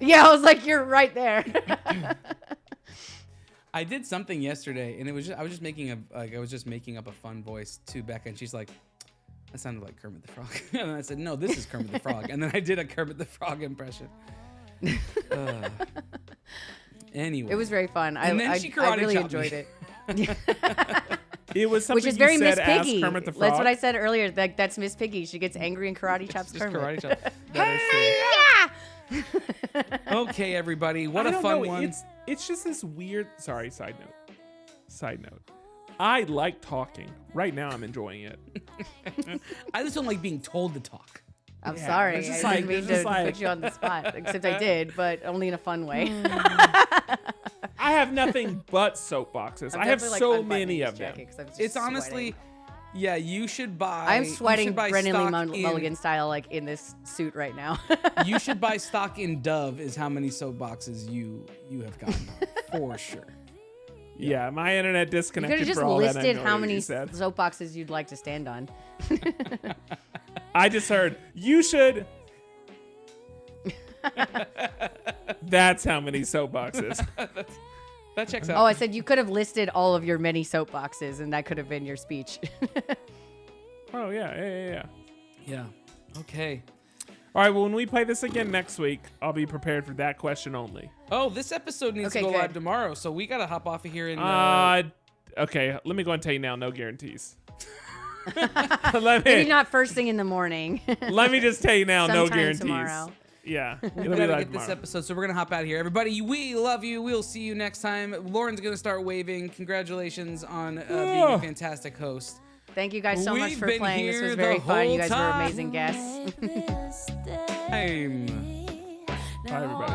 Yeah, I was like, you're right there. I did something yesterday, and it was I was just making up a fun voice to Becca, and she's like, "That sounded like Kermit the Frog." And then I said, "No, this is Kermit the Frog." And then I did a Kermit the Frog impression. Anyway, It was very fun. And then she karate I really chopped enjoyed me. it. It was something Which is you very said Miss as Piggy. Kermit the Frog. That's what I said earlier. That's Miss Piggy. She gets angry and karate chops just Kermit. karate chop. That is true. Okay, everybody, what I a don't fun know, one. It's just this weird. Sorry, side note. I like talking. Right now, I'm enjoying it. I just don't like being told to talk. I'm Yeah, sorry. it's just I like- didn't mean it's to just like- put you on the spot. Except I did, but only in a fun way. I have nothing but soapboxes. I have definitely, like, so unbuttoning many this of them. jacket 'cause I'm just It's honestly, sweating. yeah, you should buy. I'm you should sweating buy Brendan Lee stock in- Mulligan style, like in this suit right now. You should buy stock in Dove. Is how many soapboxes you have gotten for sure. Yeah, my internet You could disconnected have just for all that. I listed know how what many you said. soapboxes you'd like to stand on. I just heard you should. That's how many soapboxes. That checks out. Oh, I said you could have listed all of your many soapboxes, and that could have been your speech. Oh yeah. Yeah. Okay. All right. Well, when we play this again next week, I'll be prepared for that question only. Oh, this episode needs Okay, to go good. live tomorrow, so we gotta hop off of here and. Okay. Let me go and tell you now. No guarantees. let Maybe me not first thing in the morning. let me just tell you now. No Sometime guarantees. tomorrow. Yeah. We It'll be gotta live get this tomorrow. episode, so we're gonna hop out of here. Everybody, we love you. We'll see you next time. Lauren's gonna start waving. Congratulations on being a fantastic host. Thank you guys so much We've for been playing. This here was the very fun. whole You guys were time. amazing guests. Bye, everybody.